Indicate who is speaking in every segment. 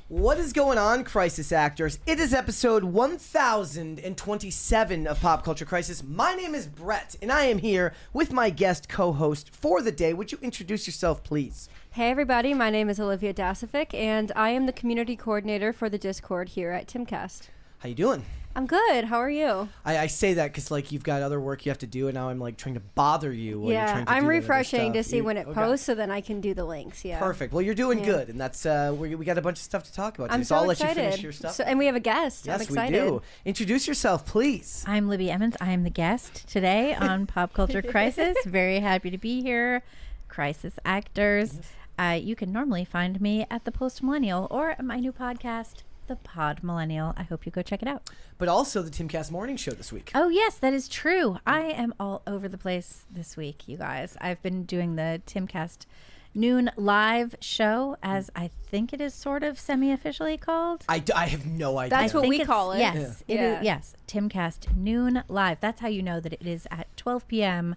Speaker 1: What is going on, Crisis Actors? It is episode 1027 of Pop Culture Crisis. My name is Brett, and I am here with my guest co-host for the day. Would you introduce yourself, please?
Speaker 2: Hey, everybody. My name is Olivia Dasovic, and I am the community coordinator for the Discord here at Timcast.
Speaker 1: How you doing?
Speaker 2: I'm good. How are you?
Speaker 1: I say that because like you've got other work you have to do, and now I'm like trying to bother you. While you're trying to
Speaker 2: I'm
Speaker 1: do
Speaker 2: refreshing to see when it posts, so then I can do the links. Yeah.
Speaker 1: Perfect. Well, you're doing good, and that's we got a bunch of stuff to talk about today.
Speaker 2: I'm so
Speaker 1: I'll
Speaker 2: excited.
Speaker 1: let you finish your stuff.
Speaker 2: And we have a guest.
Speaker 1: Yes,
Speaker 2: I'm excited.
Speaker 1: we do. Introduce yourself, please.
Speaker 3: I'm Libby Emmons. I am the guest today on Pop Culture Crisis. Very happy to be here. Crisis Actors.
Speaker 1: Yes.
Speaker 3: You can normally find me at The Post Millennial or at my new podcast, The Pod Millennial. I hope you go check it out.
Speaker 1: But also the Timcast Morning Show this week.
Speaker 3: Oh, yes, that is true. I am all over the place this week, you guys. I've been doing the Timcast Noon Live show, as I think it is sort of semi-officially called.
Speaker 1: I have no idea.
Speaker 2: That's what we call it.
Speaker 3: Yes, it is, yes. Timcast Noon Live. That's how you know that it is at 12 p.m.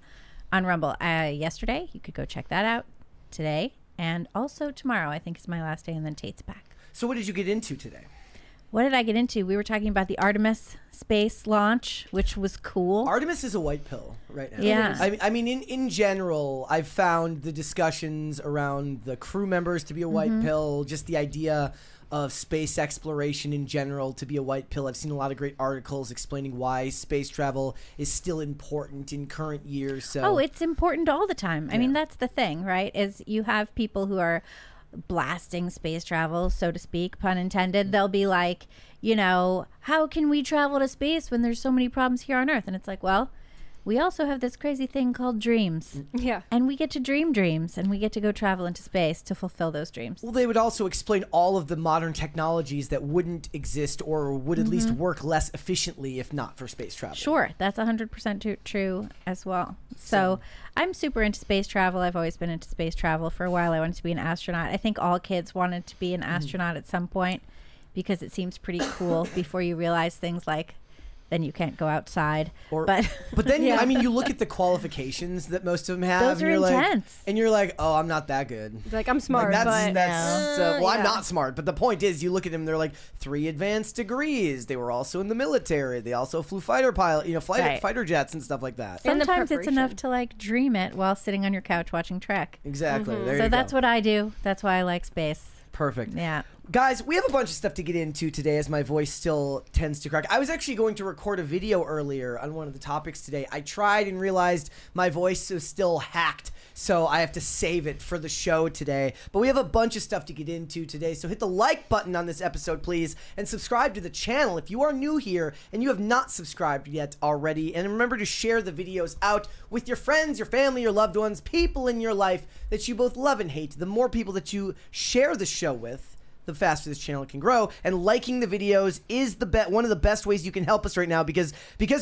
Speaker 3: on Rumble. Yesterday, you could go check that out. Today, and also tomorrow, I think is my last day, and then Tate's back.
Speaker 1: So what did you get into today?
Speaker 3: What did I get into? We were talking about the Artemis space launch, which was cool.
Speaker 1: Artemis is a white pill right now.
Speaker 3: Yeah.
Speaker 1: I mean, in general, I've found the discussions around the crew members to be a white pill, just the idea of space exploration in general to be a white pill. I've seen a lot of great articles explaining why space travel is still important in current years. So
Speaker 3: it's important all the time. I mean, that's the thing, right? Is you have people who are blasting space travel, so to speak, pun intended. They'll be like, you know, how can we travel to space when there's so many problems here on Earth? And it's like, well, we also have this crazy thing called dreams.
Speaker 2: Yeah.
Speaker 3: And we get to dream dreams, and we get to go travel into space to fulfill those dreams.
Speaker 1: Well, they would also explain all of the modern technologies that wouldn't exist or would at least work less efficiently if not for space travel.
Speaker 3: Sure, that's 100% true as well. So I'm super into space travel. I've always been into space travel. For a while, I wanted to be an astronaut. I think all kids wanted to be an astronaut at some point because it seems pretty cool before you realize things like then you can't go outside.
Speaker 1: But then, I mean, you look at the qualifications that most of them have.
Speaker 3: Those are intense.
Speaker 1: And you're like, oh, I'm not that good.
Speaker 2: Like, I'm smart,
Speaker 1: I'm
Speaker 2: yeah.
Speaker 1: not smart. But the point is, you look at them, they're like 3 advanced degrees. They were also in the military. They also flew fighter jets and stuff like that.
Speaker 3: Sometimes it's enough to like dream it while sitting on your couch watching Trek.
Speaker 1: Exactly. There you
Speaker 3: So
Speaker 1: go.
Speaker 3: that's what I do. That's why I like space.
Speaker 1: Perfect.
Speaker 3: Yeah.
Speaker 1: Guys, we have a bunch of stuff to get into today as my voice still tends to crack. I was actually going to record a video earlier on one of the topics today. I tried and realized my voice was still hacked, so I have to save it for the show today. But we have a bunch of stuff to get into today, so hit the like button on this episode, please, and subscribe to the channel if you are new here and you have not subscribed yet already. And remember to share the videos out with your friends, your family, your loved ones, people in your life that you both love and hate. The more people that you share the show with, the faster this channel can grow. And liking the videos is one of the best ways you can help us right now, because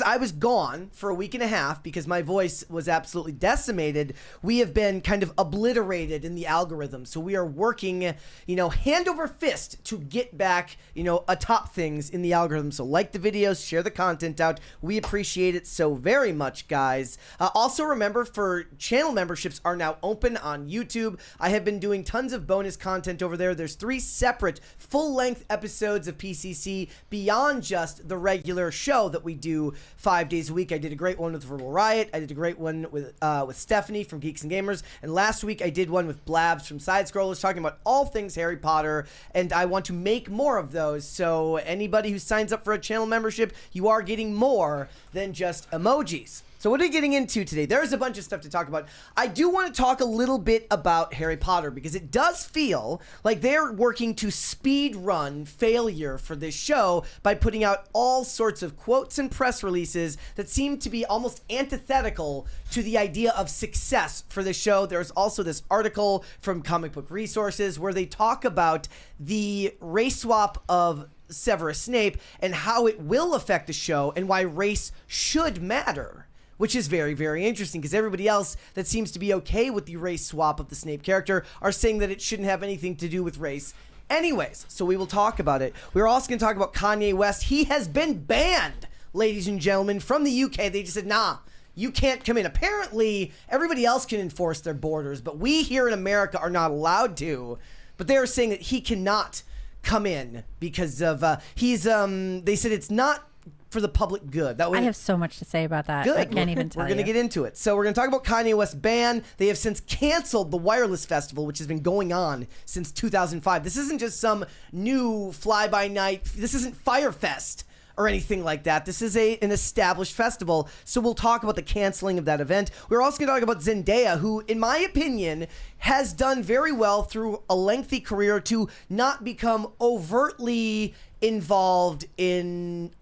Speaker 1: I was gone for a week and a half because my voice was absolutely decimated. We have been kind of obliterated in the algorithm, so we are working, hand over fist to get back, atop things in the algorithm. So like the videos, share the content out. We appreciate it so very much, guys. Also remember, for channel memberships are now open on YouTube. I have been doing tons of bonus content over there. There's 3 separate full-length episodes of PCC beyond just the regular show that we do 5 days a week. I did a great one with Verbal Riot. I did a great one with Stephanie from Geeks and Gamers. And last week I did one with Blabs from Side Scrollers talking about all things Harry Potter. And I want to make more of those. So anybody who signs up for a channel membership, you are getting more than just emojis. So what are we getting into today? There's a bunch of stuff to talk about. I do want to talk a little bit about Harry Potter because it does feel like they're working to speed run failure for this show by putting out all sorts of quotes and press releases that seem to be almost antithetical to the idea of success for this show. There's also this article from Comic Book Resources where they talk about the race swap of Severus Snape and how it will affect the show and why race should matter. Which is very, very interesting because everybody else that seems to be okay with the race swap of the Snape character are saying that it shouldn't have anything to do with race. Anyways, so we will talk about it. We're also going to talk about Kanye West. He has been banned, ladies and gentlemen, from the UK. They just said, nah, you can't come in. Apparently, everybody else can enforce their borders, but we here in America are not allowed to. But they are saying that he cannot come in because of he's they said it's not for the public good. That was,
Speaker 3: I have so much to say about that.
Speaker 1: good.
Speaker 3: I can't even tell
Speaker 1: We're going to
Speaker 3: you.
Speaker 1: get into it. So we're going to talk about Kanye West's ban. They have since canceled the Wireless Festival, which has been going on since 2005. This isn't just some new fly-by-night. This isn't Firefest or anything like that. This is an established festival. So we'll talk about the canceling of that event. We're also going to talk about Zendaya, who, in my opinion, has done very well through a lengthy career to not become overtly involved in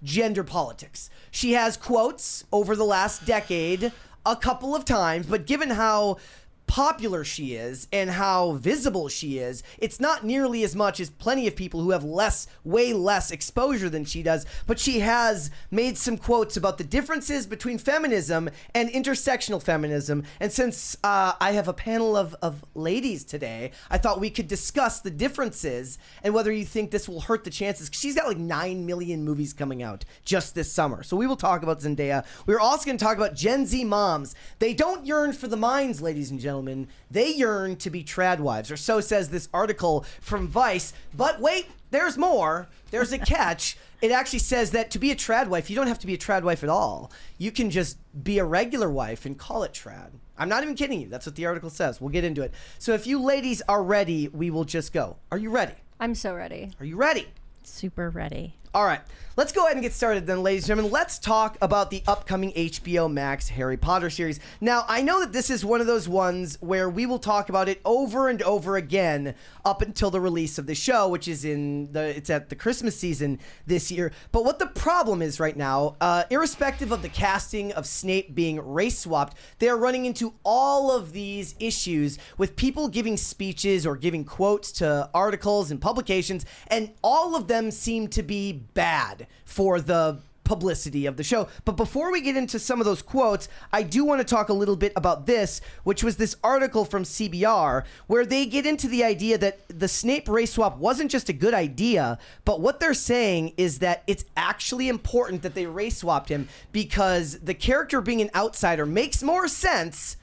Speaker 1: gender politics. She has quotes over the last decade a couple of times, but given how popular she is and how visible she is, it's not nearly as much as plenty of people who have way less exposure than she does. But she has made some quotes about the differences between feminism and intersectional feminism. And since I have a panel of ladies today, I thought we could discuss the differences and whether you think this will hurt the chances. She's got like 9 million movies coming out just this summer. So we will talk about Zendaya. We're also going to talk about Gen Z moms. They don't yearn for the minds, ladies and gentlemen. They yearn to be trad wives, or so says this article from Vice. But wait, there's more. There's a catch. It actually says that to be a trad wife, you don't have to be a trad wife at all. You can just be a regular wife and call it trad. I'm not even kidding you. That's what the article says. We'll get into it. So if you ladies are ready, we will just go. Are you ready?
Speaker 2: I'm so ready.
Speaker 1: Are you ready?
Speaker 3: Super ready.
Speaker 1: All right, let's go ahead and get started then, ladies and gentlemen. Let's talk about the upcoming HBO Max Harry Potter series. Now, I know that this is one of those ones where we will talk about it over and over again up until the release of the show, which is it's at the Christmas season this year. But what the problem is right now, irrespective of the casting of Snape being race swapped, they are running into all of these issues with people giving speeches or giving quotes to articles and publications, and all of them seem to be bad for the publicity of the show. But before we get into some of those quotes, I do want to talk a little bit about this, which was this article from CBR, where they get into the idea that the Snape race swap wasn't just a good idea, but what they're saying is that it's actually important that they race swapped him because the character being an outsider makes more sense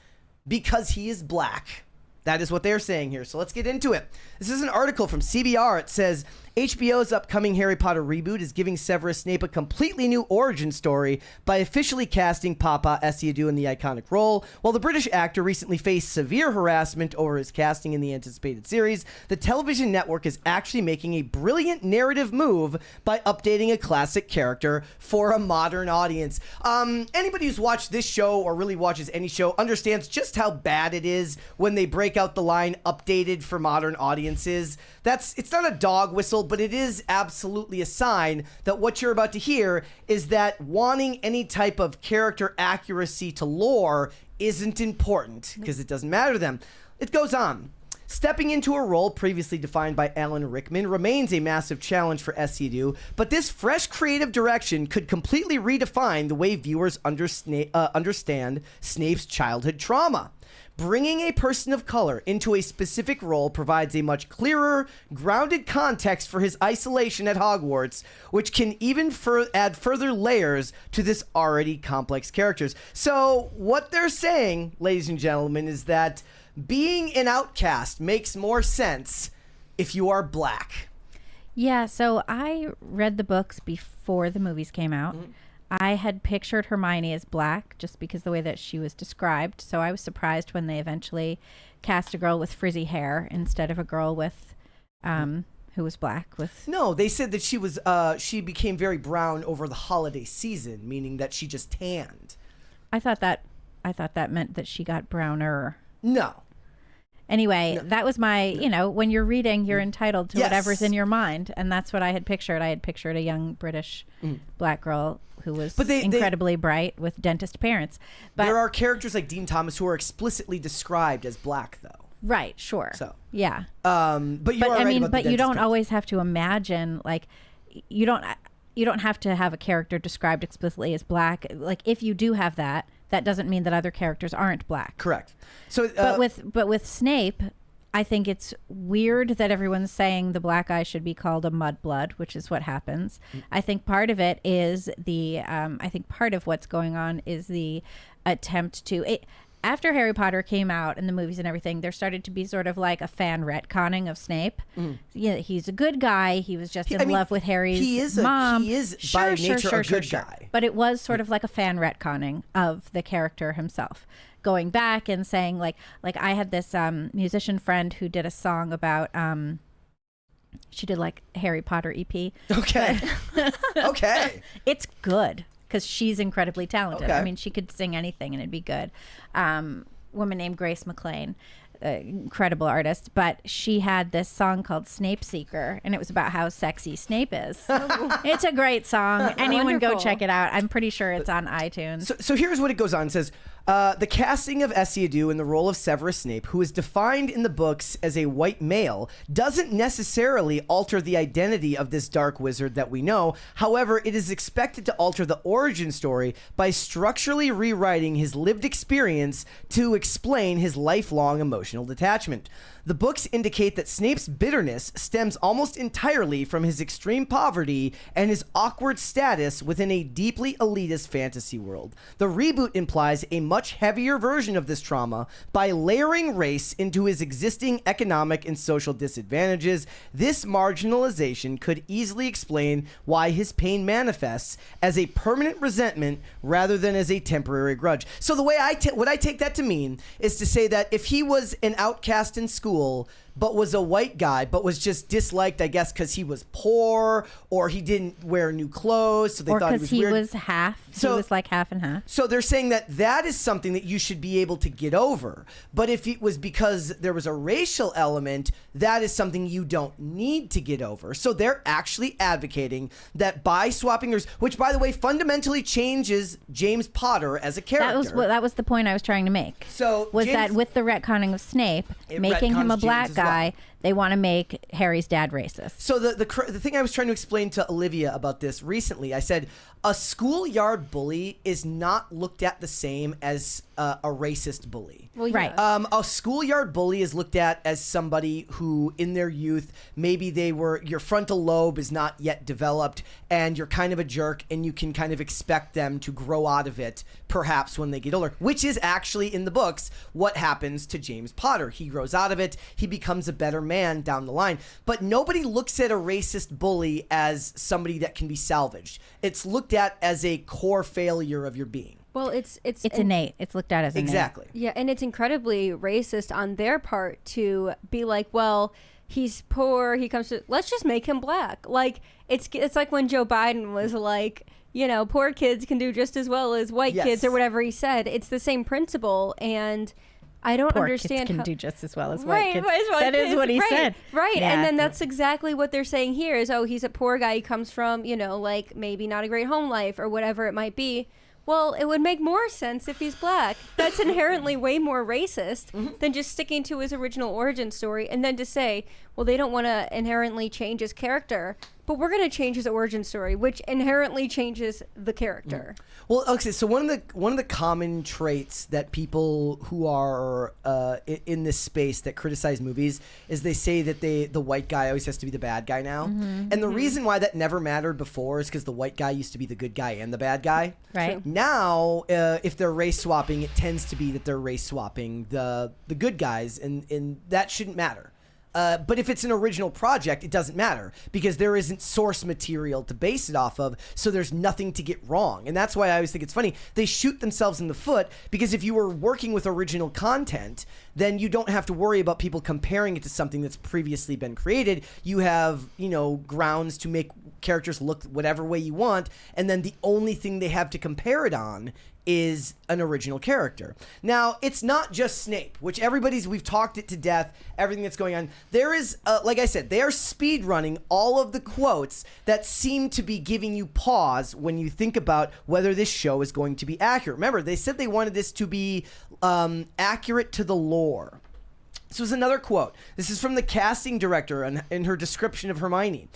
Speaker 1: because he is black. That is what they're saying here. So let's get into it. This is an article from CBR. It says, HBO's upcoming Harry Potter reboot is giving Severus Snape a completely new origin story by officially casting Papa Essiedu in the iconic role. While the British actor recently faced severe harassment over his casting in the anticipated series, the television network is actually making a brilliant narrative move by updating a classic character for a modern audience. Anybody who's watched this show or really watches any show understands just how bad it is when they break out the line updated for modern audiences. It's not a dog whistle, but it is absolutely a sign that what you're about to hear is that wanting any type of character accuracy to lore isn't important because it doesn't matter to them. It goes on. Stepping into a role previously defined by Alan Rickman remains a massive challenge for Essiedu, but this fresh creative direction could completely redefine the way viewers understand Snape's childhood trauma. Bringing a person of color into a specific role provides a much clearer, grounded context for his isolation at Hogwarts, which can even add further layers to this already complex characters. So what they're saying, ladies and gentlemen, is that being an outcast makes more sense if you are black.
Speaker 3: Yeah, so I read the books before the movies came out. Mm-hmm. I had pictured Hermione as black just because the way that she was described. So I was surprised when they eventually cast a girl with frizzy hair instead of a girl with who was black with.
Speaker 1: No, they said that she became very brown over the holiday season, meaning that she just tanned.
Speaker 3: I thought that meant that she got browner.
Speaker 1: No.
Speaker 3: Anyway, that was my, when you're reading, you're entitled to whatever's in your mind. And that's what I had pictured. I had pictured a young British black girl who was incredibly bright with dentist parents. But
Speaker 1: there are characters like Dean Thomas who are explicitly described as black, though.
Speaker 3: Right, sure.
Speaker 1: So
Speaker 3: yeah.
Speaker 1: But you
Speaker 3: don't always have to imagine, like, you don't have to have a character described explicitly as black. Like, if you do have that doesn't mean that other characters aren't black.
Speaker 1: Correct. So,
Speaker 3: but with Snape, I think it's weird that everyone's saying the black guy should be called a mudblood, which is what happens. I think part of it is I think part of what's going on is the attempt to after Harry Potter came out and the movies and everything, there started to be sort of like a fan retconning of Snape. Yeah, he's a good guy. He was just in love with Harry's mom.
Speaker 1: He is by nature a good guy.
Speaker 3: But it was sort of like a fan retconning of the character himself. Going back and saying like I had this musician friend who did a song about she did like Harry Potter EP.
Speaker 1: Okay. Okay.
Speaker 3: It's good because she's incredibly talented.
Speaker 1: Okay.
Speaker 3: I mean, she could sing anything and it'd be good. Woman named Grace McLean, incredible artist, but she had this song called Snape Seeker, and it was about how sexy Snape is. It's a great song. Anyone go check it out. I'm pretty sure it's on iTunes.
Speaker 1: So here's what it goes on. It says, the casting of Esiaду in the role of Severus Snape, who is defined in the books as a white male, doesn't necessarily alter the identity of this dark wizard that we know. However, it is expected to alter the origin story by structurally rewriting his lived experience to explain his lifelong emotional detachment. The books indicate that Snape's bitterness stems almost entirely from his extreme poverty and his awkward status within a deeply elitist fantasy world. The reboot implies a much heavier version of this trauma by layering race into his existing economic and social disadvantages. This marginalization could easily explain why his pain manifests as a permanent resentment rather than as a temporary grudge. So the way what I take that to mean is to say that if he was an outcast in school, but was a white guy, but was just disliked, I guess, because he was poor or he didn't wear new clothes, so they thought he was weird.
Speaker 3: Or because he was half. So, he was like half and half.
Speaker 1: So they're saying that is something that you should be able to get over. But if it was because there was a racial element, that is something you don't need to get over. So they're actually advocating that by swapping, which, by the way, fundamentally changes James Potter as a character.
Speaker 3: That was the point I was trying to make.
Speaker 1: So
Speaker 3: that with the retconning of Snape, making him a black guy, they want to make Harry's dad racist.
Speaker 1: So the thing I was trying to explain to Olivia about this recently, I said a schoolyard bully is not looked at the same as a racist bully.
Speaker 2: Well, yeah.
Speaker 3: Right.
Speaker 1: A schoolyard bully is looked at as somebody who, in their youth, maybe your frontal lobe is not yet developed, and you're kind of a jerk, and you can kind of expect them to grow out of it, perhaps when they get older, which is actually in the books what happens to James Potter. He grows out of it. He becomes a better man down the line. But nobody looks at a racist bully as somebody that can be salvaged. It's looked at as a core failure of your being.
Speaker 2: Well, it's
Speaker 3: innate. It's looked at as innate.
Speaker 1: Exactly.
Speaker 2: Yeah, and it's incredibly racist on their part to be like, well, he's poor, let's just make him black. Like it's like when Joe Biden was like, you know, poor kids can do just as well as white kids or whatever he said. It's the same principle, and I don't understand.
Speaker 3: Kids can do just as well as white kids.
Speaker 2: That
Speaker 3: is what he said.
Speaker 2: Right.
Speaker 3: Yeah.
Speaker 2: And then that's exactly what they're saying here is, oh, he's a poor guy. He comes from, you know, like maybe not a great home life or whatever it might be. Well, it would make more sense if he's black. That's inherently way more racist than just sticking to his original origin story and then to say, well, they don't want to inherently change his character, but we're going to change his origin story, which inherently changes the character.
Speaker 1: Well, okay, so one of the common traits that people who are in this space that criticize movies is they say that the white guy always has to be the bad guy now. And the reason why that never mattered before is because the white guy used to be the good guy and the bad guy.
Speaker 3: Right.
Speaker 1: Now, if they're race swapping, it tends to be that they're race swapping the good guys, and that shouldn't matter. But if it's an original project, it doesn't matter because there isn't source material to base it off of, so there's nothing to get wrong. And that's why I always think it's funny. They shoot themselves in the foot because if you were working with original content, then you don't have to worry about people comparing it to something that's previously been created. You have, grounds to make characters look whatever way you want, and then the only thing they have to compare it on is an original character. Now, it's not just Snape, which we've talked it to death, everything that's going on. There is, like I said, they are speed running all of the quotes that seem to be giving you pause when you think about whether this show is going to be accurate. Remember, they said they wanted this to be accurate to the lore. This was another quote. This is from the casting director in her description of Hermione.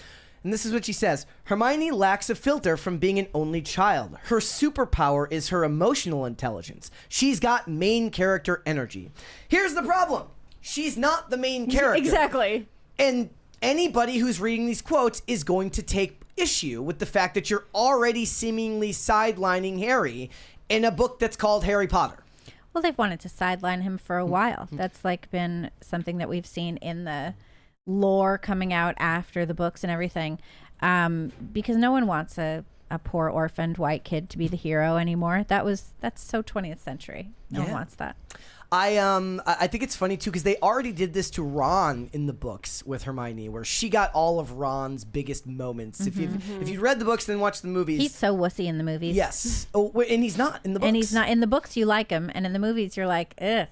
Speaker 1: And this is what she says. Hermione lacks a filter from being an only child. Her superpower is her emotional intelligence. She's got main character energy. Here's the problem. She's not the main character.
Speaker 2: Exactly.
Speaker 1: And anybody who's reading these quotes is going to take issue with the fact that you're already seemingly sidelining Harry in a book that's called Harry Potter.
Speaker 3: Well, they've wanted to sideline him for a while. That's like been something that we've seen in the lore coming out after the books and everything, because no one wants a poor orphaned white kid to be the hero anymore. That's so 20th century. No one wants that.
Speaker 1: I think it's funny too because they already did this to Ron in the books with Hermione, where she got all of Ron's biggest moments. If you've read the books, then watch the movies.
Speaker 3: He's so wussy in the movies.
Speaker 1: Yes. And he's not in the books.
Speaker 3: And he's not in the books. You like him, and in the movies, you're like, ugh.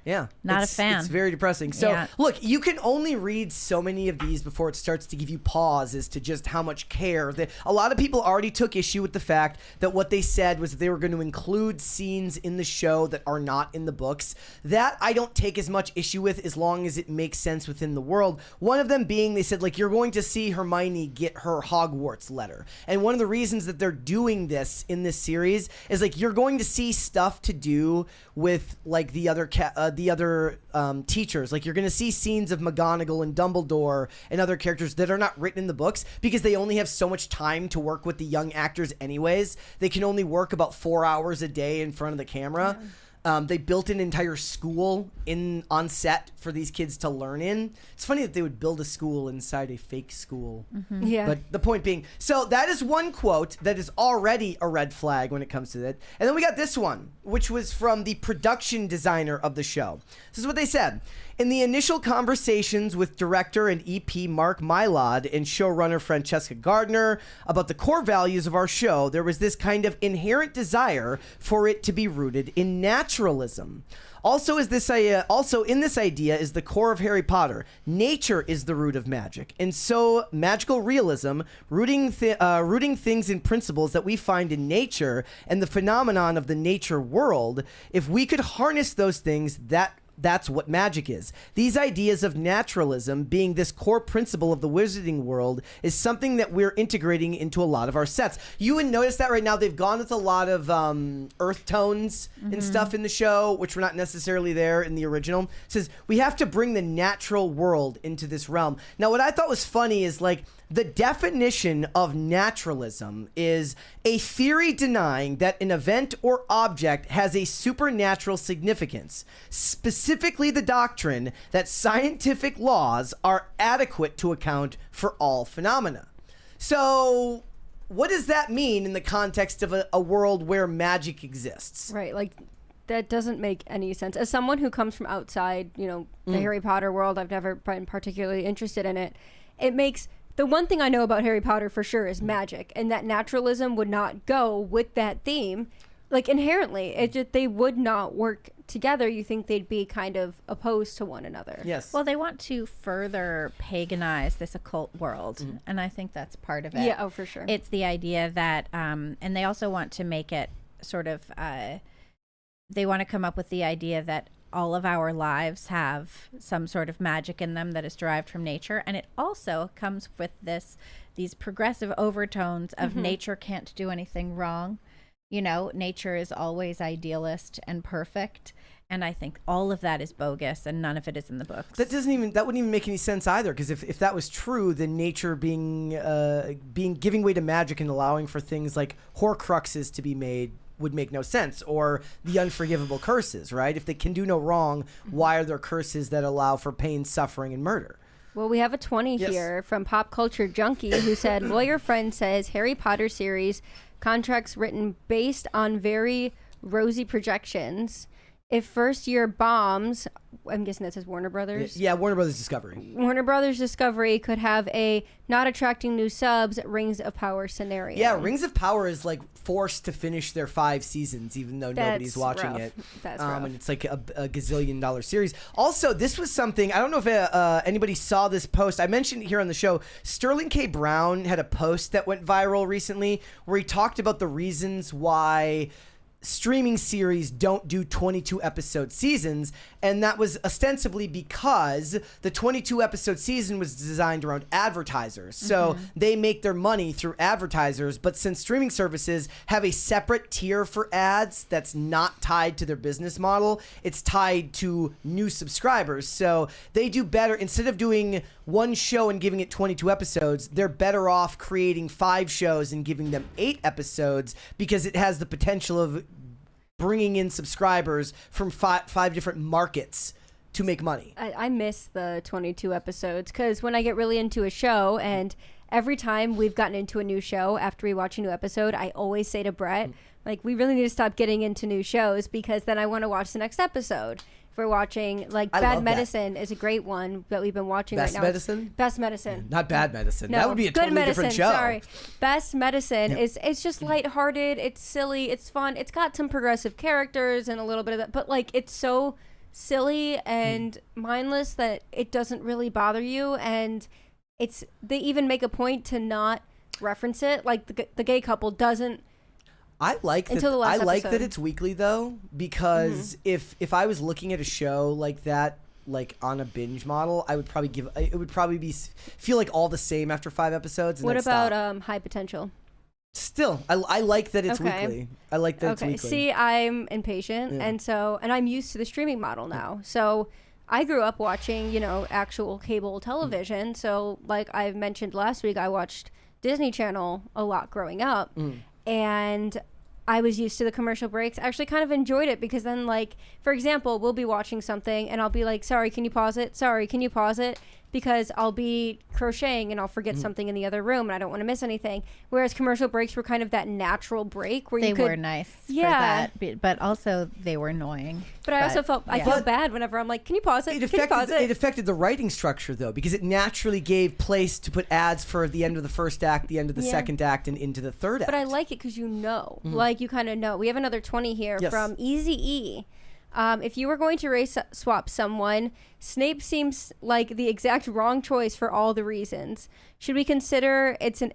Speaker 1: Yeah.
Speaker 3: Not a fan.
Speaker 1: It's very depressing. So, look, you can only read so many of these before it starts to give you pause as to just how much care. A lot of people already took issue with the fact that what they said was that they were going to include scenes in the show that are not in the books. That I don't take as much issue with as long as it makes sense within the world. One of them being, they said, like, you're going to see Hermione get her Hogwarts letter. And one of the reasons that they're doing this in this series is, like, you're going to see stuff to do with, like, the other teachers. Like, you're going to see scenes of McGonagall and Dumbledore and other characters that are not written in the books because they only have so much time to work with the young actors anyways. They can only work about 4 hours a day in front of the camera. They built an entire school on set for these kids to learn in. It's funny that they would build a school inside a fake school.
Speaker 2: Yeah.
Speaker 1: But the point being, so that is one quote that is already a red flag when it comes to that. And then we got this one, which was from the production designer of the show. This is what they said. In the initial conversations with director and EP Mark Mylod and showrunner Francesca Gardner about the core values of our show, there was this kind of inherent desire for it to be rooted in naturalism. Also in this idea is the core of Harry Potter. Nature is the root of magic. And so magical realism, rooting things in principles that we find in nature and the phenomenon of the nature world, if we could harness those things, that's what magic is. These ideas of naturalism being this core principle of the wizarding world is something that we're integrating into a lot of our sets. You would notice that right now they've gone with a lot of earth tones and stuff in the show, which were not necessarily there in the original. It says we have to bring the natural world into this realm. Now, what I thought was funny is, like, the definition of naturalism is a theory denying that an event or object has a supernatural significance, specifically the doctrine that scientific laws are adequate to account for all phenomena. So, what does that mean in the context of a world where magic exists?
Speaker 2: Right, like, that doesn't make any sense. As someone who comes from outside, the Harry Potter world, I've never been particularly interested in it. It makes... The one thing I know about Harry Potter for sure is magic, and that naturalism would not go with that theme. Like, inherently, they would not work together. You think they'd be kind of opposed to one another.
Speaker 1: Yes.
Speaker 3: Well, they want to further paganize this occult world, and I think that's part of it.
Speaker 2: Yeah, for sure.
Speaker 3: It's the idea that, and they also want to make it sort of, they want to come up with the idea that all of our lives have some sort of magic in them that is derived from nature, and it also comes with these progressive overtones of nature can't do anything wrong. Nature is always idealist and perfect, and I think all of that is bogus, and none of it is in the books.
Speaker 1: That wouldn't even make any sense either, because if that was true, then nature being giving way to magic and allowing for things like Horcruxes to be made would make no sense, or the unforgivable curses, right? If they can do no wrong, why are there curses that allow for pain, suffering, and murder?
Speaker 2: Well, we have a 20 here from Pop Culture Junkie who said, lawyer friend says Harry Potter series contracts written based on very rosy projections. If first year bombs, I'm guessing that says Warner Brothers.
Speaker 1: Yeah, Warner Brothers Discovery.
Speaker 2: Warner Brothers Discovery could have a not attracting new subs Rings of Power scenario.
Speaker 1: Yeah, Rings of Power is like forced to finish their 5 seasons, even though nobody's watching it.
Speaker 2: That's rough.
Speaker 1: And it's like a gazillion-dollar series. Also, this was something, I don't know if anybody saw this post. I mentioned it here on the show. Sterling K. Brown had a post that went viral recently where he talked about the reasons why streaming series don't do 22 episode seasons, and that was ostensibly because the 22 episode season was designed around advertisers. So they make their money through advertisers, but since streaming services have a separate tier for ads that's not tied to their business model, it's tied to new subscribers. So they do better, instead of doing one show and giving it 22 episodes, they're better off creating 5 shows and giving them 8 episodes because it has the potential of bringing in subscribers from five different markets to make money.
Speaker 2: I miss the 22 episodes because when I get really into a show, and every time we've gotten into a new show after we watch a new episode, I always say to Brett, like, we really need to stop getting into new shows because then I want to watch the next episode. If we're watching, like, Bad Medicine is a great one that we've been watching right now. Best Medicine?
Speaker 1: Not Bad Medicine.
Speaker 2: No,
Speaker 1: that would be a totally different show.
Speaker 2: Sorry. Best Medicine is it's just lighthearted, it's silly, it's fun. It's got some progressive characters and a little bit of that, but like it's so silly and mindless that it doesn't really bother you, and they even make a point to not reference it. Like the gay couple doesn't.
Speaker 1: I like that it's weekly though, because if I was looking at a show like that, like on a binge model, I would probably feel like all the same after 5 episodes. And
Speaker 2: what about High Potential?
Speaker 1: Still, I like that it's weekly. I like that it's weekly.
Speaker 2: See, I'm impatient, and I'm used to the streaming model now. So I grew up watching, actual cable television. So like I mentioned last week, I watched Disney Channel a lot growing up, and I was used to the commercial breaks. I actually kind of enjoyed it because then, like, for example, we'll be watching something and I'll be like, sorry, can you pause it? Sorry, can you pause it? Because I'll be crocheting and I'll forget something in the other room and I don't want to miss anything. Whereas commercial breaks were kind of that natural break where
Speaker 3: they were nice for that, but also they were annoying.
Speaker 2: But I also felt bad whenever I'm like, can you pause it?
Speaker 1: It affected the writing structure though, because it naturally gave place to put ads for the end of the first act, the end of the second act, and into the third act.
Speaker 2: But I like it because like you kind of know. We have another 20 here from Easy E. If you were going to race swap someone, Snape seems like the exact wrong choice for all the reasons. Should we consider it's an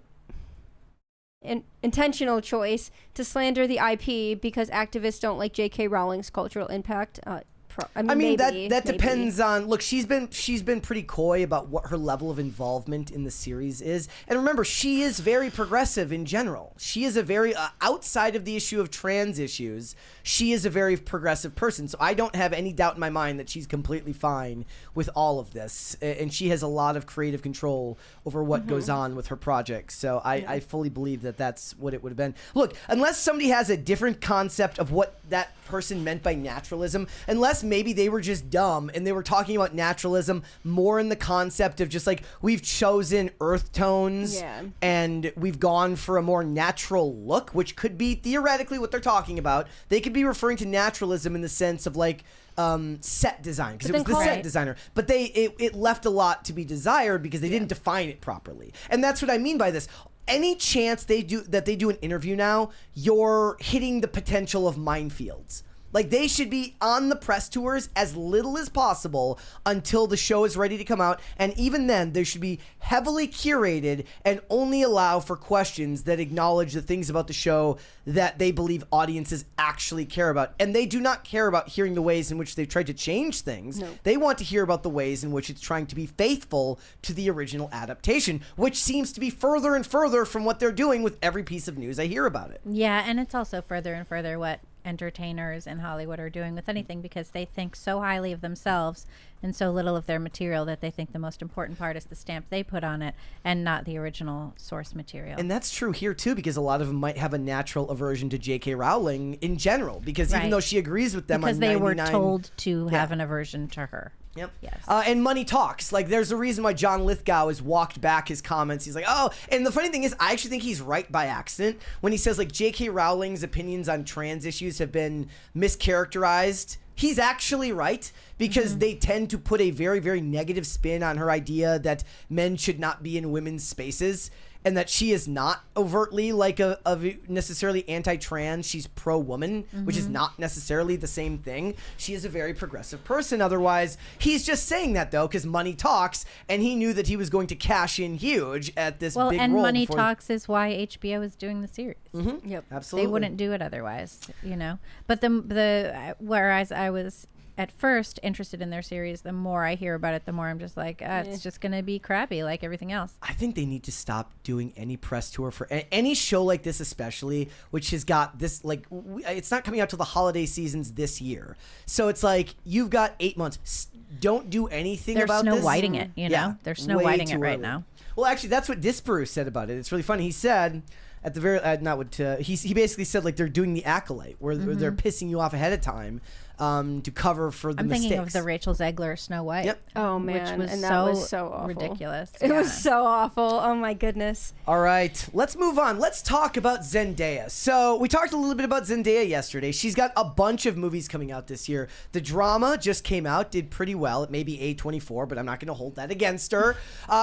Speaker 2: intentional choice to slander the IP because activists don't like J.K. Rowling's cultural impact? I mean that depends on. Look, she's been pretty coy about what her level of involvement in the series is, and remember, she is very progressive in general. She is a very outside of the issue of trans issues. She is a very progressive person, so I don't have any doubt in my mind that she's completely fine with all of this, and she has a lot of creative control over what goes on with her projects. So I fully believe that that's what it would have been. Look, unless somebody has a different concept of what that person meant by naturalism, unless maybe they were just dumb and they were talking about naturalism more in the concept of just like, we've chosen earth tones and we've gone for a more natural look, which could be theoretically what they're talking about. They could be referring to naturalism in the sense of like set design, because it was the set designer, but it left a lot to be desired because they didn't define it properly. And that's what I mean by this. Any chance they do an interview now, you're hitting the potential of minefields. Like, they should be on the press tours as little as possible until the show is ready to come out. And even then, they should be heavily curated and only allow for questions that acknowledge the things about the show that they believe audiences actually care about. And they do not care about hearing the ways in which they've tried to change things. No. They want to hear about the ways in which it's trying to be faithful to the original adaptation, which seems to be further and further from what they're doing with every piece of news I hear about it.
Speaker 3: Yeah, and it's also further and further what entertainers in Hollywood are doing with anything, because they think so highly of themselves and so little of their material that they think the most important part is the stamp they put on it and not the original source material.
Speaker 1: And that's true here too, because a lot of them might have a natural aversion to J.K. Rowling in general, because even though she agrees with them
Speaker 3: because
Speaker 1: on
Speaker 3: they were told to have an aversion to her.
Speaker 1: Yep.
Speaker 3: Yes.
Speaker 1: And money talks. Like, there's a reason why John Lithgow has walked back his comments. He's like, oh, and the funny thing is, I actually think he's right by accident when he says, like, J.K. Rowling's opinions on trans issues have been mischaracterized. He's actually right, because they tend to put a very, very negative spin on her idea that men should not be in women's spaces, and that she is not overtly like a necessarily anti-trans. She's pro-woman, which is not necessarily the same thing. She is a very progressive person. Otherwise, he's just saying that though because money talks, and he knew that he was going to cash in huge at this big role.
Speaker 3: Well, and money talks is why HBO is doing the series.
Speaker 2: Yep,
Speaker 1: absolutely.
Speaker 3: They wouldn't do it otherwise, you know. But the whereas I was at first interested in their series, the more I hear about it, the more I'm just like, it's just going to be crappy like everything else.
Speaker 1: I think they need to stop doing any press tour for any show like this, especially, which has got this, like, it's not coming out till the holiday seasons this year. So it's like, you've got 8 months. Don't do anything about this.
Speaker 3: They're Snow Whiting it, you know? They're Snow Whiting it right now.
Speaker 1: Well, actually, that's what Disparu said about it. It's really funny. He said, at the very not what he basically said like they're doing the acolyte where they're pissing you off ahead of time to cover for the
Speaker 3: I'm
Speaker 1: mistakes.
Speaker 3: thinking of the Rachel Zegler Snow White.
Speaker 1: Yep.
Speaker 2: Oh man,
Speaker 3: which was
Speaker 2: and that was so awful.
Speaker 3: ridiculous.
Speaker 2: It was so awful. Oh my goodness.
Speaker 1: All right, let's move on. Let's talk about Zendaya. So we talked a little bit about Zendaya yesterday. She's got a bunch of movies coming out this year. The Drama just came out, did pretty well. It may be A24, but I'm not going to hold that against her.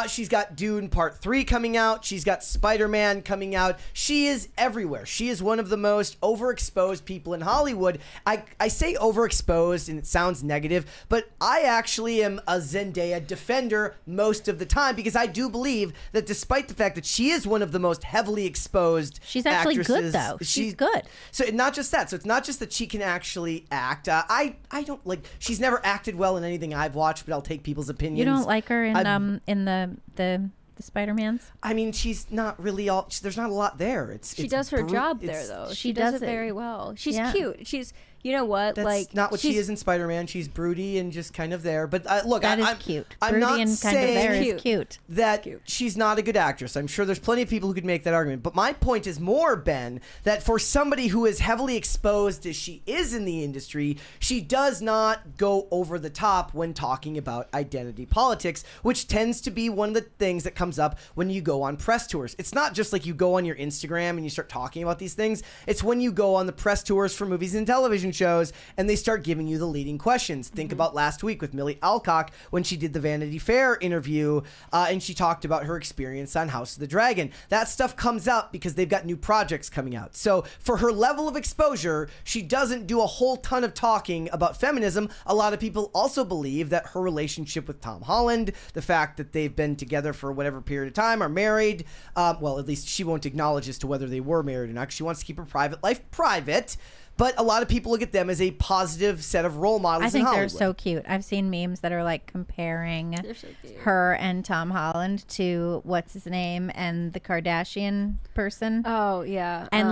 Speaker 1: She's got Dune Part 3 coming out. She's got Spider-Man coming out. She is everywhere. She is one of the most overexposed people in Hollywood. I say overexposed, and it sounds negative, but I actually am a Zendaya defender most of the time because I do believe that despite the fact that she is one of the most heavily exposed
Speaker 3: She's actually
Speaker 1: actresses,
Speaker 3: good, though. She's good.
Speaker 1: So not just that. So it's not just that she can actually act. I don't like. She's never acted well in anything I've watched, but I'll take people's opinions.
Speaker 3: You don't like her in the Spider-Mans?
Speaker 1: I mean, she's not really all. There's not a lot there.
Speaker 2: She does her job there, though. She does it very well. She's cute. She's, you know what?
Speaker 1: That's
Speaker 2: like
Speaker 1: not what she is in Spider-Man. She's broody and just kind of there. But look,
Speaker 3: That is
Speaker 1: I'm
Speaker 3: cute.
Speaker 1: I'm
Speaker 3: Broody
Speaker 1: not
Speaker 3: and kind of there
Speaker 1: saying
Speaker 3: is cute.
Speaker 1: that she's not a good actress. I'm sure there's plenty of people who could make that argument. But my point is more, Ben, that for somebody who is heavily exposed as she is in the industry, she does not go over the top when talking about identity politics, which tends to be one of the things that comes up when you go on press tours. It's not just like you go on your Instagram and you start talking about these things. It's when you go on the press tours for movies and television shows and they start giving you the leading questions. Think about last week with Millie Alcock when she did the Vanity Fair interview and she talked about her experience on House of the Dragon. That stuff comes out because they've got new projects coming out. So for her level of exposure, she doesn't do a whole ton of talking about feminism. A lot of people also believe that her relationship with Tom Holland, the fact that they've been together for whatever period of time, are married, well, at least she won't acknowledge as to whether they were married or not because she wants to keep her private life private. But a lot of people look at them as a positive set of role models.
Speaker 3: I think
Speaker 1: in Hollywood.
Speaker 3: they're so cute. I've seen memes that are like comparing
Speaker 2: so cute.
Speaker 3: her and Tom Holland to what's his name and the Kardashian person.
Speaker 2: Oh yeah.
Speaker 3: And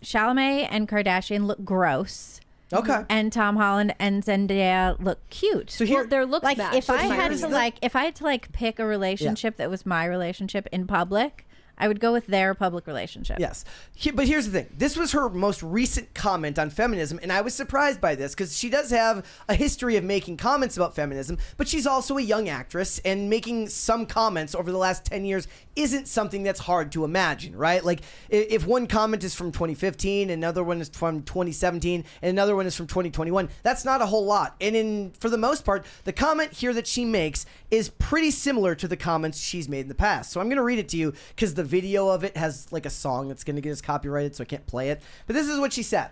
Speaker 3: Chalamet and Kardashian look gross.
Speaker 1: Okay.
Speaker 3: And Tom Holland and Zendaya look cute.
Speaker 1: So here,
Speaker 2: their looks
Speaker 3: like
Speaker 2: match.
Speaker 3: if I had
Speaker 1: here's
Speaker 3: to like pick a relationship that was my relationship in public, I would go with their public relationship.
Speaker 1: yes. But here's the thing. This was her most recent comment on feminism, and I was surprised by this because she does have a history of making comments about feminism, but she's also a young actress, and making some comments over the last 10 years isn't something that's hard to imagine, right? Like, if one comment is from 2015, another one is from 2017, and another one is from 2021, that's not a whole lot. And for the most part, the comment here that she makes is pretty similar to the comments she's made in the past. So I'm going to read it to you because the video of it has like a song that's going to get us copyrighted, so I can't play it. But this is what she said.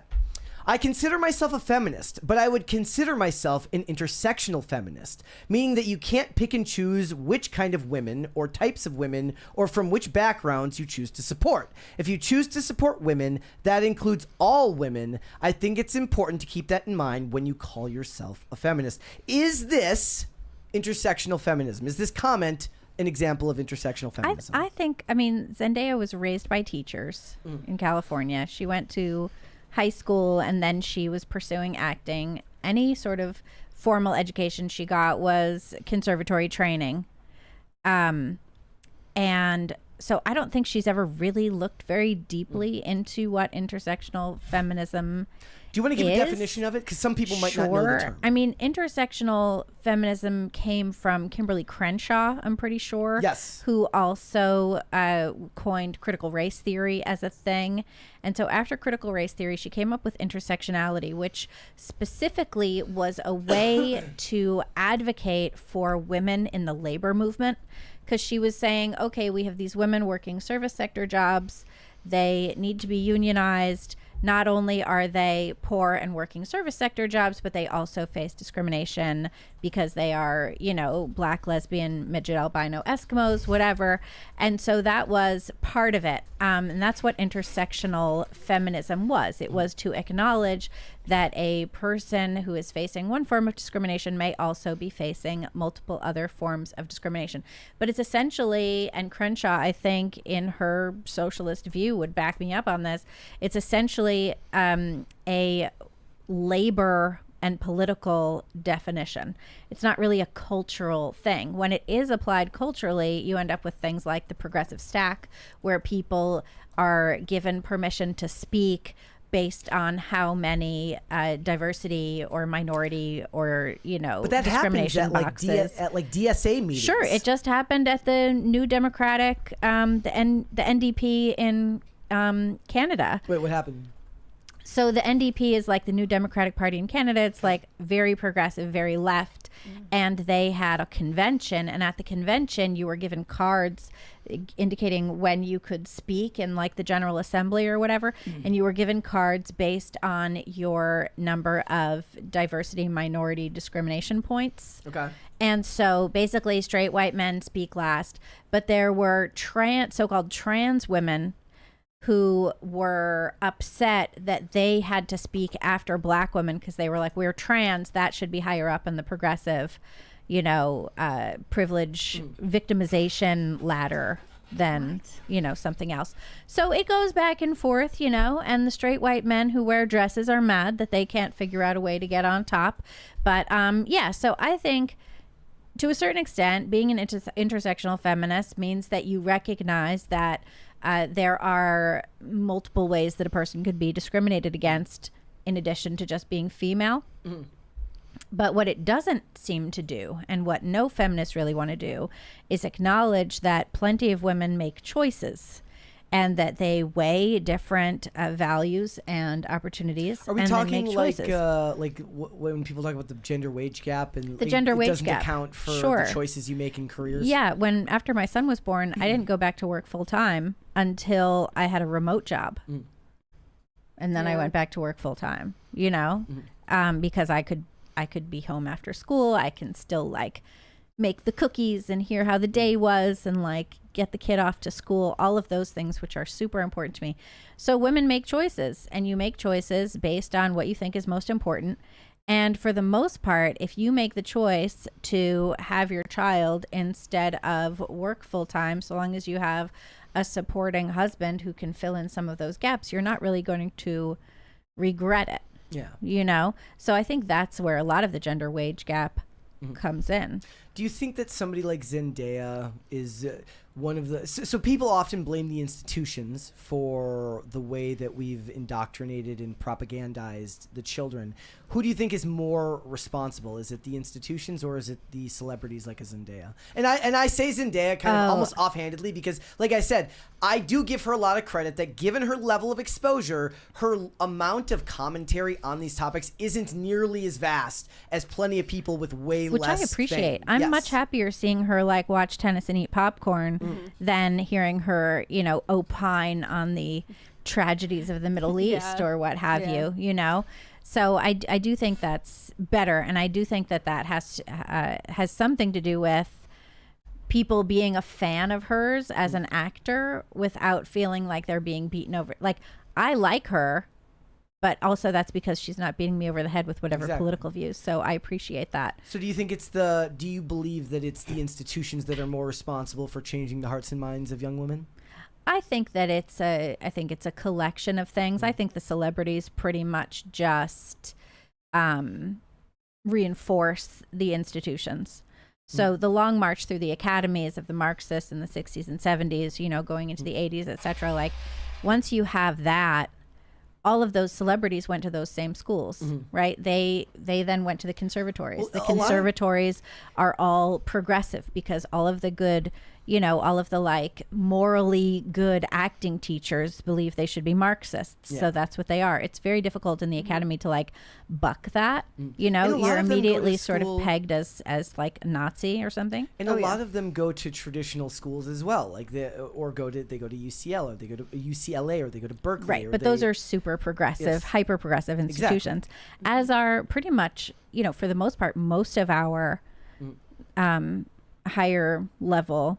Speaker 1: I consider myself a feminist, but I would consider myself an intersectional feminist, meaning that you can't pick and choose which kind of women or types of women or from which backgrounds you choose to support. If you choose to support women, that includes all women. I think it's important to keep that in mind when you call yourself a feminist. Is this intersectional feminism? Is this comment an example of intersectional feminism?
Speaker 3: I think, I mean, Zendaya was raised by teachers in California. She went to high school and then she was pursuing acting. Any sort of formal education she got was conservatory training. And so I don't think she's ever really looked very deeply into what intersectional feminism
Speaker 1: Do you want to give a
Speaker 3: is.
Speaker 1: definition of it? Because some people might not know the term.
Speaker 3: I mean, intersectional feminism came from Kimberly Crenshaw, I'm pretty sure.
Speaker 1: Yes.
Speaker 3: Who also coined critical race theory as a thing. And so after critical race theory, she came up with intersectionality, which specifically was a way to advocate for women in the labor movement. Because she was saying, okay, we have these women working service sector jobs. They need to be unionized. Not only are they poor and working service sector jobs, but they also face discrimination because they are, you know, black, lesbian, midget, albino, Eskimos, whatever. And so that was part of it. And that's what intersectional feminism was. It was to acknowledge that a person who is facing one form of discrimination may also be facing multiple other forms of discrimination. But it's essentially, and Crenshaw, I think, in her socialist view would back me up on this, it's essentially a labor and political definition. It's not really a cultural thing. When it is applied culturally, you end up with things like the progressive stack, where people are given permission to speak based on how many diversity or minority or, you know,
Speaker 1: but that
Speaker 3: discrimination
Speaker 1: happens
Speaker 3: boxes.
Speaker 1: at like DSA meetings.
Speaker 3: Sure, it just happened at the New Democratic, the NDP in Canada.
Speaker 1: Wait, what happened?
Speaker 3: So the NDP is like the New Democratic Party in Canada. It's like very progressive, very left. And they had a convention. And at the convention, you were given cards indicating when you could speak in like the General Assembly or whatever. And you were given cards based on your number of diversity, minority, discrimination points.
Speaker 1: Okay.
Speaker 3: And so basically straight white men speak last. But there were so-called trans women who were upset that they had to speak after black women because they were like, we're trans, that should be higher up in the progressive, you know, privilege victimization ladder than, you know, something else. So it goes back and forth, you know, and the straight white men who wear dresses are mad that they can't figure out a way to get on top. But yeah, so I think to a certain extent, being an intersectional feminist means that you recognize that there are multiple ways that a person could be discriminated against in addition to just being female. But what it doesn't seem to do, and what no feminists really want to do, is acknowledge that plenty of women make choices and that they weigh different values and opportunities.
Speaker 1: Are we
Speaker 3: and
Speaker 1: talking
Speaker 3: then make
Speaker 1: like
Speaker 3: choices.
Speaker 1: when people talk about the gender wage gap and
Speaker 3: The gender wage
Speaker 1: doesn't
Speaker 3: gap.
Speaker 1: account for
Speaker 3: Sure.
Speaker 1: the choices you make in careers?
Speaker 3: Yeah, after my son was born, I didn't go back to work full time until I had a remote job. And then I went back to work full time, you know, because I could be home after school. I can still like make the cookies and hear how the day was and like get the kid off to school, all of those things which are super important to me. So women make choices, and you make choices based on what you think is most important. And for the most part, if you make the choice to have your child instead of work full time, so long as you have a supporting husband who can fill in some of those gaps, you're not really going to regret it.
Speaker 1: Yeah.
Speaker 3: You know? So I think that's where a lot of the gender wage gap comes in.
Speaker 1: Do you think that somebody like Zendaya is one of the... So people often blame the institutions for the way that we've indoctrinated and propagandized the children. Who do you think is more responsible? Is it the institutions or is it the celebrities like a Zendaya? And I say Zendaya kind of almost offhandedly because, like I said, I do give her a lot of credit that given her level of exposure, her amount of commentary on these topics isn't nearly as vast as plenty of people with way
Speaker 3: Which
Speaker 1: less
Speaker 3: I appreciate.
Speaker 1: fame.
Speaker 3: I'm
Speaker 1: Yes.
Speaker 3: much happier seeing her like watch tennis and eat popcorn than hearing her, you know, opine on the tragedies of the Middle East or what have you, you know? So I do think that's better. And I do think that has something to do with people being a fan of hers as an actor without feeling like they're being beaten over. Like, I like her, but also that's because she's not beating me over the head with whatever political views. So I appreciate that.
Speaker 1: So do you think do you believe that it's the institutions that are more responsible for changing the hearts and minds of young women?
Speaker 3: I think that it's a collection of things. I think the celebrities pretty much just reinforce the institutions. So the long march through the academies of the Marxists in the 60s and 70s, you know, going into the 80s, etc. Like, once you have that, all of those celebrities went to those same schools, right? They then went to the conservatories.
Speaker 1: Well,
Speaker 3: the conservatories are all progressive because all of the good, you know, all of the like morally good acting teachers believe they should be Marxists. So that's what they are. It's very difficult in the academy to like buck that, you know, you're immediately sort of pegged as like a Nazi or something.
Speaker 1: And a lot of them go to traditional schools as well, like they go to UCL or they go to UCLA or they go to Berkeley.
Speaker 3: Right, but those are super progressive, hyper progressive institutions, as are pretty much, you know, for the most part, most of our higher level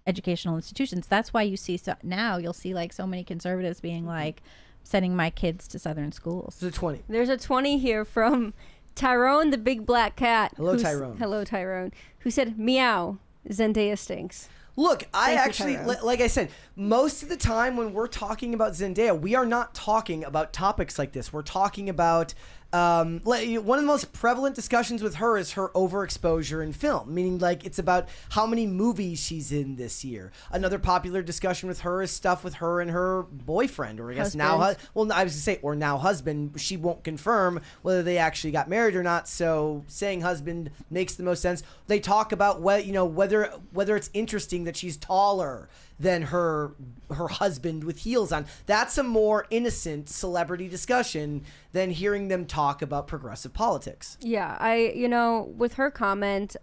Speaker 3: educational institutions. That's why you see now you'll see like so many conservatives being like sending my kids to Southern schools.
Speaker 1: There's a 20.
Speaker 2: There's a 20 here from Tyrone the big black cat.
Speaker 1: Hello, Tyrone.
Speaker 2: Hello, Tyrone. Who said, meow, Zendaya stinks.
Speaker 1: Look, I
Speaker 2: Thank you,
Speaker 1: actually,
Speaker 2: Tyrone.
Speaker 1: like I said, most of the time when we're talking about Zendaya, we are not talking about topics like this. We're talking about one of the most prevalent discussions with her is her overexposure in film, meaning like it's about how many movies she's in this year. Another popular discussion with her is stuff with her and her boyfriend, or I guess now, I was going to say, or now husband. She won't confirm whether they actually got married or not, so saying husband makes the most sense. They talk about whether it's interesting that she's taller than her husband with heels on. That's a more innocent celebrity discussion than hearing them talk about progressive politics.
Speaker 2: Yeah, with her comment,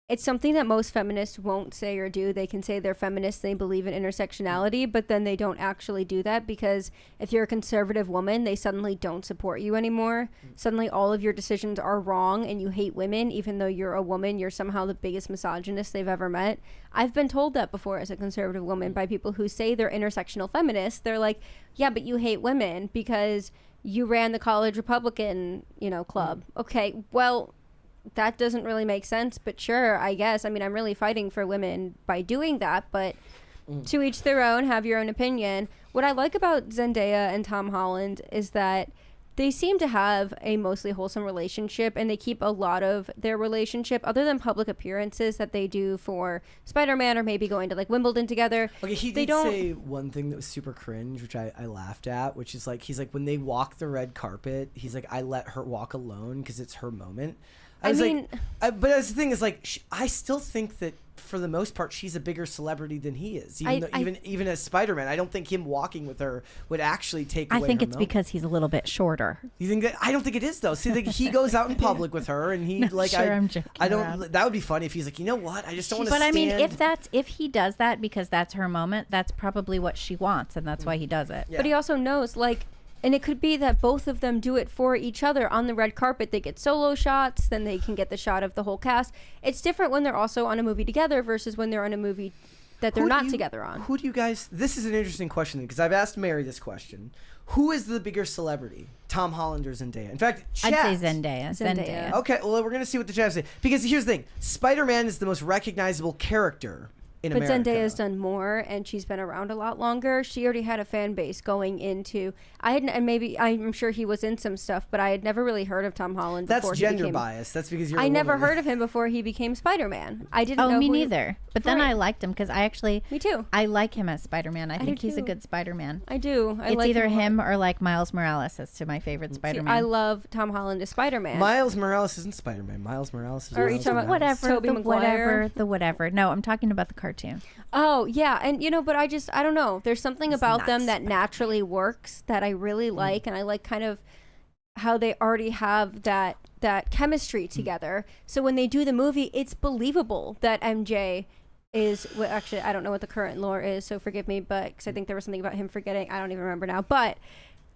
Speaker 2: it's something that most feminists won't say or do. They can say they're feminists, they believe in intersectionality, but then they don't actually do that, because if you're a conservative woman, they suddenly don't support you anymore. Suddenly all of your decisions are wrong and you hate women. Even though you're a woman, you're somehow the biggest misogynist they've ever met. I've been told that before as a conservative woman by people who say they're intersectional feminists. They're like, yeah, but you hate women because you ran the college Republican, club. Okay, well, that doesn't really make sense, but sure, I guess. I mean, I'm really fighting for women by doing that, but to each their own, have your own opinion. What I like about Zendaya and Tom Holland is that they seem to have a mostly wholesome relationship, and they keep a lot of their relationship, other than public appearances that they do for Spider-Man or maybe going to like Wimbledon together.
Speaker 1: Okay, he did say one thing that was super cringe, which I laughed at, which is like, he's like, when they walk the red carpet, he's like, I let her walk alone because it's her moment. But that's the thing is like, I still think that for the most part, she's a bigger celebrity than he is. Even as Spider-Man, I don't think him walking with her would actually take away
Speaker 3: I think
Speaker 1: her
Speaker 3: it's
Speaker 1: moment.
Speaker 3: because he's a little bit shorter.
Speaker 1: You think that? I don't think it is though. See, like, he goes out in public with her, and he
Speaker 3: I'm joking
Speaker 1: I don't.
Speaker 3: around.
Speaker 1: That would be funny if he's like, you know what? I just don't want to.
Speaker 3: But
Speaker 1: stand.
Speaker 3: I mean, if he does that because that's her moment, that's probably what she wants, and that's why he does it.
Speaker 1: Yeah.
Speaker 2: But he also knows, like, and it could be that both of them do it for each other on the red carpet. They get solo shots, then they can get the shot of the whole cast. It's different when they're also on a movie together versus when they're on a movie that they're not together on.
Speaker 1: Who do you guys? This is an interesting question because I've asked Mary this question. Who is the bigger celebrity, Tom Holland or Zendaya? In fact,
Speaker 3: I'd
Speaker 1: chat,
Speaker 3: say Zendaya.
Speaker 1: Okay, well, we're gonna see what the chat say, because here's the thing: Spider-Man is the most recognizable character in America.
Speaker 2: But Zendaya's done more, and she's been around a lot longer. She already had a fan base going into. I'm sure he was in some stuff, but I had never really heard of Tom Holland.
Speaker 1: That's
Speaker 2: before
Speaker 1: gender bias. That's because you're.
Speaker 2: I
Speaker 1: a
Speaker 2: never
Speaker 1: woman.
Speaker 2: heard of him before he became Spider-Man. I didn't.
Speaker 3: Oh,
Speaker 2: know
Speaker 3: me
Speaker 2: who
Speaker 3: neither. But then
Speaker 2: Right.
Speaker 3: I liked him because
Speaker 2: Me too.
Speaker 3: I like him as Spider-Man. I think
Speaker 2: do
Speaker 3: he's a
Speaker 2: too.
Speaker 3: good Spider-Man.
Speaker 2: I do.
Speaker 3: It's
Speaker 2: like
Speaker 3: either
Speaker 2: him a lot.
Speaker 3: him or like Miles Morales as to my favorite Spider-Man.
Speaker 2: I love Tom Holland as Spider-Man.
Speaker 1: Miles Morales isn't Spider-Man. Miles Morales is.
Speaker 2: Or
Speaker 1: Miles
Speaker 2: talking about
Speaker 1: Morales.
Speaker 3: whatever,
Speaker 2: Tobey
Speaker 3: the
Speaker 2: Maguire.
Speaker 3: whatever. No, I'm talking about the cartoon.
Speaker 2: Oh, yeah. And, but I don't know. There's something about them that naturally works that I really like. And I like kind of how they already have that chemistry together. So when they do the movie, it's believable that MJ is, well, actually, I don't know what the current lore is, so forgive me, but because I think there was something about him forgetting. I don't even remember now. But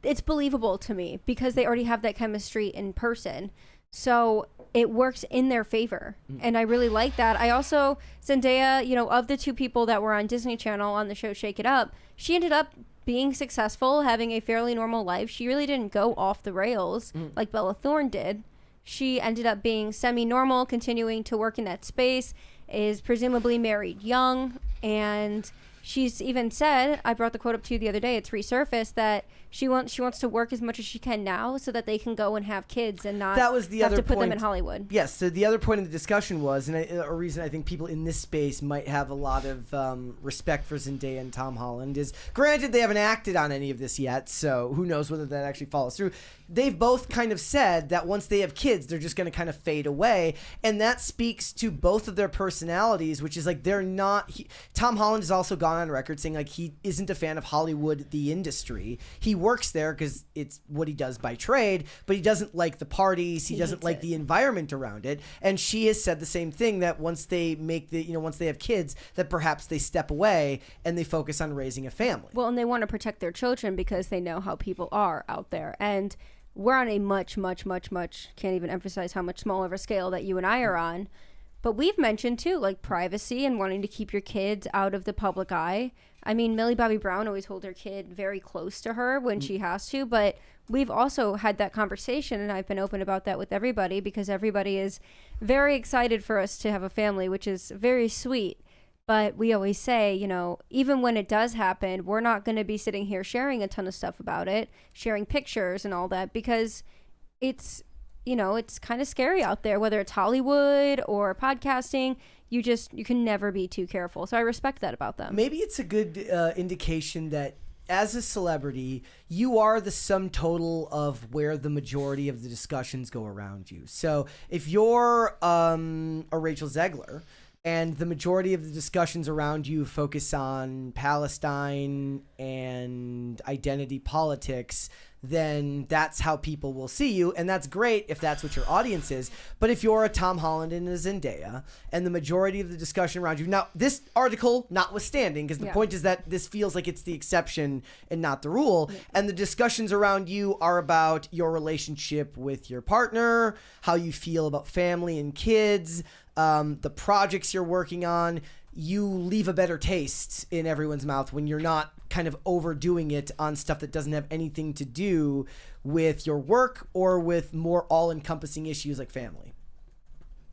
Speaker 2: it's believable to me because they already have that chemistry in person. So it works in their favor. And I really like that. I also, Zendaya, of the two people that were on Disney Channel on the show Shake It Up, she ended up being successful, having a fairly normal life. She really didn't go off the rails like Bella Thorne did. She ended up being semi-normal, continuing to work in that space, is presumably married young, and she's even said, I brought the quote up to you the other day, it's resurfaced, that she wants to work as much as she can now so that they can go and have kids and not
Speaker 1: That was the
Speaker 2: have
Speaker 1: other
Speaker 2: to put them
Speaker 1: point.
Speaker 2: in Hollywood.
Speaker 1: Yes, so the other point of the discussion was, and a reason I think people in this space might have a lot of respect for Zendaya and Tom Holland is, granted, they haven't acted on any of this yet, so who knows whether that actually follows through. They've both kind of said that once they have kids, they're just going to kind of fade away, and that speaks to both of their personalities, which is like they're not... Tom Holland has also gone on record saying like he isn't a fan of Hollywood, the industry. He works there because it's what he does by trade, but he doesn't like the parties. He doesn't like the environment around it. And she has said the same thing, that once they make once they have kids, that perhaps they step away and they focus on raising a family.
Speaker 2: Well, and they want to protect their children because they know how people are out there. And we're on a much, much, much, much, can't even emphasize how much smaller of a scale that you and I are on. But we've mentioned too, like privacy and wanting to keep your kids out of the public eye. I mean, Millie Bobby Brown always holds her kid very close to her when she has to, but we've also had that conversation, and I've been open about that with everybody because everybody is very excited for us to have a family, which is very sweet. But we always say, even when it does happen, we're not going to be sitting here sharing a ton of stuff about it, sharing pictures and all that, because it's, it's kind of scary out there, whether it's Hollywood or podcasting. You can never be too careful. So I respect that about them.
Speaker 1: Maybe it's a good indication that as a celebrity, you are the sum total of where the majority of the discussions go around you. So if you're a Rachel Zegler, and the majority of the discussions around you focus on Palestine and identity politics, then that's how people will see you. And that's great if that's what your audience is. But if you're a Tom Holland and a Zendaya, and the majority of the discussion around you... Now, this article notwithstanding, because the point is that this feels like it's the exception and not the rule. Yeah. And the discussions around you are about your relationship with your partner, how you feel about family and kids, the projects you're working on. You leave a better taste in everyone's mouth when you're not kind of overdoing it on stuff that doesn't have anything to do with your work or with more all-encompassing issues like family.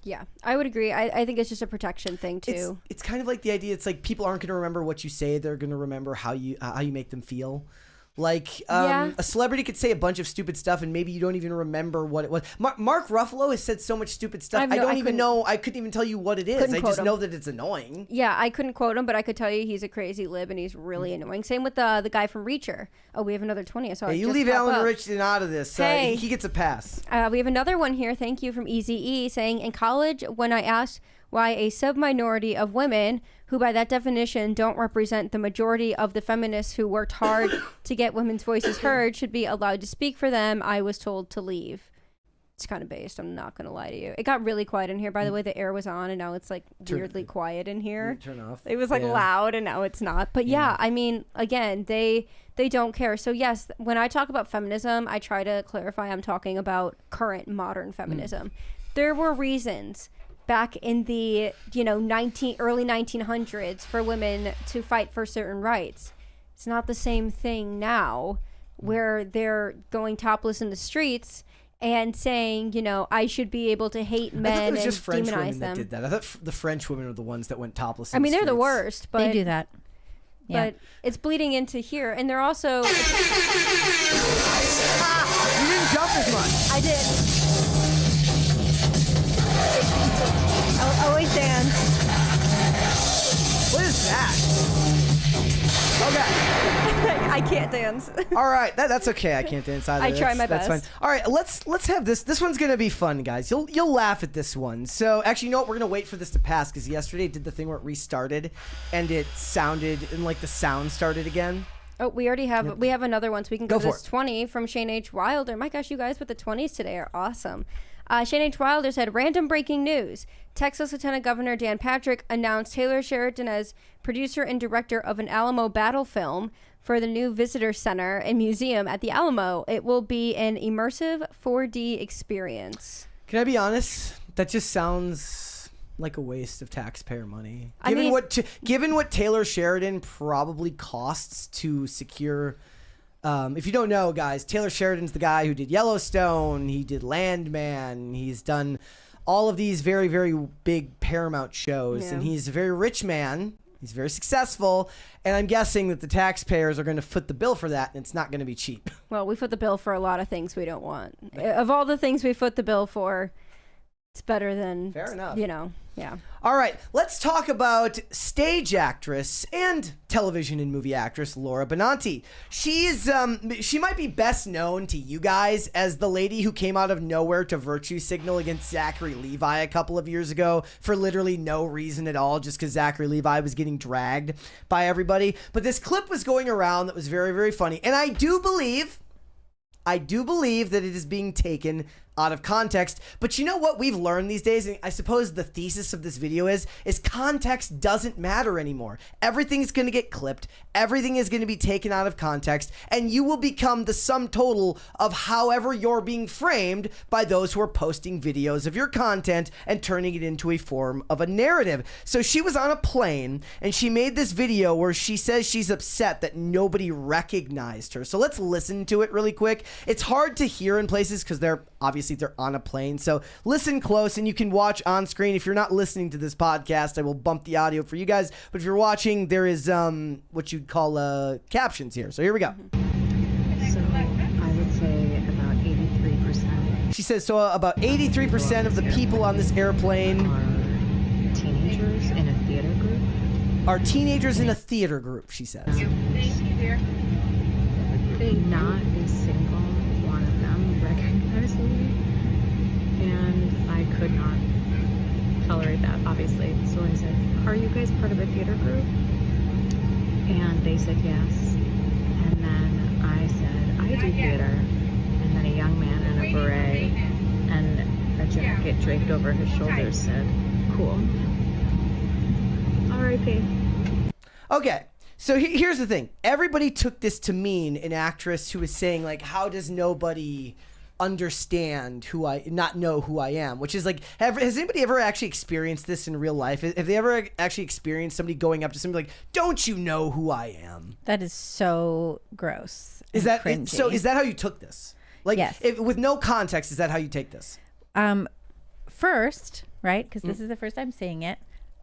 Speaker 2: Yeah, I would agree. I think it's just a protection thing too.
Speaker 1: It's kind of like the idea. It's like people aren't going to remember what you say. They're going to remember how you make them feel. Like a celebrity could say a bunch of stupid stuff and maybe you don't even remember what it was. Mark Ruffalo has said so much stupid stuff. I couldn't even tell you what it is. I just know that it's annoying.
Speaker 2: Yeah, I couldn't quote him, but I could tell you he's a crazy lib and he's really annoying. Same with the guy from Reacher. Oh, we have another 20. I saw it.
Speaker 1: You leave Alan Richardson out of this. Hey. He gets a pass.
Speaker 2: We have another one here. Thank you from Eazy-E saying, in college, when I asked why a sub-minority of women, who by that definition don't represent the majority of the feminists who worked hard to get women's voices heard, should be allowed to speak for them, I was told to leave. It's kind of based. I'm not going to lie to you. It got really quiet in here. By the way, the air was on and now it's like weirdly quiet in here.
Speaker 1: Turn off.
Speaker 2: It was like loud and now it's not. But yeah, I mean, again, they don't care. So yes, when I talk about feminism, I try to clarify I'm talking about current modern feminism. There were reasons back in the early 1900s for women to fight for certain rights. It's not the same thing now where they're going topless in the streets and saying, I should be able to hate men and demonize them.
Speaker 1: That did that. I thought the French women were the ones that went topless.
Speaker 2: They're the worst, but
Speaker 3: they do that. Yeah.
Speaker 2: But it's bleeding into here, and they're also. You didn't
Speaker 1: jump as much.
Speaker 2: I did. Always dance.
Speaker 1: What is that? Okay.
Speaker 2: I can't dance.
Speaker 1: All right, that's okay. I can't dance either.
Speaker 2: I try my best.
Speaker 1: That's fine. All right, let's have this. This one's gonna be fun, guys. You'll laugh at this one. So actually, you know what? We're gonna wait for this to pass because yesterday it did the thing where it restarted, and it sounded and like the sound started again.
Speaker 2: Oh, we already have we have another one, so we can go to this 20 from Shane H. Wilder. My gosh, you guys with the 20s today are awesome. Shane H. Wilder said, random breaking news. Texas Lieutenant Governor Dan Patrick announced Taylor Sheridan as producer and director of an Alamo battle film for the new visitor center and museum at the Alamo. It will be an immersive 4D experience.
Speaker 1: Can I be honest? That just sounds like a waste of taxpayer money. Given what Taylor Sheridan probably costs to secure... if you don't know, guys, Taylor Sheridan's the guy who did Yellowstone. He did Landman. He's done all of these very, very big Paramount shows. And he's a very rich man. He's very successful. And I'm guessing that the taxpayers are going to foot the bill for that, and it's not going to be cheap.
Speaker 2: Well, we foot the bill for a lot of things we don't want. Of all the things we foot the bill for, it's better than...
Speaker 1: Fair enough.
Speaker 2: Yeah.
Speaker 1: All right, let's talk about stage actress and television and movie actress Laura Benanti. She might be best known to you guys as the lady who came out of nowhere to virtue signal against Zachary Levi a couple of years ago for literally no reason at all, just because Zachary Levi was getting dragged by everybody. But this clip was going around that was very, very funny, and I do believe that it is being taken out of context. But you know what we've learned these days, and I suppose the thesis of this video is context doesn't matter anymore. Everything's going to get clipped. Everything is going to be taken out of context, and you will become the sum total of however you're being framed by those who are posting videos of your content and turning it into a form of a narrative. So she was on a plane, and she made this video where she says she's upset that nobody recognized her. So let's listen to it really quick. It's hard to hear in places because they're obviously obviously they're on a plane. So listen close, and you can watch on screen. If you're not listening to this podcast, I will bump the audio for you guys. But if you're watching, there is what you'd call captions here. So here we go.
Speaker 4: So I would say about 83%.
Speaker 1: She says, so about 83% of the people on this airplane
Speaker 4: are teenagers in a theater group.
Speaker 1: Are teenagers in a theater group, she says.
Speaker 4: Not a single one of them recognized me, and I could not tolerate that, obviously. So I said, are you guys part of a theater group? And they said yes. And then I said, I do theater. And then a young man in a beret and a jacket draped over his shoulders said, cool. R.I.P.
Speaker 1: Okay. So here's the thing. Everybody took this to mean an actress who was saying, like, how does nobody understand not know who I am? Which is like, has anybody ever actually experienced this in real life? Have they ever actually experienced somebody going up to somebody like, don't you know who I am?
Speaker 3: That is so gross.
Speaker 1: Is that
Speaker 3: cringy.
Speaker 1: so? Is that how you took this? Like,
Speaker 3: Yes.
Speaker 1: With no context, is that how you take this?
Speaker 3: First, right? Because this is the first time seeing it.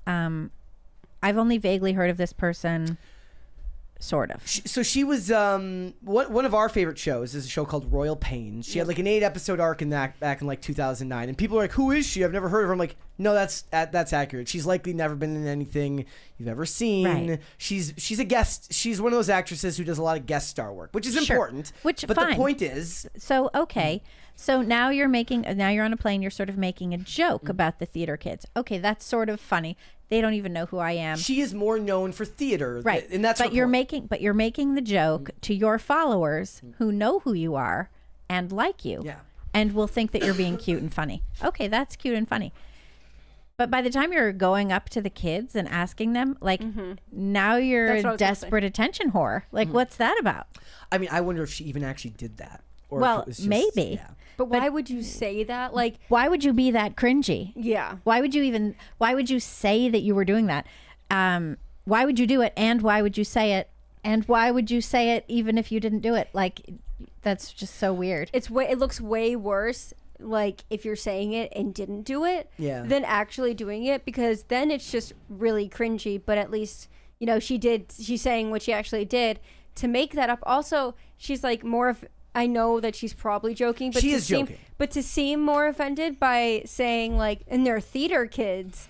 Speaker 3: I've only vaguely heard of this person. Sort of.
Speaker 1: So she was one of our favorite shows is a show called Royal Pains. She had like an 8-episode arc in that back in like 2009, and people are like, "Who is she? I've never heard of her." I'm like, "No, that's accurate. She's likely never been in anything you've ever seen.
Speaker 3: Right.
Speaker 1: She's a guest. She's one of those actresses who does a lot of guest star work, which is important.
Speaker 3: Which
Speaker 1: but
Speaker 3: fine.
Speaker 1: the point is,
Speaker 3: So okay, so now you're on a plane. You're sort of making a joke about the theater kids. Okay, that's sort of funny. They don't even know who I am.
Speaker 1: she is more known for theater,
Speaker 3: Right.
Speaker 1: And that's her
Speaker 3: but you're
Speaker 1: point.
Speaker 3: making the joke to your followers who know who you are and like you.
Speaker 1: Yeah.
Speaker 3: And will think that you're being cute and funny. Okay, that's cute and funny. But by the time you're going up to the kids and asking them, like, now you're
Speaker 2: That's what I
Speaker 3: a
Speaker 2: was gonna
Speaker 3: desperate attention whore. Like, what's that about?
Speaker 1: I mean, I wonder if she even actually did that, or if
Speaker 3: Well,
Speaker 1: it was just,
Speaker 3: maybe.
Speaker 1: Yeah.
Speaker 2: But why would you say that? Like,
Speaker 3: Why would you be that cringy?
Speaker 2: yeah.
Speaker 3: Why would you say that you were doing that? Why would you do it? And why would you say it? And why would you say it even if you didn't do it? Like, that's just so weird.
Speaker 2: It looks way worse, like, if you're saying it and didn't do it than actually doing it, because then it's just really cringy. But at least, you know, she's saying what she actually did to make that up. Also, she's like more of, I know that she's probably joking, but
Speaker 1: She is joking.
Speaker 2: But to seem more offended by saying, like, and they're theater kids.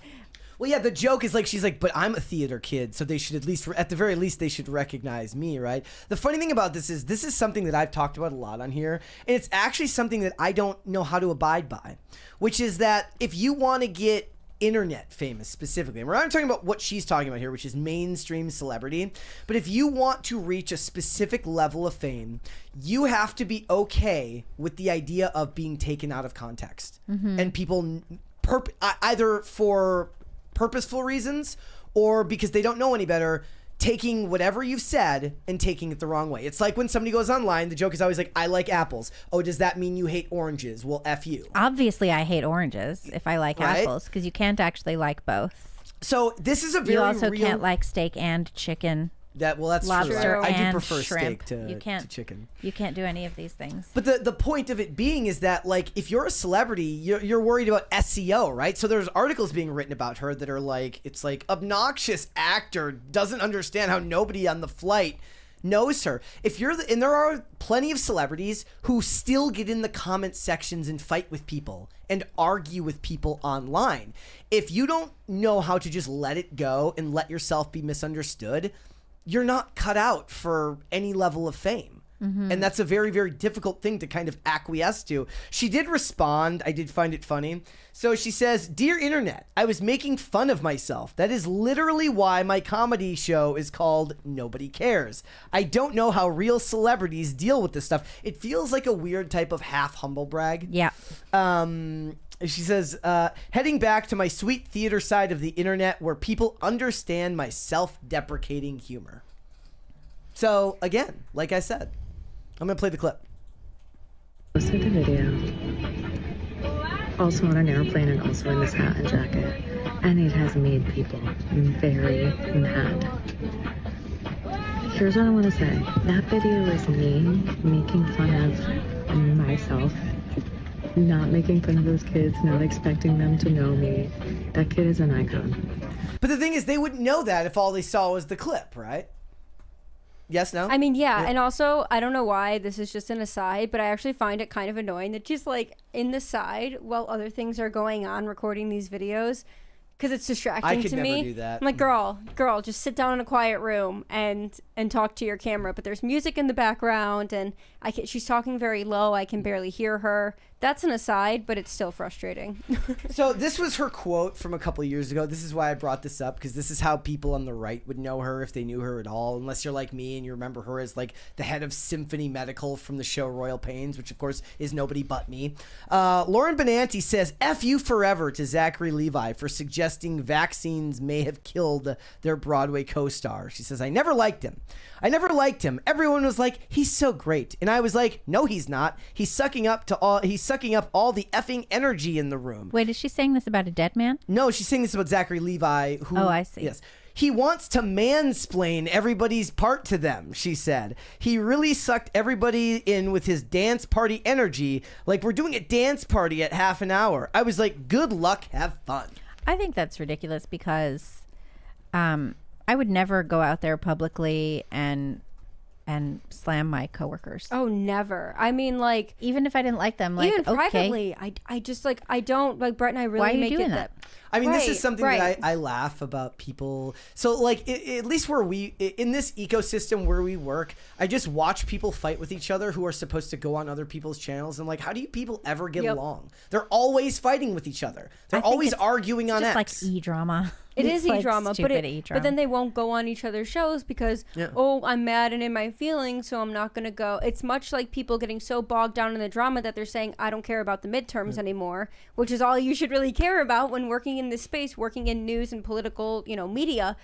Speaker 1: Well, yeah, the joke is like, she's like, but I'm a theater kid, so they should at the very least, they should recognize me, right? The funny thing about this is something that I've talked about a lot on here, and it's actually something that I don't know how to abide by, which is that if you want to get internet famous specifically, and we're not talking about what she's talking about here, which is mainstream celebrity, but if you want to reach a specific level of fame, you have to be okay with the idea of being taken out of context, and people either for purposeful reasons or because they don't know any better, taking whatever you've said and taking it the wrong way. It's like when somebody goes online, the joke is always like, I like apples. Oh, does that mean you hate oranges? Well, F you.
Speaker 3: Obviously, I hate oranges if I like
Speaker 1: Right?
Speaker 3: apples, because you can't actually like both.
Speaker 1: So this is a very
Speaker 3: You also
Speaker 1: real...
Speaker 3: can't like steak and chicken.
Speaker 1: That's
Speaker 3: lobster
Speaker 1: true. I do
Speaker 3: and
Speaker 1: prefer
Speaker 3: shrimp.
Speaker 1: steak
Speaker 3: You
Speaker 1: to
Speaker 3: can't-
Speaker 1: chicken.
Speaker 3: You can't do any of these things.
Speaker 1: But the point of it being is that, like, if you're a celebrity, you're worried about SEO, right? So there's articles being written about her that are like, it's like, obnoxious actor doesn't understand how nobody on the flight knows her. And there are plenty of celebrities who still get in the comment sections and fight with people and argue with people online. If you don't know how to just let it go and let yourself be misunderstood, you're not cut out for any level of fame. And that's a very, very difficult thing to kind of acquiesce to. She did respond. I did find it funny. So she says, "Dear Internet, I was making fun of myself. That is literally why my comedy show is called Nobody Cares. I don't know how real celebrities deal with this stuff. It feels like a weird type of half humble brag."
Speaker 3: Yeah.
Speaker 1: She says, heading back to my sweet theater side of the internet where people understand my self-deprecating humor. So, again, like I said, I'm going to play the clip.
Speaker 4: Posted the video. Also on an airplane and also in this hat and jacket. And it has made people very mad. Here's what I want to say. That video is me making fun of myself not making fun of those kids, not expecting them to know me. That kid is an icon.
Speaker 1: But the thing is, they wouldn't know that if all they saw was the clip, right? Yes, no?
Speaker 2: I mean, yeah, and also, I don't know why, this is just an aside, but I actually find it kind of annoying that she's, like, in the side while other things are going on recording these videos, because it's distracting to me.
Speaker 1: I could never do that.
Speaker 2: I'm like, girl, just sit down in a quiet room and talk to your camera, but there's music in the background, and she's talking very low, I can barely hear her. That's an aside, but it's still frustrating.
Speaker 1: So this was her quote from a couple of years ago. This is why I brought this up, because this is how people on the right would know her if they knew her at all, unless you're like me and you remember her as like the head of Symphony Medical from the show Royal Pains, which of course is nobody but me. Lauren Benanti says, F you forever to Zachary Levi for suggesting vaccines may have killed their Broadway co-star. She says, I never liked him. Everyone was like, he's so great. And I was like, no, he's not. He's sucking up all the effing energy in the room.
Speaker 3: Wait, is she saying this about a dead man?
Speaker 1: No, she's saying this about Zachary Levi. Who,
Speaker 3: oh, I see.
Speaker 1: Yes. He wants to mansplain everybody's part to them, she said. He really sucked everybody in with his dance party energy. Like, we're doing a dance party at half an hour. I was like, good luck, have fun.
Speaker 3: I think that's ridiculous because I would never go out there publicly and slam my coworkers.
Speaker 2: Oh, never. I mean, like,
Speaker 3: even if I didn't like them, like,
Speaker 2: even
Speaker 3: okay.
Speaker 2: privately, I just, like, I don't, like, Brett and I really
Speaker 3: Why are you
Speaker 2: make
Speaker 3: doing
Speaker 2: it
Speaker 3: that?
Speaker 1: I mean, this is
Speaker 2: Right,
Speaker 1: something
Speaker 2: right.
Speaker 1: that I laugh about people. So, like, at least where in this ecosystem where we work, I just watch people fight with each other who are supposed to go on other people's channels. And, like, how do you people ever get along? They're always fighting with each other. They're always arguing on
Speaker 3: just
Speaker 1: X.
Speaker 3: like e-drama.
Speaker 2: It
Speaker 3: It's
Speaker 2: is
Speaker 3: like
Speaker 2: e-drama,
Speaker 3: stupid
Speaker 2: but
Speaker 3: e-drama.
Speaker 2: then they won't go on each other's shows because, oh, I'm mad and in my feelings, so I'm not going to go. It's much like people getting so bogged down in the drama that they're saying, I don't care about the midterms anymore, which is all you should really care about when working in this space, working in news and political, media.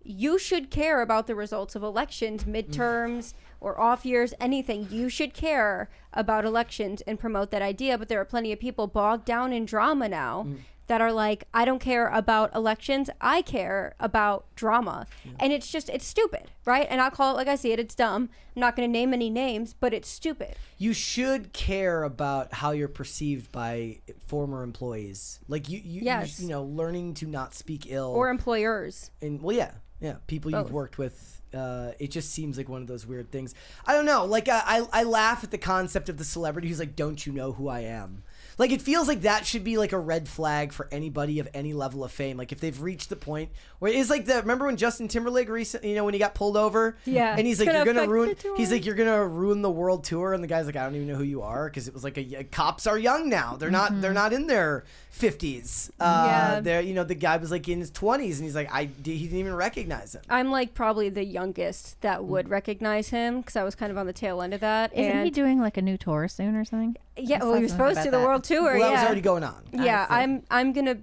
Speaker 2: You should care about the results of elections, midterms, or off years, anything. You should care about elections and promote that idea, but there are plenty of people bogged down in drama now that are like, I don't care about elections, I care about drama. And it's stupid, right? And I'll call it like I see it, it's dumb. I'm not going to name any names, but it's stupid.
Speaker 1: You should care about how you're perceived by former employees. Like,
Speaker 2: Yes.
Speaker 1: learning to not speak ill.
Speaker 2: Or employers.
Speaker 1: And, well, yeah, people
Speaker 2: Both.
Speaker 1: you've worked with. It just seems like one of those weird things. I don't know. Like, I laugh at the concept of the celebrity who's like, don't you know who I am? Like, it feels like that should be like a red flag for anybody of any level of fame. Like, if they've reached the point where it's like remember when Justin Timberlake recently, when he got pulled over?
Speaker 2: Yeah.
Speaker 1: And he's like, you're gonna ruin.
Speaker 2: affect the tour.
Speaker 1: He's like, you're gonna ruin the world tour, and the guy's like, I don't even know who you are, because it was like cops are young now. They're not. They're not in their 50s.
Speaker 2: Yeah.
Speaker 1: They're the guy was like in his 20s, and he's like, he didn't even recognize him.
Speaker 2: I'm like probably the youngest that would recognize him because I was kind of on the tail end of that.
Speaker 3: Isn't he doing like a new tour soon or something?
Speaker 2: Yeah,
Speaker 3: I
Speaker 2: well,
Speaker 3: saw
Speaker 2: he was
Speaker 3: something
Speaker 2: supposed
Speaker 3: about
Speaker 2: to the
Speaker 3: that.
Speaker 2: world tour.
Speaker 1: Well, that
Speaker 2: yeah,
Speaker 1: was already going on.
Speaker 2: Yeah,
Speaker 3: I see.
Speaker 2: I'm gonna,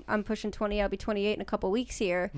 Speaker 2: I'm pushing 20. I'll be 28 in a couple weeks here,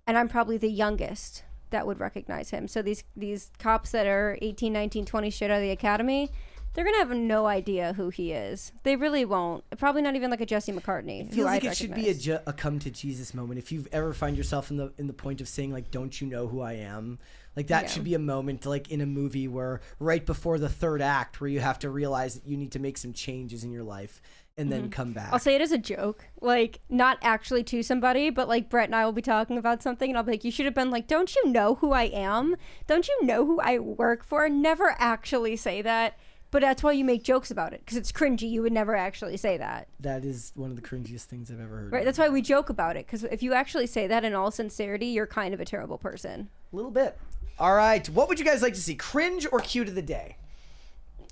Speaker 2: and I'm probably the youngest that would recognize him. So these cops that are 18, 19, 20 straight out of the academy, they're gonna have no idea who he is. They really won't. Probably not even like a Jesse McCartney.
Speaker 1: It feels like it should be a come to Jesus moment. If you ever find yourself in the point of saying like, "Don't you know who I am?" Like that should be a moment like in a movie where right before the third act, where you have to realize that you need to make some changes in your life and then come back.
Speaker 2: I'll say it as a joke, like not actually to somebody, but like Brett and I will be talking about something, and I'll be like, "You should have been like, don't you know who I am? Don't you know who I work for?" Never actually say that. But that's why you make jokes about it, because it's cringy. You would never actually say that.
Speaker 1: That is one of the cringiest things I've ever heard.
Speaker 2: Right, that's why we joke about it, because if you actually say that in all sincerity, you're kind of a terrible person.
Speaker 1: A little bit. All right. What would you guys like to see? Cringe or cute of the day?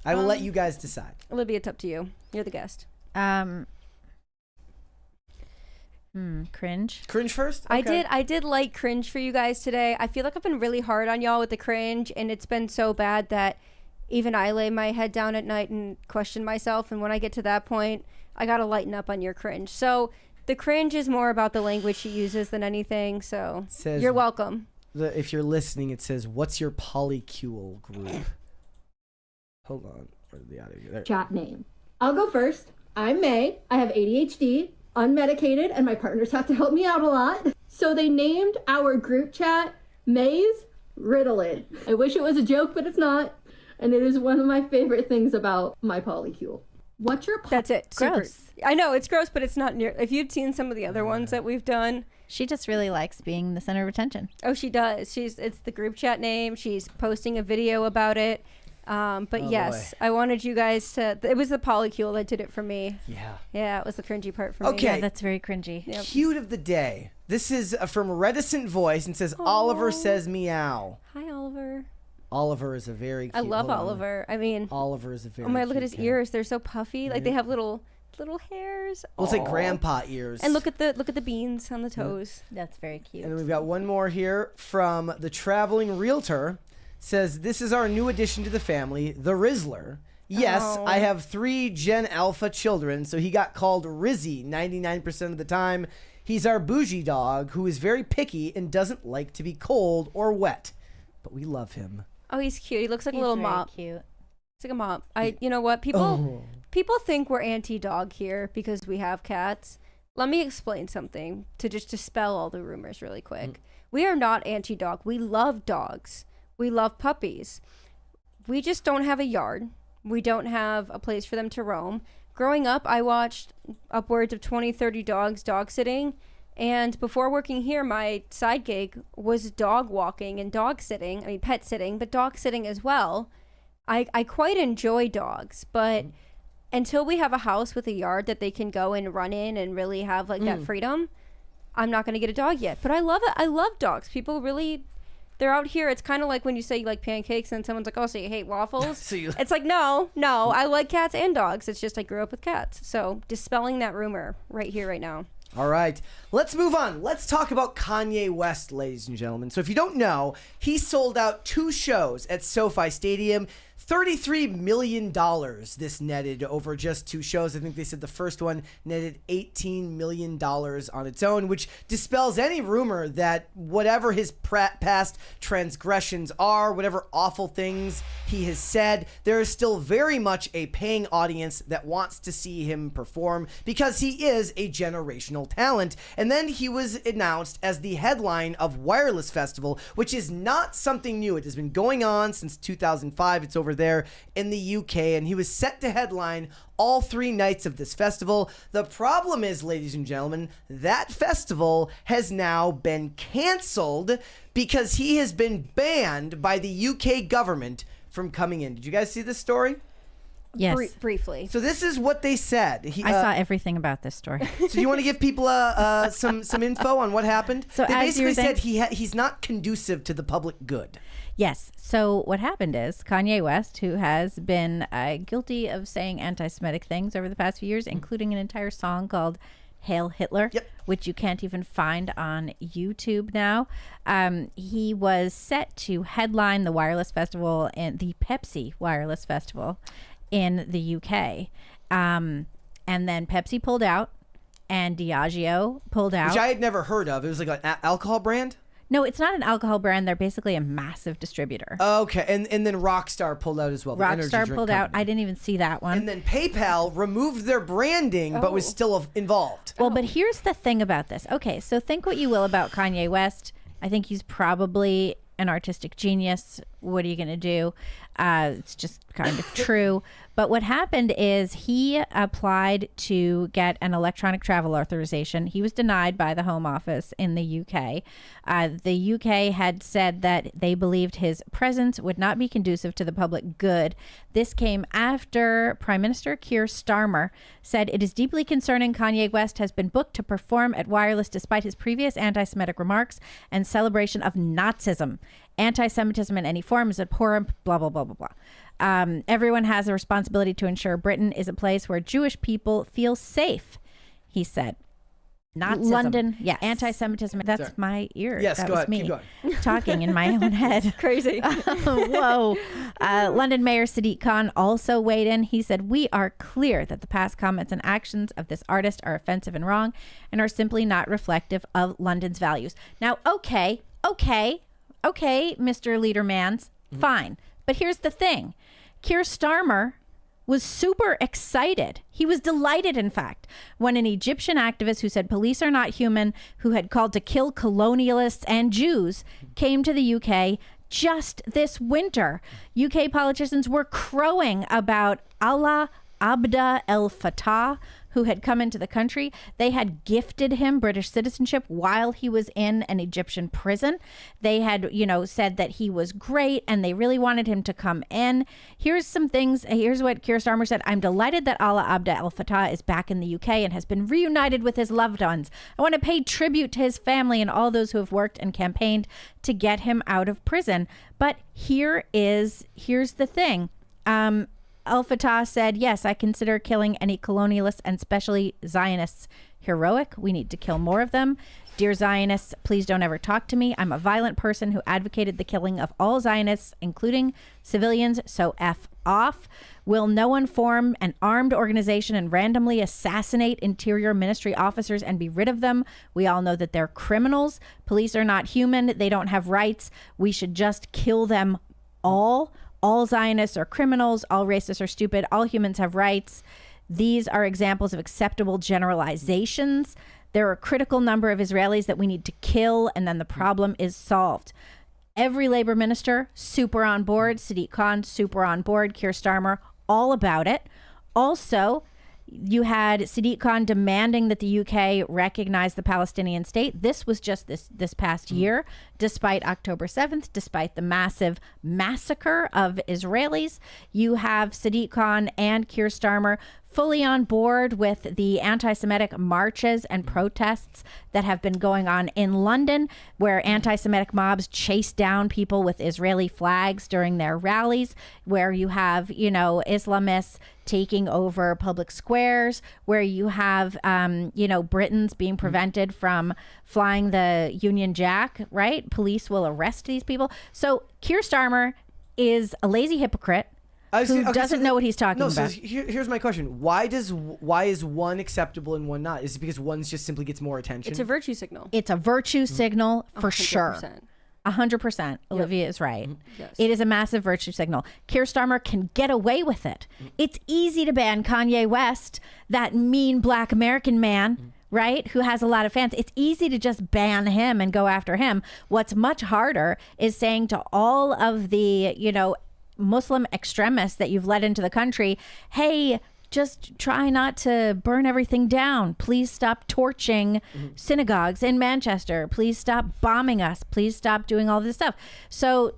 Speaker 1: I will let you guys decide.
Speaker 2: Libby, it's up to you. You're the guest.
Speaker 3: Cringe.
Speaker 1: Cringe first? Okay.
Speaker 2: I did like cringe for you guys today. I feel like I've been really hard on y'all with the cringe, and it's been so bad that even I lay my head down at night and question myself. And when I get to that point, I got to lighten up on your cringe. So the cringe is more about the language she uses than anything. So you're welcome.
Speaker 1: If you're listening, it says, what's your polycule group? Hold on. Where's the audio? There.
Speaker 5: Chat name. I'll go first. I'm May. I have ADHD, unmedicated, and my partners have to help me out a lot. So they named our group chat May's Ritalin. I wish it was a joke, but it's not. And it is one of my favorite things about my polycule. What's your
Speaker 2: That's it. Super.
Speaker 3: Gross.
Speaker 2: I know it's gross, but it's not near. If you'd seen some of the other ones that we've done,
Speaker 3: She just really likes being the center of attention.
Speaker 2: oh, she does. It's the group chat name. She's posting a video about it. But yes,
Speaker 1: boy.
Speaker 2: I wanted you guys to. It was the polycule that did it for me.
Speaker 1: Yeah.
Speaker 2: Yeah, it was the cringy part for
Speaker 1: Okay.
Speaker 2: me.
Speaker 3: Yeah, that's very cringy.
Speaker 2: Yep.
Speaker 1: Cute of the day. This is from Reticent Voice and says, Oliver says meow.
Speaker 2: Hi, Oliver.
Speaker 1: Oliver is a very cute.
Speaker 2: I love
Speaker 1: hold on.
Speaker 2: Oliver. I mean,
Speaker 1: Oliver is a very
Speaker 2: oh my, look at
Speaker 1: cute
Speaker 2: his
Speaker 1: cat.
Speaker 2: ears. They're so puffy. Like they have little hairs.
Speaker 1: Well, it's like
Speaker 2: Aw.
Speaker 1: grandpa ears.
Speaker 2: And look at the beans on the toes.
Speaker 3: That's very cute.
Speaker 1: And then we've got one more here from the Traveling Realtor. Says, this is our new addition to the family, the Rizzler. Yes,
Speaker 2: Oh.
Speaker 1: I have 3 Gen Alpha children, so he got called Rizzy 99% of the time. He's our bougie dog who is very picky and doesn't like to be cold or wet. But we love him.
Speaker 2: Oh, he's cute. He looks like
Speaker 3: He's
Speaker 2: a little
Speaker 3: very
Speaker 2: mop.
Speaker 3: cute.
Speaker 2: It's like a mop. You know what? People think we're anti-dog here because we have cats. Let me explain something to just dispel all the rumors really quick. We are not anti-dog. We love dogs. We love puppies. We just don't have a yard. We don't have a place for them to roam. Growing up, I watched upwards of 20, 30 dogs dog sitting. And before working here, my side gig was dog walking and dog sitting. I mean, pet sitting, but dog sitting as well. I quite enjoy dogs, but until we have a house with a yard that they can go and run in and really have like that freedom, I'm not going to get a dog yet. But I love it. I love dogs. People really, they're out here. It's kind of like when you say you like pancakes and someone's like, oh, so you hate waffles?
Speaker 1: So you-
Speaker 2: It's like, no, I like cats and dogs. It's just I grew up with cats. So dispelling that rumor right here, right now.
Speaker 1: All right, let's move on. Let's talk about Kanye West, ladies and gentlemen. So if you don't know, he sold out 2 shows at SoFi Stadium. $33 million this netted over just 2 shows. I think they said the first one netted $18 million on its own, which dispels any rumor that whatever his past transgressions are, whatever awful things he has said, there is still very much a paying audience that wants to see him perform because he is a generational talent. And then he was announced as the headline of Wireless Festival, which is not something new. It has been going on since 2005. It's over there in the UK, and he was set to headline all 3 nights of this festival. The problem is, ladies and gentlemen, that festival has now been canceled because he has been banned by the UK government from coming in. Did you guys see this story?
Speaker 3: Yes.
Speaker 2: Briefly.
Speaker 1: So this is what they said.
Speaker 3: I saw everything about this story.
Speaker 1: So you want to give people some info on what happened?
Speaker 3: So
Speaker 1: they
Speaker 3: as you were
Speaker 1: basically said he's not conducive to the public good.
Speaker 3: Yes. So what happened is Kanye West, who has been guilty of saying anti-Semitic things over the past few years, including an entire song called Hail Hitler, which you can't even find on YouTube now. He was set to headline the Wireless Festival and the Pepsi Wireless Festival in the UK. And then Pepsi pulled out and Diageo pulled out.
Speaker 1: Which I had never heard of. It was like an alcohol brand?
Speaker 3: No, it's not an alcohol brand. They're basically a massive distributor.
Speaker 1: Okay, and then Rockstar pulled out as well. the energy
Speaker 3: Rockstar
Speaker 1: drink
Speaker 3: pulled out.
Speaker 1: company.
Speaker 3: I didn't even see that one.
Speaker 1: And then PayPal removed their branding, but was still involved.
Speaker 3: Well, but here's the thing about this. Okay, so think what you will about Kanye West. I think he's probably an artistic genius. What are you going to do? It's just kind of true. But what happened is he applied to get an electronic travel authorization. He was denied by the Home Office in the UK. The UK had said that they believed his presence would not be conducive to the public good. This came after Prime Minister Keir Starmer said it is deeply concerning Kanye West has been booked to perform at Wireless despite his previous anti-Semitic remarks and celebration of Nazism. Anti-Semitism in any form is abhorrent, blah, blah, blah, blah, blah. Everyone has a responsibility to ensure Britain is a place where Jewish people feel safe, he said. Nazism. London, yes. Anti-Semitism. That's my ear.
Speaker 1: Yes,
Speaker 3: that
Speaker 1: go
Speaker 3: was
Speaker 1: ahead.
Speaker 3: me
Speaker 1: Keep going.
Speaker 3: talking in my own head.
Speaker 2: Crazy.
Speaker 3: Whoa. London Mayor Sadiq Khan also weighed in. He said, we are clear that the past comments and actions of this artist are offensive and wrong and are simply not reflective of London's values. Now, okay, Mr. Leadermans, fine. But here's the thing. Keir Starmer was super excited. He was delighted, in fact, when an Egyptian activist who said police are not human, who had called to kill colonialists and Jews, came to the UK just this winter. UK politicians were crowing about Allah Abda El Fattah, who had come into the country. They had gifted him British citizenship while he was in an Egyptian prison. They had, said that he was great and they really wanted him to come in. Here's some things. Here's what Keir Starmer said. I'm delighted that Allah Abda El Fattah is back in the UK and has been reunited with his loved ones. I want to pay tribute to his family and all those who have worked and campaigned to get him out of prison. But here's the thing. El Fattah said, yes, I consider killing any colonialists and especially Zionists heroic. We need to kill more of them. Dear Zionists, please don't ever talk to me. I'm a violent person who advocated the killing of all Zionists, including civilians, so F off. Will no one form an armed organization and randomly assassinate Interior Ministry officers and be rid of them? We all know that they're criminals. Police are not human. They don't have rights. We should just kill them all. All Zionists are criminals. All racists are stupid. All humans have rights. These are examples of acceptable generalizations. There are a critical number of Israelis that we need to kill, and then the problem is solved. Every labor minister, super on board. Sadiq Khan, super on board. Keir Starmer, all about it. Also, you had Sadiq Khan demanding that the UK recognize the Palestinian state. This was just this past year, despite October 7th, despite the massive massacre of Israelis. You have Sadiq Khan and Keir Starmer fully on board with the anti-Semitic marches and protests that have been going on in London, where anti-Semitic mobs chase down people with Israeli flags during their rallies, where you have, Islamists taking over public squares, where you have, Britons being prevented from flying the Union Jack, right? Police will arrest these people. So Keir Starmer is a lazy hypocrite who doesn't know what he's talking about.
Speaker 1: So here's my question. Why is one acceptable and one not? Is it because one just simply gets more attention?
Speaker 2: It's a virtue signal.
Speaker 3: It's a virtue signal for
Speaker 2: 100%.
Speaker 3: sure. 100%. Olivia is right.
Speaker 2: Yes.
Speaker 3: It is a massive virtue signal. Keir Starmer can get away with it. It's easy to ban Kanye West, that mean black American man, right? Who has a lot of fans. It's easy to just ban him and go after him. What's much harder is saying to all of the, Muslim extremists that you've let into the country, hey, just try not to burn everything down. Please stop torching synagogues in Manchester. Please stop bombing us. Please stop doing all this stuff. So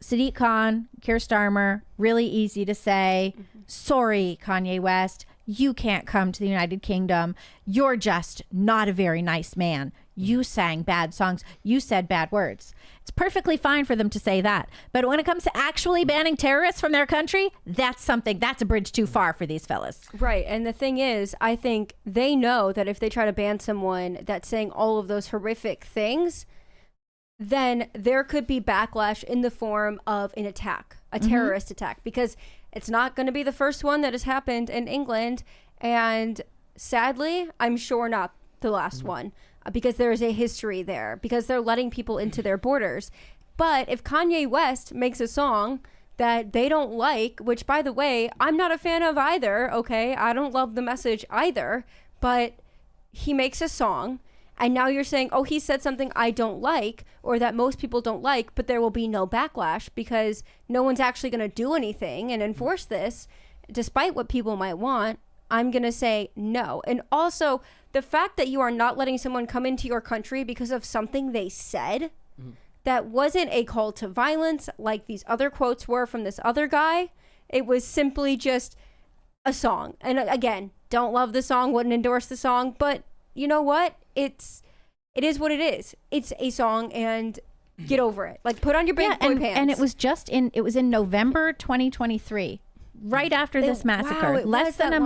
Speaker 3: Sadiq Khan, Keir Starmer, really easy to say, sorry, Kanye West, you can't come to the United Kingdom. You're just not a very nice man. You sang bad songs. You said bad words. It's perfectly fine for them to say that. But when it comes to actually banning terrorists from their country, that's a bridge too far for these fellas.
Speaker 2: Right. And the thing is, I think they know that if they try to ban someone that's saying all of those horrific things, then there could be backlash in the form of an attack, a terrorist attack, because it's not going to be the first one that has happened in England. And sadly, I'm sure not the last one. Because there is a history there, because they're letting people into their borders. But if Kanye West makes a song that they don't like, which, by the way, I'm not a fan of either, okay? I don't love the message either, but he makes a song, and now you're saying, oh, he said something I don't like, or that most people don't like, but there will be no backlash because no one's actually going to do anything and enforce this, despite what people might want. I'm going to say no. And also, the fact that you are not letting someone come into your country because of something they said that wasn't a call to violence like these other quotes were from this other guy. It was simply just a song. And again, don't love the song, wouldn't endorse the song, but you know what? It is what it is. It's a song, and get over it. Like, put on your big boy pants.
Speaker 3: And it was in November 2023. Right after this massacre, less than a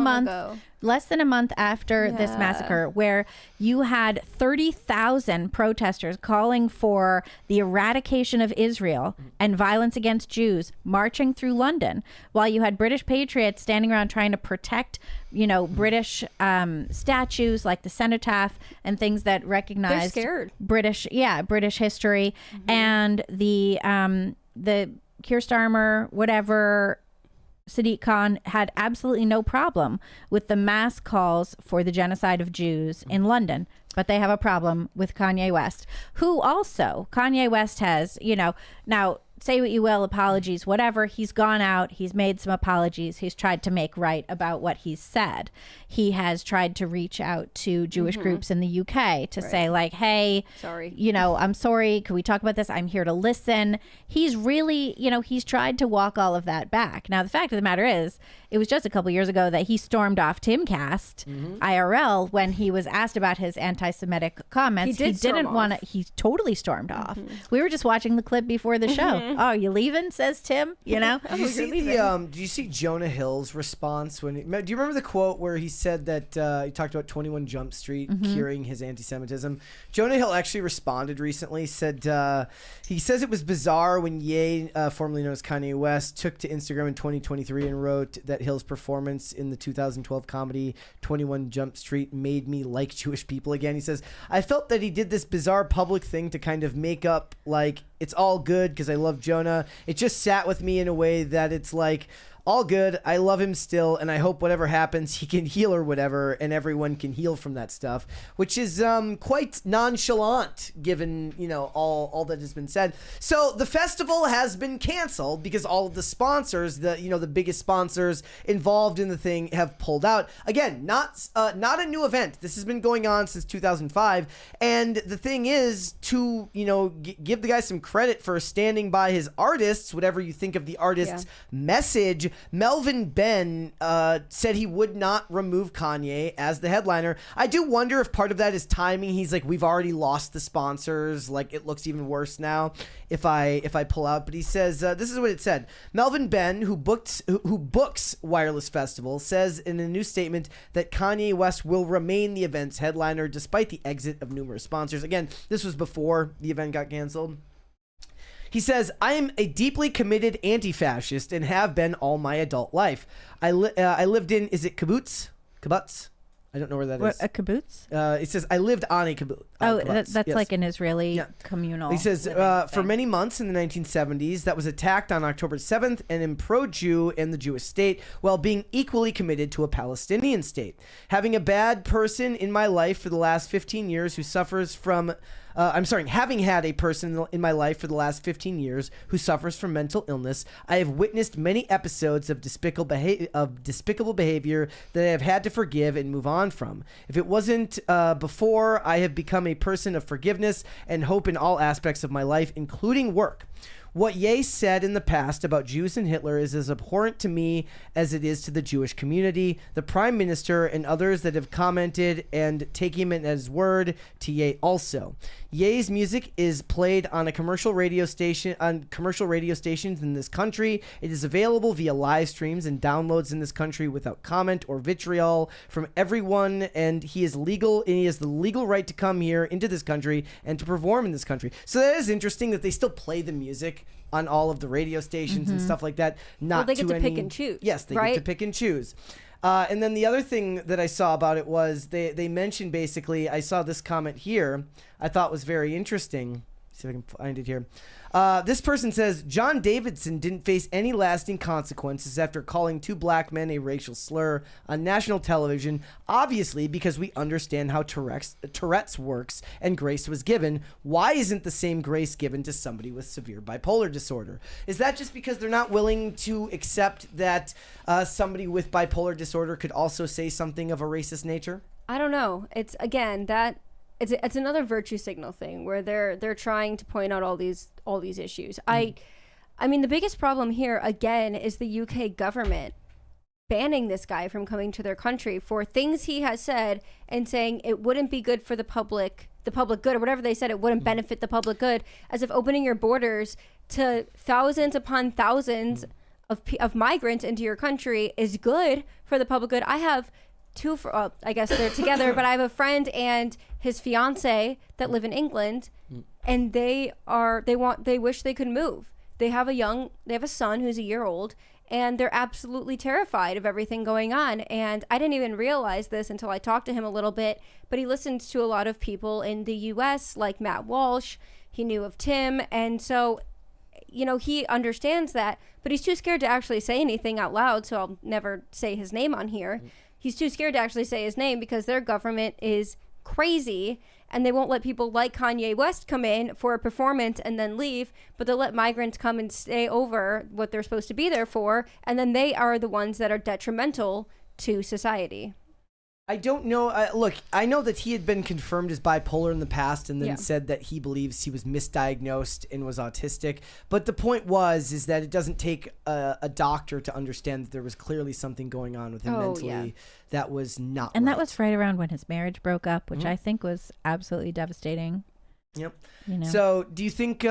Speaker 3: month after this massacre, where you had 30,000 protesters calling for the eradication of Israel and violence against Jews marching through London, while you had British patriots standing around trying to protect, British statues like the cenotaph and things that recognized British history, and the Keir Starmer, whatever, Sadiq Khan had absolutely no problem with the mass calls for the genocide of Jews in London, but they have a problem with Kanye West, who also, Kanye West has, now say what you will, apologies, whatever. He's gone out. He's made some apologies. He's tried to make right about what he's said. He has tried to reach out to Jewish groups in the UK to say, like, hey,
Speaker 2: sorry,
Speaker 3: I'm sorry. Can we talk about this? I'm here to listen. He's really, he's tried to walk all of that back. Now, the fact of the matter is, it was just a couple years ago that he stormed off Timcast IRL when he was asked about his anti-Semitic comments. He didn't want to. He totally stormed off. We were just watching the clip before the show. Oh, you leaving? Says Tim.
Speaker 1: Did you see Jonah Hill's response when? Do you remember the quote where he said that he talked about 21 Jump Street curing his anti-Semitism? Jonah Hill actually responded recently. Said he says it was bizarre when Ye, formerly known as Kanye West, took to Instagram in 2023 and wrote that Hill's performance in the 2012 comedy 21 Jump Street made me like Jewish people again. He says, I felt that he did this bizarre public thing to kind of make up like it's all good because I love Jonah. It just sat with me in a way that it's like, all good. I love him still, and I hope whatever happens, he can heal or whatever, and everyone can heal from that stuff, which is quite nonchalant given, all that has been said. So the festival has been canceled because all of the sponsors, the biggest sponsors involved in the thing have pulled out. Again, not a new event. This has been going on since 2005, and the thing is to, give the guy some credit for standing by his artists, whatever you think of the artist's message. Melvin Ben said he would not remove Kanye as the headliner. I do wonder if part of that is timing. He's like, we've already lost the sponsors. Like, it looks even worse now if I pull out. But he says, this is what it said. Melvin Ben, who books Wireless Festival, says in a new statement that Kanye West will remain the event's headliner despite the exit of numerous sponsors. Again, this was before the event got canceled. He says, I am a deeply committed anti-fascist and have been all my adult life. I lived in, is it kibbutz? Kibbutz? I don't know where that is.
Speaker 3: A kibbutz?
Speaker 1: It says, I lived on a kibbutz.
Speaker 3: That's yes. Like an Israeli communal.
Speaker 1: He says, for many months in the 1970s, that was attacked on October 7th and am pro-Jew and the Jewish state while being equally committed to a Palestinian state. Having a bad person in my life for the last 15 years who suffers from... having had a person in my life for the last 15 years who suffers from mental illness, I have witnessed many episodes of despicable behavior that I have had to forgive and move on from. If it wasn't before, I have become a person of forgiveness and hope in all aspects of my life, including work. What Ye said in the past about Jews and Hitler is as abhorrent to me as it is to the Jewish community, the Prime Minister, and others that have commented and take him at his word to Ye also. Ye's music is played on commercial radio stations in this country. It is available via live streams and downloads in this country without comment or vitriol from everyone, and he is legal, and he has the legal right to come here into this country and to perform in this country. So that is interesting that they still play the music on all of the radio stations and stuff like that.
Speaker 2: They get to pick and choose.
Speaker 1: Yes, they get to pick and choose. And then the other thing that I saw about it was they mentioned basically, I saw this comment here I thought was very interesting. See if I can find it here. This person says, John Davidson didn't face any lasting consequences after calling two black men a racial slur on national television, obviously because we understand how Tourette's works and grace was given. Why isn't the same grace given to somebody with severe bipolar disorder? Is that just because they're not willing to accept that somebody with bipolar disorder could also say something of a racist nature?
Speaker 2: I don't know. It's, again, that... It's another virtue signal thing where they're trying to point out all these issues. I mean, the biggest problem here again is the UK government banning this guy from coming to their country for things he has said and saying it wouldn't be good for the public good, or whatever they said, it wouldn't benefit the public good, as if opening your borders to thousands upon thousands of migrants into your country is good for the public good. I have I guess they're together, but I have a friend and his fiance that live in England, and they wish they could move. They have a son who's a year old, and they're absolutely terrified of everything going on. And I didn't even realize this until I talked to him a little bit, but he listens to a lot of people in the US like Matt Walsh. He knew of Tim, and so he understands that, but he's too scared to actually say anything out loud, so I'll never say his name on here. He's too scared to actually say his name because their government is crazy, and they won't let people like Kanye West come in for a performance and then leave, but they'll let migrants come and stay over what they're supposed to be there for, and then they are the ones that are detrimental to society.
Speaker 1: I don't know. Look, I know that he had been confirmed as bipolar in the past and then said that he believes he was misdiagnosed and was autistic. But the point is that it doesn't take a doctor to understand that there was clearly something going on with him mentally that was not
Speaker 3: And
Speaker 1: right.
Speaker 3: that was right around when his marriage broke up, which I think was absolutely devastating.
Speaker 1: Yep.
Speaker 3: You know?
Speaker 1: So do you think...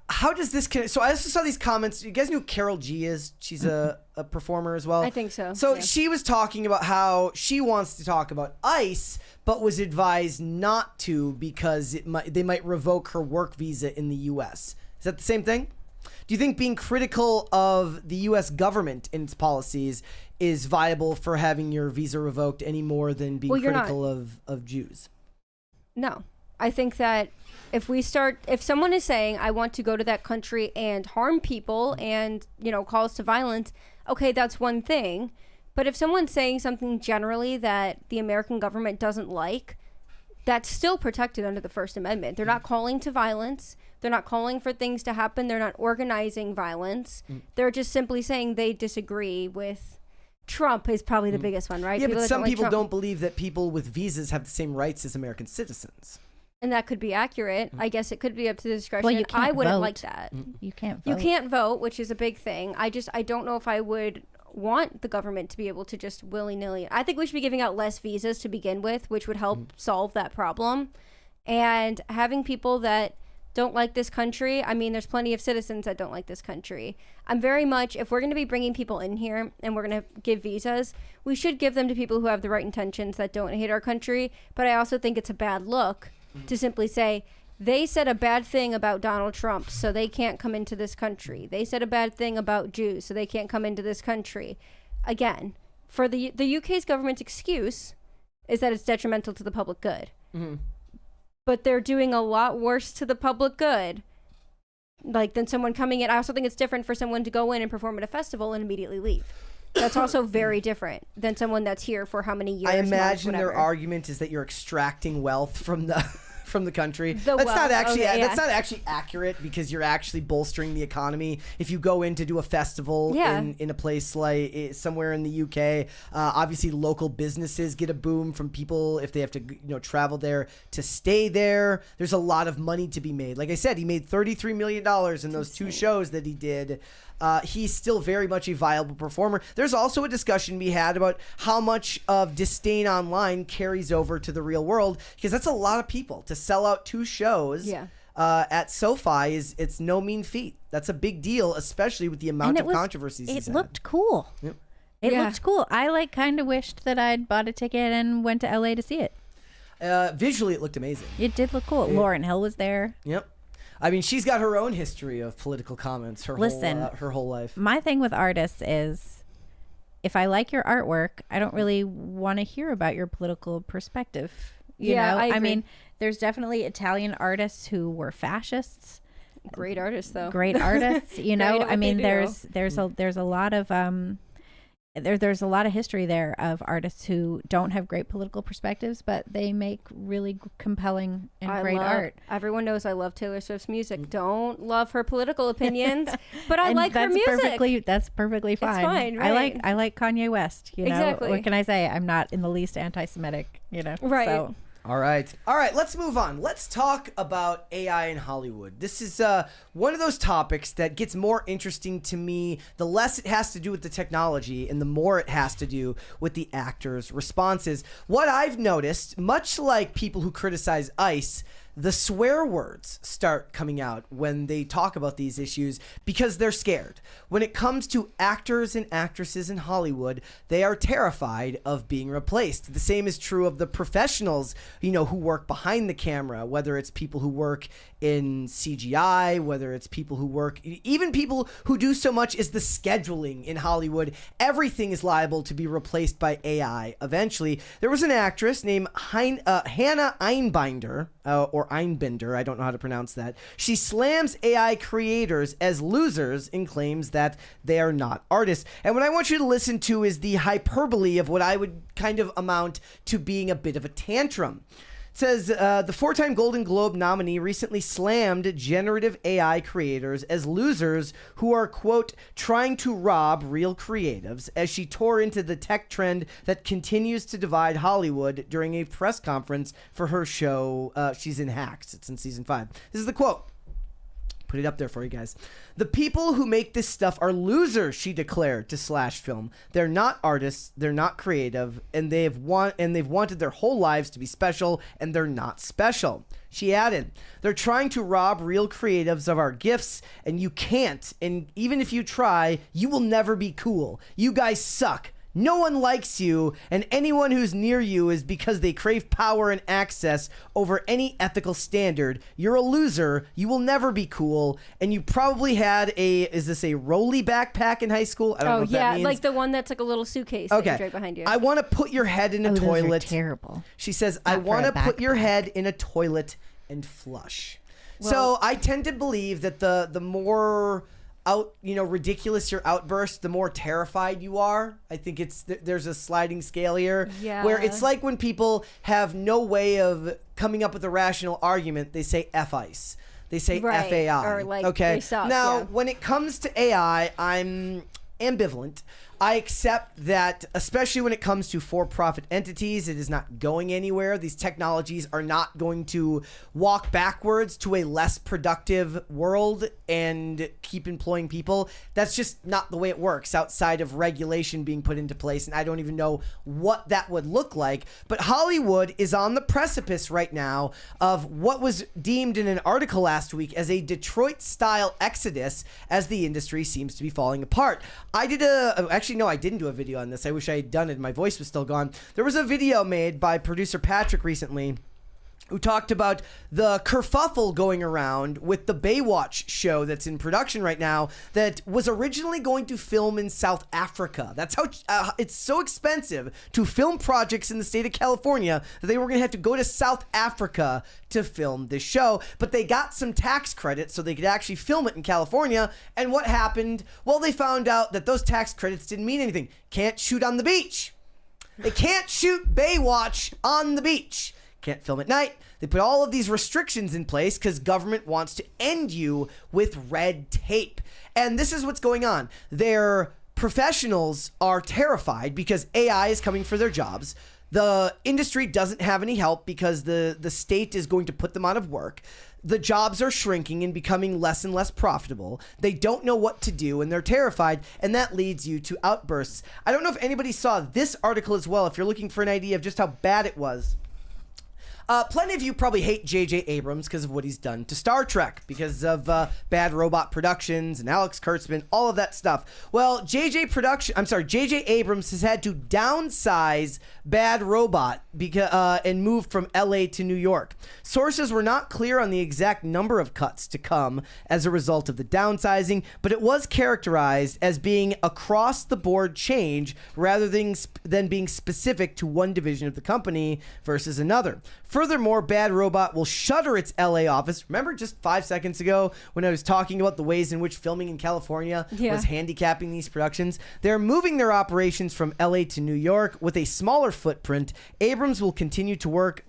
Speaker 1: how does this so I also saw these comments. You guys know who Carol G is? She's a performer as well.
Speaker 2: I think so.
Speaker 1: So she was talking about how she wants to talk about ICE, but was advised not to because they might revoke her work visa in the U.S. Is that the same thing? Do you think being critical of the U.S. government and its policies is viable for having your visa revoked any more than being critical of Jews?
Speaker 2: No. I think that if someone is saying, I want to go to that country and harm people and, call us to violence, okay, that's one thing. But if someone's saying something generally that the American government doesn't like, that's still protected under the First Amendment. They're not calling to violence. They're not calling for things to happen. They're not organizing violence. They're just simply saying they disagree with Trump is probably the biggest one, right?
Speaker 1: Yeah, but some people
Speaker 2: Trump.
Speaker 1: don't believe that people with visas have the same rights as American citizens.
Speaker 2: And that could be accurate. I guess it could be up to the discretion.
Speaker 3: Well, you can't
Speaker 2: I wouldn't
Speaker 3: vote.
Speaker 2: like that.
Speaker 3: You can't vote.
Speaker 2: You can't vote, which is a big thing. I don't know if I would want the government to be able to just willy-nilly. I think we should be giving out less visas to begin with, which would help solve that problem. And having people that don't like this country, I mean, there's plenty of citizens that don't like this country. I'm very much, if we're going to be bringing people in here and we're going to give visas, we should give them to people who have the right intentions that don't hate our country. But I also think it's a bad look to simply say, they said a bad thing about Donald Trump, so they can't come into this country. They said a bad thing about Jews, so they can't come into this country. Again, for the UK's government's excuse is that it's detrimental to the public good. But they're doing a lot worse to the public good, than someone coming in. I also think it's different for someone to go in and perform at a festival and immediately leave. That's also very different than someone that's here for how many years.
Speaker 1: I imagine
Speaker 2: months,
Speaker 1: their
Speaker 2: whatever.
Speaker 1: argument is that you're extracting wealth from the country.
Speaker 2: The
Speaker 1: That's
Speaker 2: wealth,
Speaker 1: not actually
Speaker 2: okay,
Speaker 1: that's not actually accurate because you're actually bolstering the economy if you go in to do a festival in a place like somewhere in the UK. Obviously, local businesses get a boom from people if they have to travel there to stay there. There's a lot of money to be made. Like I said, he made $33 million in those two shows that he did. He's still very much a viable performer. There's also a discussion to be had about how much of disdain online carries over to the real world, because that's a lot of people to sell out two shows at SoFi. It's no mean feat. That's a big deal, especially with the amount of controversies he's
Speaker 3: It
Speaker 1: had.
Speaker 3: looked cool.
Speaker 1: Yep.
Speaker 3: It looked cool. I kind of wished that I'd bought a ticket and went to LA to see it.
Speaker 1: Visually, it looked amazing.
Speaker 3: It did look cool. Lauryn Hill was there.
Speaker 1: Yep. I mean, she's got her own history of political comments her whole life.
Speaker 3: My thing with artists is, if I like your artwork, I don't really want to hear about your political perspective. You know?
Speaker 2: I agree.
Speaker 3: mean, there's definitely Italian artists who were fascists.
Speaker 2: Great artists, though.
Speaker 3: Great artists, you know. I mean, there's a lot of there's a lot of history there of artists who don't have great political perspectives, but they make really compelling and great art.
Speaker 2: Everyone knows I love Taylor Swift's music. Don't love her political opinions, but I like her music.
Speaker 3: That's perfectly fine.
Speaker 2: It's fine, right?
Speaker 3: I like Kanye West. You know,
Speaker 2: Exactly.
Speaker 3: what can I say? I'm not in the least anti-Semitic. You know,
Speaker 2: Right.
Speaker 3: So.
Speaker 1: All right. Let's move on. Let's talk about AI in Hollywood. This is one of those topics that gets more interesting to me the less it has to do with the technology and the more it has to do with the actors' responses. What I've noticed, much like people who criticize ICE, the swear words start coming out when they talk about these issues because they're scared. When it comes to actors and actresses in Hollywood, they are terrified of being replaced. The same is true of the professionals, who work behind the camera, whether it's people who work in CGI, whether it's people who work, even people who do so much as the scheduling in Hollywood. Everything is liable to be replaced by AI eventually. There was an actress named Hannah Einbinder, or Einbinder, I don't know how to pronounce that. She slams AI creators as losers and claims that they are not artists. And what I want you to listen to is the hyperbole of what I would kind of amount to being a bit of a tantrum. Says the 4-time Golden Globe nominee recently slammed generative AI creators as losers who are, quote, trying to rob real creatives as she tore into the tech trend that continues to divide Hollywood during a press conference for her show. She's in Hacks. It's in season 5. This is the quote. Put it up there for you guys. The people who make this stuff are losers, she declared to Slash Film. They're not artists, they're not creative, and they've wanted their whole lives to be special, and they're not special. She added, they're trying to rob real creatives of our gifts, and you can't. And even if you try, you will never be cool. You guys suck. No one likes you, and anyone who's near you is because they crave power and access over any ethical standard. You're a loser. You will never be cool, and you probably had is this a rolly backpack in high school? I don't know what that means.
Speaker 2: Like the one that's like a little suitcase that you drag behind you.
Speaker 1: I want to put your head in a toilet.
Speaker 3: Those are terrible.
Speaker 1: She says, I want to put your head in a toilet and flush. Well, so I tend to believe that the more ridiculous your outburst, the more terrified you are. I think there's a sliding scale here where it's like when people have no way of coming up with a rational argument, they say F ice. They say FAI.
Speaker 2: Or like,
Speaker 1: okay.
Speaker 2: they suck,
Speaker 1: now, when it comes to AI, I'm ambivalent. I accept that, especially when it comes to for-profit entities, it is not going anywhere. These technologies are not going to walk backwards to a less productive world and keep employing people. That's just not the way it works outside of regulation being put into place, and I don't even know what that would look like. But Hollywood is on the precipice right now of what was deemed in an article last week as a Detroit-style exodus as the industry seems to be falling apart. I didn't do a video on this. I wish I had done it. My voice was still gone. There was a video made by producer Patrick recently who talked about the kerfuffle going around with the Baywatch show that's in production right now that was originally going to film in South Africa. That's how it's so expensive to film projects in the state of California that they were going to have to go to South Africa to film this show, but they got some tax credits so they could actually film it in California. And what happened? Well, they found out that those tax credits didn't mean anything. Can't shoot on the beach. They can't shoot Baywatch on the beach. Can't film at night. They put all of these restrictions in place because government wants to end you with red tape. And this is what's going on. Their professionals are terrified because AI is coming for their jobs. The industry doesn't have any help because the state is going to put them out of work. The jobs are shrinking and becoming less and less profitable. They don't know what to do, and they're terrified, and that leads you to outbursts. I don't know if anybody saw this article as well, if you're looking for an idea of just how bad it was. Plenty of you probably hate J.J. Abrams because of what he's done to Star Trek, because of Bad Robot Productions and Alex Kurtzman, all of that stuff. Well, J.J. Abrams has had to downsize Bad Robot and move from L.A. to New York. Sources were not clear on the exact number of cuts to come as a result of the downsizing, but it was characterized as being across-the-board change rather than being specific to one division of the company versus another. Furthermore, Bad Robot will shutter its LA office. Remember just 5 seconds ago when I was talking about the ways in which filming in California was handicapping these productions? They're moving their operations from LA to New York with a smaller footprint. Abrams will continue to work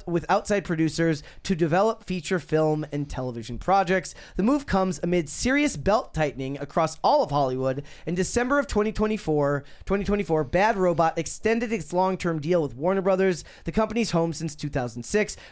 Speaker 1: with outside producers to develop feature film and television projects. The move comes amid serious belt tightening across all of Hollywood. In December of 2024, Bad Robot extended its long-term deal with Warner Brothers, the company's home since 2006,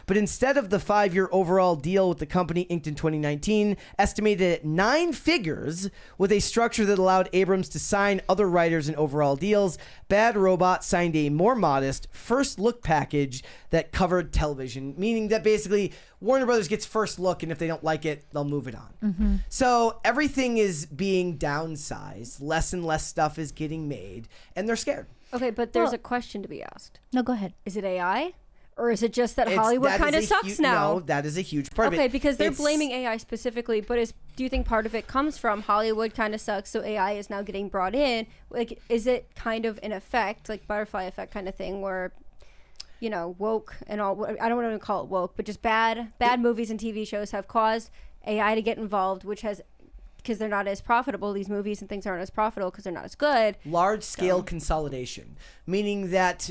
Speaker 1: but instead of the 5-year overall deal with the company inked in 2019, estimated at 9 figures, with a structure that allowed Abrams to sign other writers in overall deals, Bad Robot signed a more modest first look package that covered television, meaning that basically Warner Brothers gets first look, and if they don't like it, they'll move it on. Mm-hmm. So everything is being downsized. Less and less stuff is getting made, and they're scared.
Speaker 2: Okay, but there's a question to be asked.
Speaker 3: No, go ahead.
Speaker 2: Is it AI? Or is it just that Hollywood kind of sucks now?
Speaker 1: No, that is a huge part of it.
Speaker 2: Okay, because they're blaming AI specifically, but do you think part of it comes from Hollywood kind of sucks, so AI is now getting brought in? Like, is it kind of an effect, like butterfly effect kind of thing, where woke and all. I don't want to call it woke, but just bad movies and TV shows have caused AI to get involved, which has, because they're not as profitable. These movies and things aren't as profitable because they're not as good.
Speaker 1: Large-scale consolidation, meaning that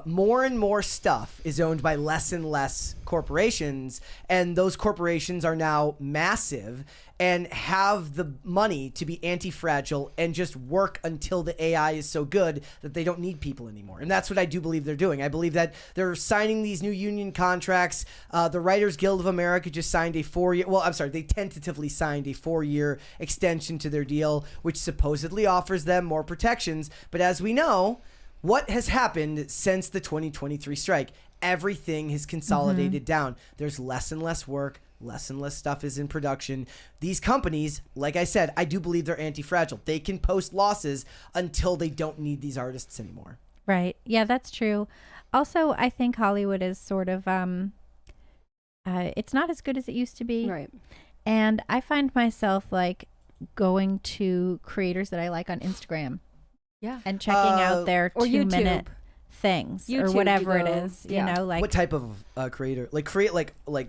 Speaker 1: more and more stuff is owned by less and less corporations, and those corporations are now massive and have the money to be anti-fragile and just work until the AI is so good that they don't need people anymore. And that's what I do believe they're doing. I believe that they're signing these new union contracts. The Writers Guild of America just signed a 4-year, they tentatively signed a 4-year extension to their deal, which supposedly offers them more protections. But as we know, what has happened since the 2023 strike? Everything has consolidated down. There's less and less work. Less and less stuff is in production. These companies, like I said, I do believe they're anti-fragile. They can post losses until they don't need these artists anymore.
Speaker 3: Right. Yeah, that's true. Also, I think Hollywood is sort of, it's not as good as it used to be.
Speaker 2: Right.
Speaker 3: And I find myself like going to creators that I like on Instagram.
Speaker 2: Yeah.
Speaker 3: And checking out their
Speaker 2: or
Speaker 3: 2-minute things
Speaker 2: YouTube,
Speaker 3: or whatever
Speaker 2: you know,
Speaker 3: it is,
Speaker 2: yeah.
Speaker 3: you know, like
Speaker 1: what type of creator? Like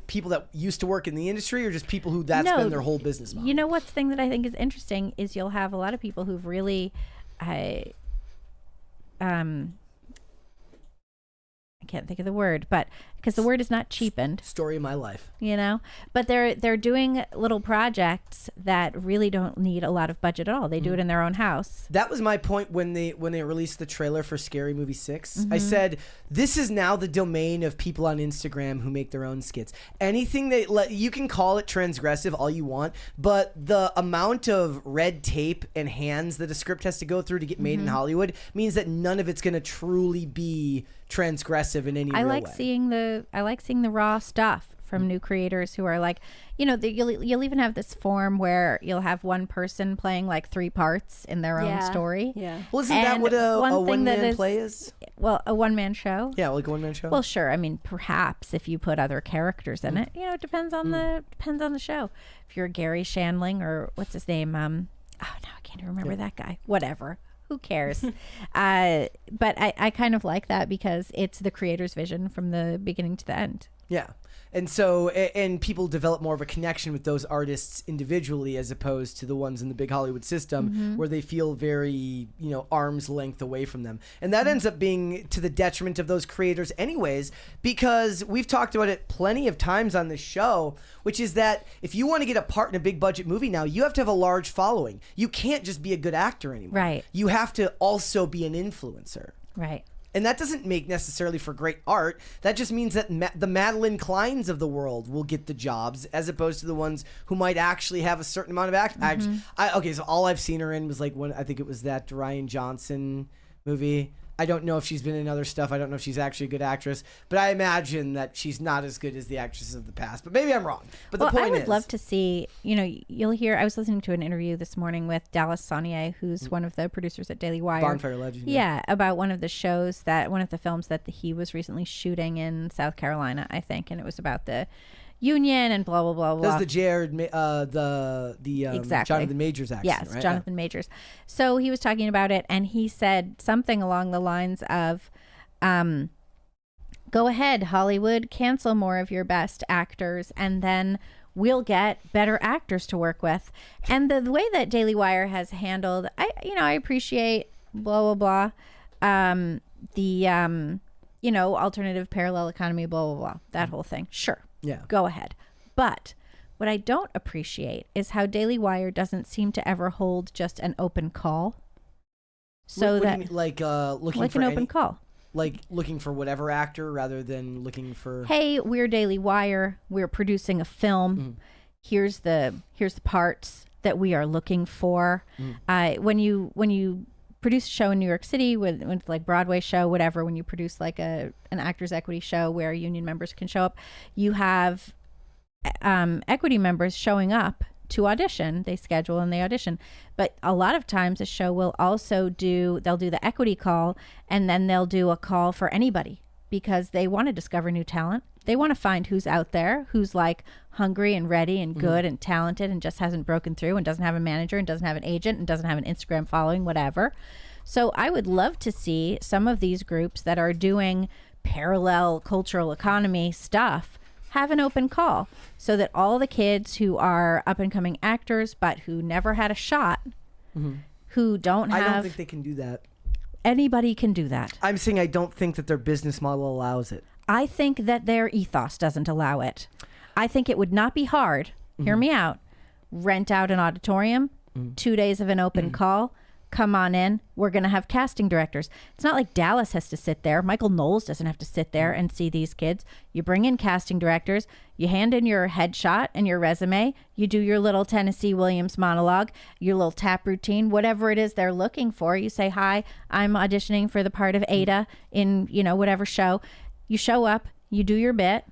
Speaker 1: people that used to work in the industry, or just people who that's been their whole business model?
Speaker 3: You know what's thing that I think is interesting is you'll have a lot of people who've really I can't think of the word, but because the word is not cheapened.
Speaker 1: Story of my life.
Speaker 3: You know, but they're doing little projects that really don't need a lot of budget at all. They do it in their own house.
Speaker 1: That was my point when they released the trailer for Scary Movie 6. I said, this is now the domain of people on Instagram who make their own skits. Anything you can call it transgressive all you want, but the amount of red tape and hands that a script has to go through to get made in Hollywood means that none of it's going to truly be transgressive in any real way.
Speaker 3: I like seeing the raw stuff from new creators who are like, you know, you'll even have this form where you'll have one person playing like 3 parts in their own story.
Speaker 2: Yeah.
Speaker 1: Well, isn't that what a one-man play is?
Speaker 3: Well, a one-man show.
Speaker 1: Yeah, like a one-man show.
Speaker 3: Well, sure. I mean, perhaps if you put other characters in it, you know, it depends on the show. If you're Gary Shandling or what's his name? Now I can't even remember that guy. Whatever. Who cares? But I kind of like that because it's the creator's vision from the beginning to the end.
Speaker 1: Yeah. And so, and people develop more of a connection with those artists individually as opposed to the ones in the big Hollywood system where they feel very, arm's length away from them. And that ends up being to the detriment of those creators anyways, because we've talked about it plenty of times on this show, which is that if you want to get a part in a big budget movie now, you have to have a large following. You can't just be a good actor anymore.
Speaker 3: Right.
Speaker 1: You have to also be an influencer.
Speaker 3: Right.
Speaker 1: And that doesn't make necessarily for great art. That just means that the Madeline Kleins of the world will get the jobs as opposed to the ones who might actually have a certain amount of okay, so all I've seen her in was like I think it was that Ryan Johnson movie. I don't know if she's been in other stuff. I don't know if she's actually a good actress, but I imagine that she's not as good as the actresses of the past. But maybe I'm wrong. But the point is,
Speaker 3: I would love to see, you'll hear, I was listening to an interview this morning with Dallas Saunier, who's one of the producers at Daily Wire.
Speaker 1: Bonfire Legend.
Speaker 3: Yeah, about one of the films that he was recently shooting in South Carolina, I think. And it was about the union and blah, blah, blah, blah.
Speaker 1: That's the
Speaker 3: exactly.
Speaker 1: Jonathan Majors accent,
Speaker 3: yes,
Speaker 1: right?
Speaker 3: Jonathan Majors. So he was talking about it, and he said something along the lines of, go ahead, Hollywood, cancel more of your best actors, and then we'll get better actors to work with. And the way that Daily Wire has handled, I appreciate blah, blah, blah, alternative parallel economy, blah, blah, blah, that whole thing. Sure.
Speaker 1: Yeah.
Speaker 3: Go ahead. But what I don't appreciate is how Daily Wire doesn't seem to ever hold just an open call. So
Speaker 1: what
Speaker 3: that
Speaker 1: do you mean, looking
Speaker 3: like
Speaker 1: for
Speaker 3: an open call.
Speaker 1: Like looking for whatever actor rather than looking for,
Speaker 3: hey, we're Daily Wire, we're producing a film. Here's the parts that we are looking for. When you produce a show in New York City with like Broadway show, whatever, when you produce like an Actors Equity show where union members can show up, you have equity members showing up to audition. They schedule and they audition. But a lot of times a show will also they'll do the equity call, and then they'll do a call for anybody because they want to discover new talent. They want to find who's out there, who's like hungry and ready and good and talented and just hasn't broken through and doesn't have a manager and doesn't have an agent and doesn't have an Instagram following, whatever. So I would love to see some of these groups that are doing parallel cultural economy stuff, have an open call so that all the kids who are up and coming actors but who never had a shot, who don't have...
Speaker 1: I don't think they can do that.
Speaker 3: Anybody can do that.
Speaker 1: I'm saying I don't think that their business model allows it.
Speaker 3: I think that their ethos doesn't allow it. I think it would not be hard, hear me out, rent out an auditorium, 2 days of an open call, come on in, we're going to have casting directors. It's not like Dallas has to sit there. Michael Knowles doesn't have to sit there and see these kids. You bring in casting directors, you hand in your headshot and your resume, you do your little Tennessee Williams monologue, your little tap routine, whatever it is they're looking for. You say, hi, I'm auditioning for the part of Ada in, you know, whatever show. You show up, you do your bit,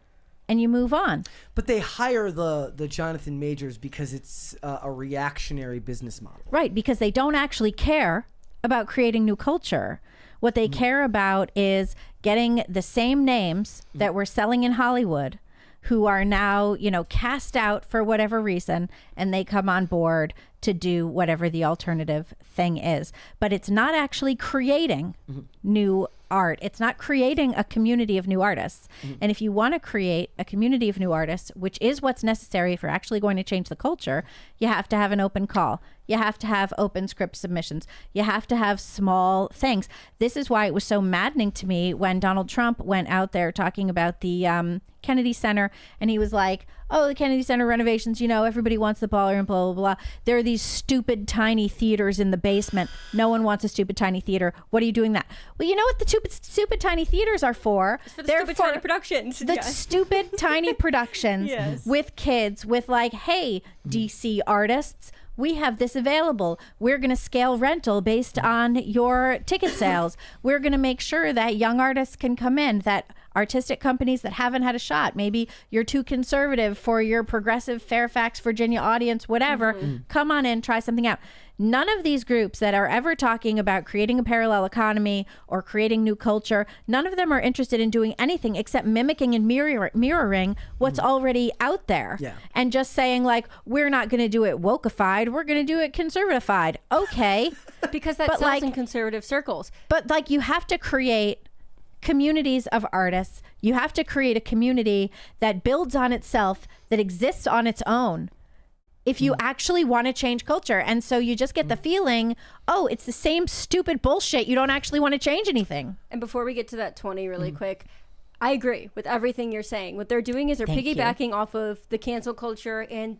Speaker 3: and you move on.
Speaker 1: But they hire the Jonathan Majors because it's a reactionary business model.
Speaker 3: Right, because they don't actually care about creating new culture. What they care about is getting the same names that we're selling in Hollywood, who are now, you know, cast out for whatever reason, and they come on board to do whatever the alternative thing is. But it's not actually creating new art. It's not creating a community of new artists. And if you want to create a community of new artists, which is what's necessary for actually going to change the culture, you have to have an open call. You have to have open script submissions. You have to have small things. This is why it was so maddening to me when Donald Trump went out there talking about the Kennedy Center, and he was like, oh, the Kennedy Center renovations, you know, everybody wants the ballroom, blah, blah, blah. There are these stupid tiny theaters in the basement. No one wants a stupid tiny theater. What are you doing that? Well, you know what the stupid tiny theaters are for?
Speaker 2: It's for the stupid tiny productions.
Speaker 3: The stupid tiny productions with kids, with like, hey, DC artists, we have this available. We're going to scale rental based on your ticket sales. We're going to make sure that young artists can come in, that artistic companies that haven't had a shot, maybe you're too conservative for your progressive Fairfax, Virginia audience, whatever, come on in, try something out. None of these groups that are ever talking about creating a parallel economy or creating new culture, none of them are interested in doing anything except mimicking and mirroring what's already out there. And just saying like, we're not going to do it wokeified, we're going to do it conservatified. Okay.
Speaker 2: Because that sells in conservative circles.
Speaker 3: But like, you have to create communities of artists. You have to create a community that builds on itself, that exists on its own, if you actually want to change culture. And so you just get the feeling, oh, it's the same stupid bullshit. You don't actually want to change anything.
Speaker 2: And before we get to that 20 really quick, I agree with everything you're saying. What they're doing is they're piggybacking off of the cancel culture and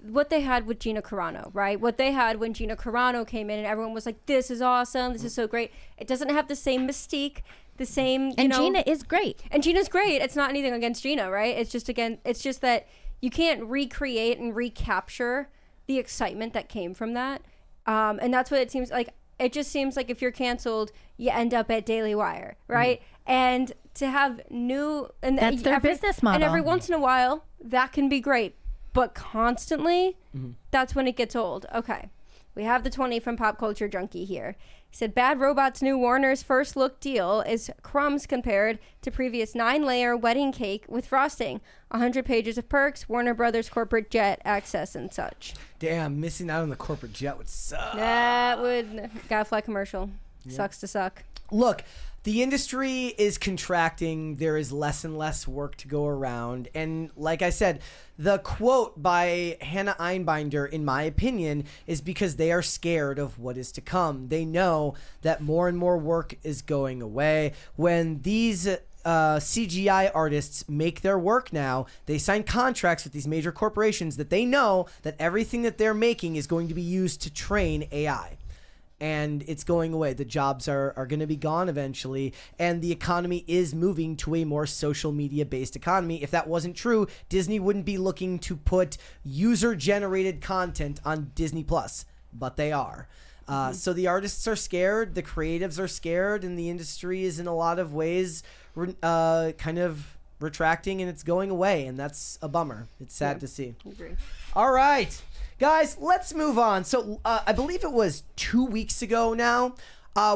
Speaker 2: what they had with Gina Carano, right? What they had when Gina Carano came in and everyone was like, this is awesome, this is so great. It doesn't have the same mystique, the same,
Speaker 3: and Gina is great.
Speaker 2: And Gina's great. It's not anything against Gina, right? It's just that you can't recreate and recapture the excitement that came from that. And that's what it seems like. It just seems like if you're canceled, you end up at Daily Wire, right? And to have new... and
Speaker 3: that's their business model.
Speaker 2: And every once in a while, that can be great. But constantly, that's when it gets old. Okay. We have the 20 from Pop Culture Junkie here. He said, Bad Robot's new Warner's first look deal is crumbs compared to previous 9-layer wedding cake with frosting, 100 pages of perks, Warner Brothers corporate jet access and such.
Speaker 1: Damn, missing out on the corporate jet would suck.
Speaker 2: That would... Gotta fly commercial. Sucks to suck.
Speaker 1: Look, the industry is contracting. There is less and less work to go around. And like I said, the quote by Hannah Einbinder, in my opinion, is because they are scared of what is to come. They know that more and more work is going away. When these CGI artists make their work now, they sign contracts with these major corporations that they know that everything that they're making is going to be used to train AI. And it's going away. The jobs are going to be gone eventually. And the economy is moving to a more social media based economy. If that wasn't true, Disney wouldn't be looking to put user generated content on Disney Plus, but they are. So the artists are scared, the creatives are scared, and the industry is in a lot of ways kind of retracting, and it's going away. And that's a bummer. It's sad to see.
Speaker 2: Agree.
Speaker 1: All right. Guys, let's move on. So I believe it was 2 weeks ago now,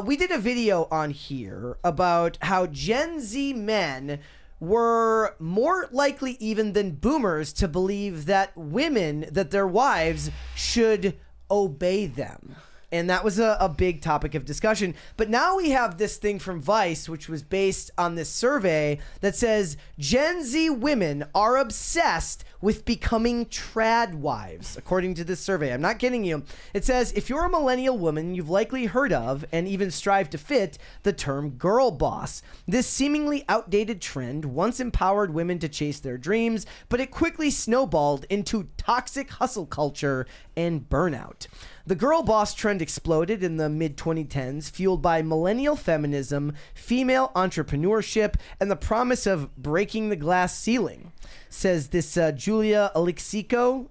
Speaker 1: we did a video on here about how Gen Z men were more likely even than boomers to believe that women, that their wives should obey them. And that was a big topic of discussion. But now we have this thing from Vice, which was based on this survey that says Gen Z women are obsessed with becoming trad wives, according to this survey. I'm not kidding you. It says, if you're a millennial woman, you've likely heard of and even strive to fit the term girl boss. This seemingly outdated trend once empowered women to chase their dreams, but it quickly snowballed into toxic hustle culture and burnout. The girl boss trend exploded in the mid-2010s, fueled by millennial feminism, female entrepreneurship, and the promise of breaking the glass ceiling, says this Julia Alexinko,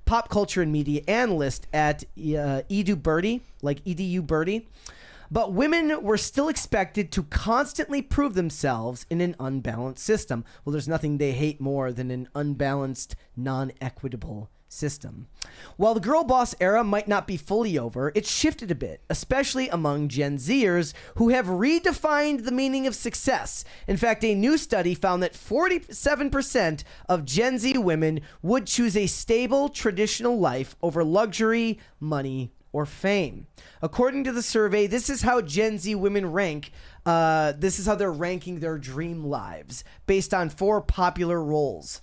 Speaker 1: pop culture and media analyst at Edu Birdie. But women were still expected to constantly prove themselves in an unbalanced system. Well, there's nothing they hate more than an unbalanced, non-equitable system. While the girl boss era might not be fully over, it shifted a bit, especially among Gen Zers who have redefined the meaning of success. In fact, a new study found that 47% of Gen Z women would choose a stable, traditional life over luxury, money, or fame. According to the survey, this is how Gen Z women rank. This is how they're ranking their dream lives based on 4 popular roles.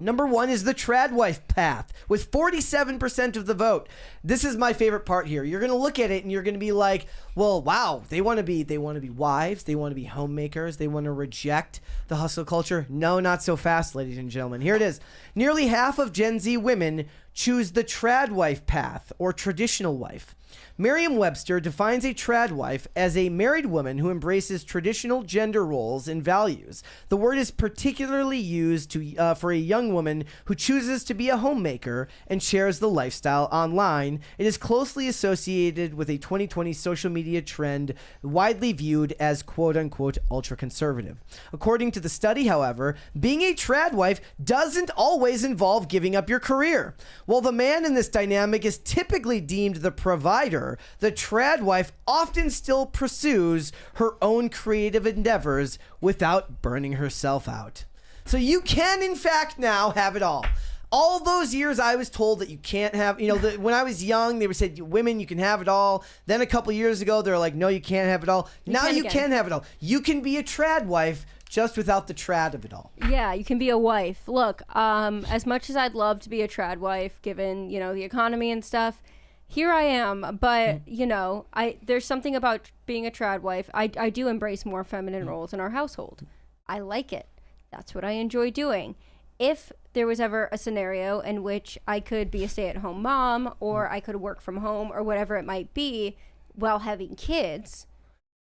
Speaker 1: Number 1 is the trad wife path with 47% of the vote. This is my favorite part here. You're going to look at it and you're going to be like, well, wow, they want to be wives, they want to be homemakers, they want to reject the hustle culture. No, not so fast, ladies and gentlemen. Here it is. Nearly half of Gen Z women choose the trad wife path or traditional wife. Merriam-Webster defines a trad wife as a married woman who embraces traditional gender roles and values. The word is particularly used for a young woman who chooses to be a homemaker and shares the lifestyle online. It is closely associated with a 2020 social media trend widely viewed as quote-unquote ultra-conservative. According to the study, however, being a trad wife doesn't always involve giving up your career. While the man in this dynamic is typically deemed the provider, the trad wife often still pursues her own creative endeavors without burning herself out. So you can, in fact, now have it all. All those years I was told that you can't have, when I was young, they were said, women, you can have it all. Then a couple years ago, they're like, no, you can't have it all. Now you can have it all. You can be a trad wife just without the trad of it all.
Speaker 2: Yeah, you can be a wife. Look, as much as I'd love to be a trad wife, given, the economy and stuff, here I am, but there's something about being a trad wife. I do embrace more feminine roles in our household. I like it. That's what I enjoy doing. If there was ever a scenario in which I could be a stay-at-home mom or I could work from home or whatever it might be while having kids,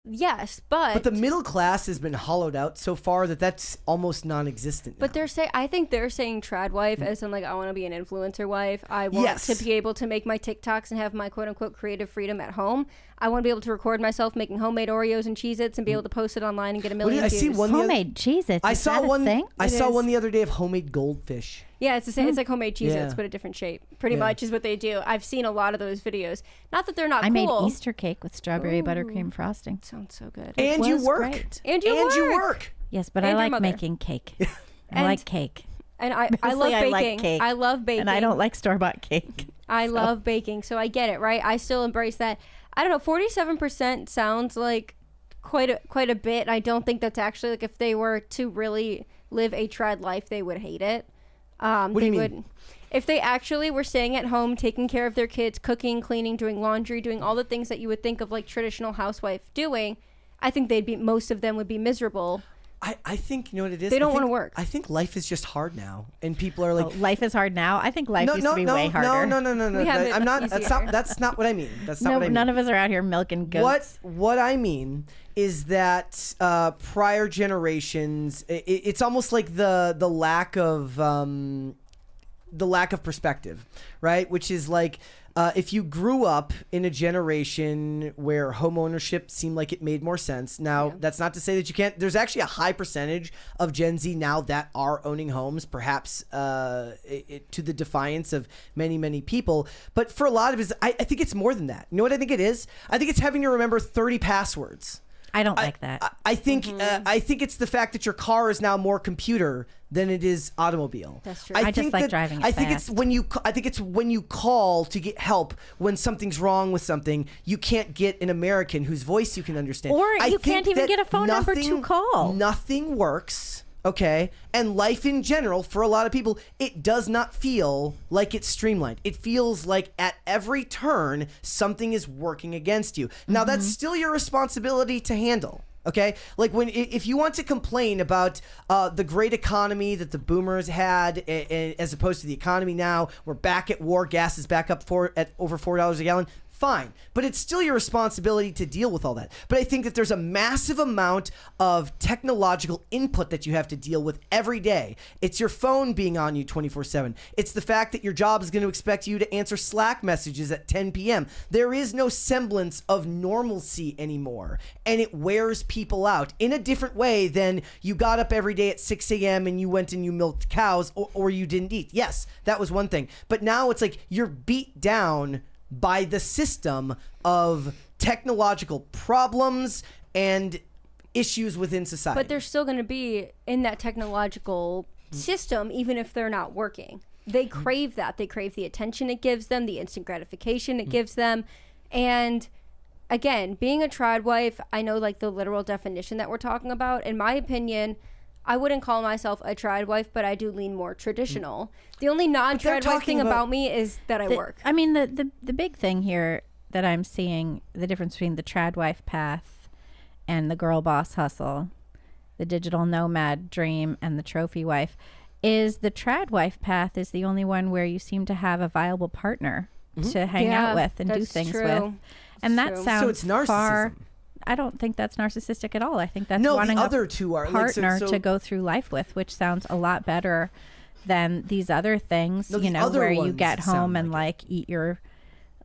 Speaker 2: yes, but
Speaker 1: the middle class has been hollowed out so far that that's almost non-existent now.
Speaker 2: But I think they're saying trad wife as in like, I want to be an influencer wife. I want to be able to make my TikToks and have my quote unquote creative freedom at home. I want to be able to record myself making homemade Oreos and Cheez-Its and be able to post it online and get a million views.
Speaker 1: I see one
Speaker 3: homemade Cheez-Its.
Speaker 1: I saw one the other day of homemade goldfish.
Speaker 2: Yeah, it's the same. It's like homemade Cheez-Its, but a different shape. Pretty much is what they do. I've seen a lot of those videos. Not that they're not cool.
Speaker 3: I made Easter cake with strawberry buttercream frosting.
Speaker 2: Sounds so good.
Speaker 1: And you work.
Speaker 3: Great.
Speaker 2: And you work.
Speaker 3: Yes, but I like making cake. I like cake.
Speaker 2: And I love baking.
Speaker 3: Like cake.
Speaker 2: I love baking.
Speaker 3: And I don't like store-bought cake.
Speaker 2: I love baking, so I get it, right? I still embrace that. I don't know, 47% sounds like quite a bit. I don't think that's actually, like, if they were to really live a trad life, they would hate it.
Speaker 1: What do you mean?
Speaker 2: If they actually were staying at home, taking care of their kids, cooking, cleaning, doing laundry, doing all the things that you would think of like traditional housewife doing, I think most of them would be miserable.
Speaker 1: I think, you know what it is?
Speaker 2: They don't want to work.
Speaker 1: I think life is just hard now. And people are like...
Speaker 3: life is hard now? I think life used to be way harder.
Speaker 1: No. I'm not... That's not what I mean. That's not what I mean.
Speaker 3: None of us are out here milking goats.
Speaker 1: What I mean is that prior generations, it's almost like the lack of perspective, right? Which is like... if you grew up in a generation where home ownership seemed like it made more sense, now that's not to say that you can't. There's actually a high percentage of Gen Z now that are owning homes, perhaps to the defiance of many, many people. But for a lot of us, I think it's more than that. You know what I think it is? I think it's having to remember 30 passwords.
Speaker 3: I don't like that.
Speaker 1: I think it's the fact that your car is now more computer than it is automobile.
Speaker 2: That's true.
Speaker 3: I just like driving
Speaker 1: I think
Speaker 3: fast.
Speaker 1: it's when you call to get help when something's wrong with something. You can't get an American whose voice you can understand,
Speaker 3: Or
Speaker 1: I
Speaker 3: you
Speaker 1: think
Speaker 3: can't even
Speaker 1: that
Speaker 3: get a phone number to call.
Speaker 1: Nothing works. Okay, and life in general for a lot of people, it does not feel like it's streamlined. It feels like at every turn something is working against you. Now that's still your responsibility to handle. Okay, like if you want to complain about the great economy that the boomers had, as opposed to the economy now, we're back at war, gas is back up at over $4 a gallon. Fine, but it's still your responsibility to deal with all that. But I think that there's a massive amount of technological input that you have to deal with every day. It's your phone being on you 24/7. It's the fact that your job is going to expect you to answer Slack messages at 10 p.m. There is no semblance of normalcy anymore, and it wears people out in a different way than you got up every day at 6 a.m. and you went and you milked cows, or you didn't eat. Yes, that was one thing. But now it's like you're beat down by the system of technological problems and issues within society.
Speaker 2: But they're still going to be in that technological system, even if they're not working. They crave that. They crave the attention it gives them, the instant gratification it gives them. And again, being a trad wife, I know like the literal definition that we're talking about. In my opinion, I wouldn't call myself a trad wife, but I do lean more traditional. The only non-trad wife thing about me is that I work.
Speaker 3: I mean, the big thing here that I'm seeing, the difference between the trad wife path and the girl boss hustle, the digital nomad dream and the trophy wife, is the trad wife path is the only one where you seem to have a viable partner to hang out with and do things with. And that sounds
Speaker 1: so it's narcissism.
Speaker 3: I don't think that's narcissistic at all. I think that's
Speaker 1: No,
Speaker 3: wanting
Speaker 1: the other two are
Speaker 3: partner
Speaker 1: like, so
Speaker 3: to go through life with, which sounds a lot better than these other things,
Speaker 1: No,
Speaker 3: you
Speaker 1: the
Speaker 3: know,
Speaker 1: other
Speaker 3: where you
Speaker 1: ones
Speaker 3: get home
Speaker 1: sound
Speaker 3: and like eat your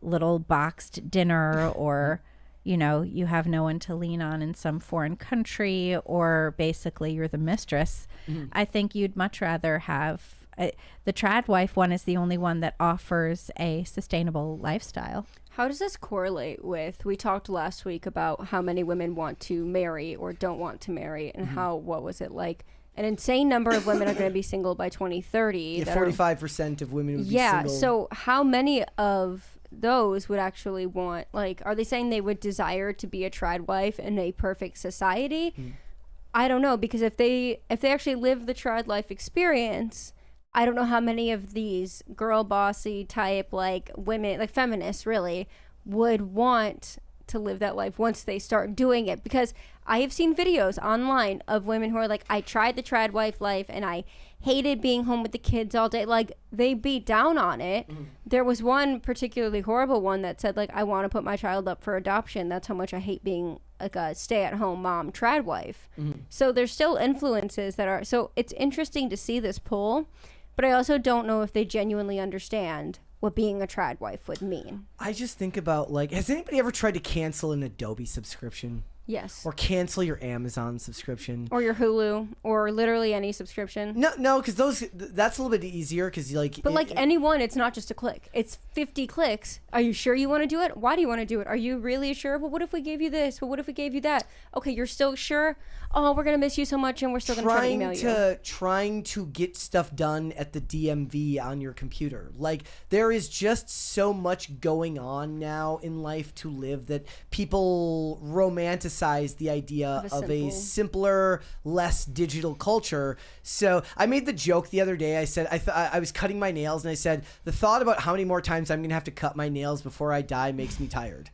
Speaker 3: little boxed dinner, or you know, you have no one to lean on in some foreign country, or basically you're the mistress. I think you'd much rather have the trad wife one is the only one that offers a sustainable lifestyle.
Speaker 2: How does this correlate with, we talked last week about how many women want to marry or don't want to marry, and how, what was it, like an insane number of women are going to be single by 2030.
Speaker 1: Yeah, 45% of women would be single.
Speaker 2: So how many of those would actually want, like, are they saying they would desire to be a trad wife in a perfect society? I don't know, because if they actually live the trad life experience, I don't know how many of these girl bossy type like women, like feminists really, would want to live that life once they start doing it. Because I have seen videos online of women who are like, I tried the trad wife life and I hated being home with the kids all day. Like, they beat down on it. There was one particularly horrible one that said, like, I want to put my child up for adoption. That's how much I hate being like a stay-at-home mom trad wife. So there's still influences that are, so it's interesting to see this pull. But I also don't know if they genuinely understand what being a trad wife would mean.
Speaker 1: I just think about, like, has anybody ever tried to cancel an Adobe subscription?
Speaker 2: Yes.
Speaker 1: Or cancel your Amazon subscription?
Speaker 2: Or your Hulu, or literally any subscription.
Speaker 1: No, because that's a little bit easier, because like.
Speaker 2: But like anyone, it's not just a click. It's 50 clicks. Are you sure you want to do it? Why do you want to do it? Are you really sure? Well, what if we gave you this? Well, what if we gave you that? Okay, you're still sure? Oh, we're going to miss you so much, and we're still going to try to email you. Trying
Speaker 1: to get stuff done at the DMV on your computer. Like, there is just so much going on now in life to live that people romanticize the idea of a simpler, less digital culture. So I made the joke the other day. I said I was cutting my nails, and I said the thought about how many more times I'm gonna have to cut my nails before I die makes me tired.